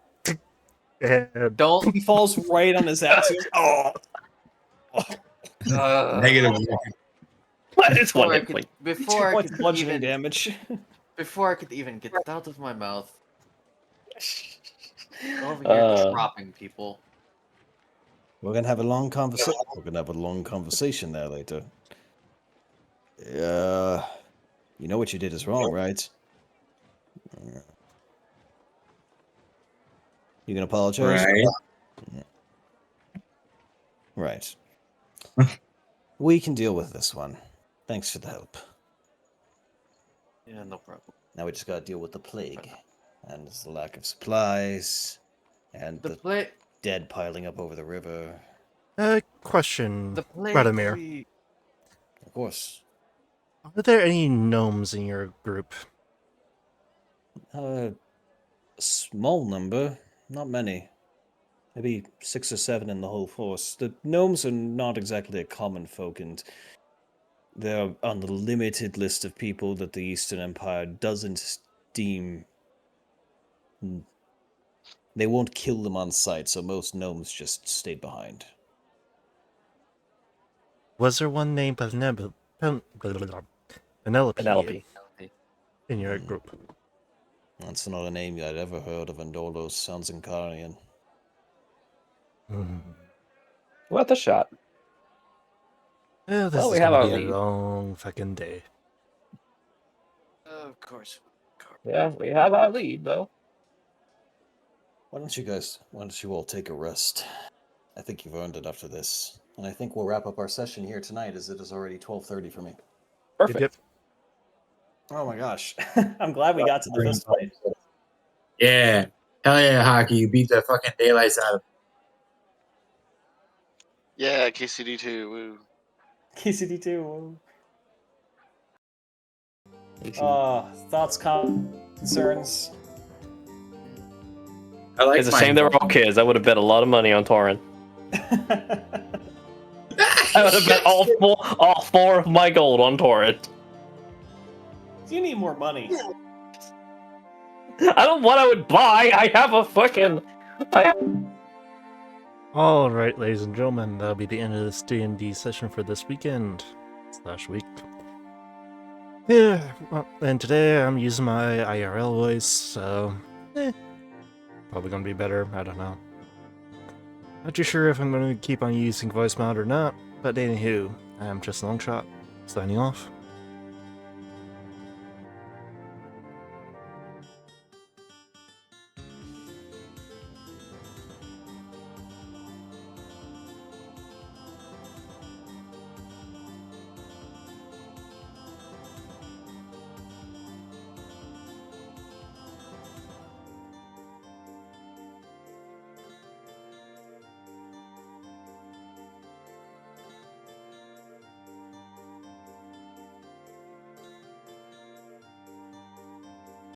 And Don't. He falls right on his ass. He goes, oh. Negative. It's one hit point. Before I Points could bludgeoning even damage. before I could even get that out of my mouth, over here dropping people. We're gonna have a long conversation. We're gonna have a long conversation there later. You know what you did is wrong, right? You gonna apologize? Right. Right. We can deal with this one. Thanks for the help. Yeah, no problem. Now we just gotta deal with the plague. And the lack of supplies. And the dead piling up over the river. question, The plague. Radomir. Of course. Are there any gnomes in your group? A small number. Not many. Maybe 6 or 7 in the whole force. The gnomes are not exactly a common folk, and they're on the limited list of people that the Eastern Empire doesn't deem. They won't kill them on sight, so most gnomes just stay behind. Was there one named Penelope in your group? That's not a name I'd ever heard of, and all those sounds Incarian. Worth a shot. Well, this Well, we is have gonna our be a lead. long fucking day. Of course. Yeah, we have our lead, though. Why don't you all take a rest? I think you've earned it after this. And I think we'll wrap up our session here tonight, as it is already 12:30 for me. Perfect. Yep. Oh my gosh. I'm glad we got to the fist fight. Yeah. Hell yeah, Hockey. You beat the fucking daylights out of Yeah, KCD2. Woo. KCD2. Thoughts, concerns? I like It's a shame they were all kids. I would have bet a lot of money on Torin. I would have bet all four of my gold on Torin. You need more money. I don't know what I would buy. I have a fucking. Alright, ladies and gentlemen, that'll be the end of this D&D session for this weekend. / week. Yeah, well, and today I'm using my IRL voice, so... probably gonna be better, I don't know. Not too sure if I'm gonna keep on using voice mod or not, but anywho, I'm just Longshot, signing off.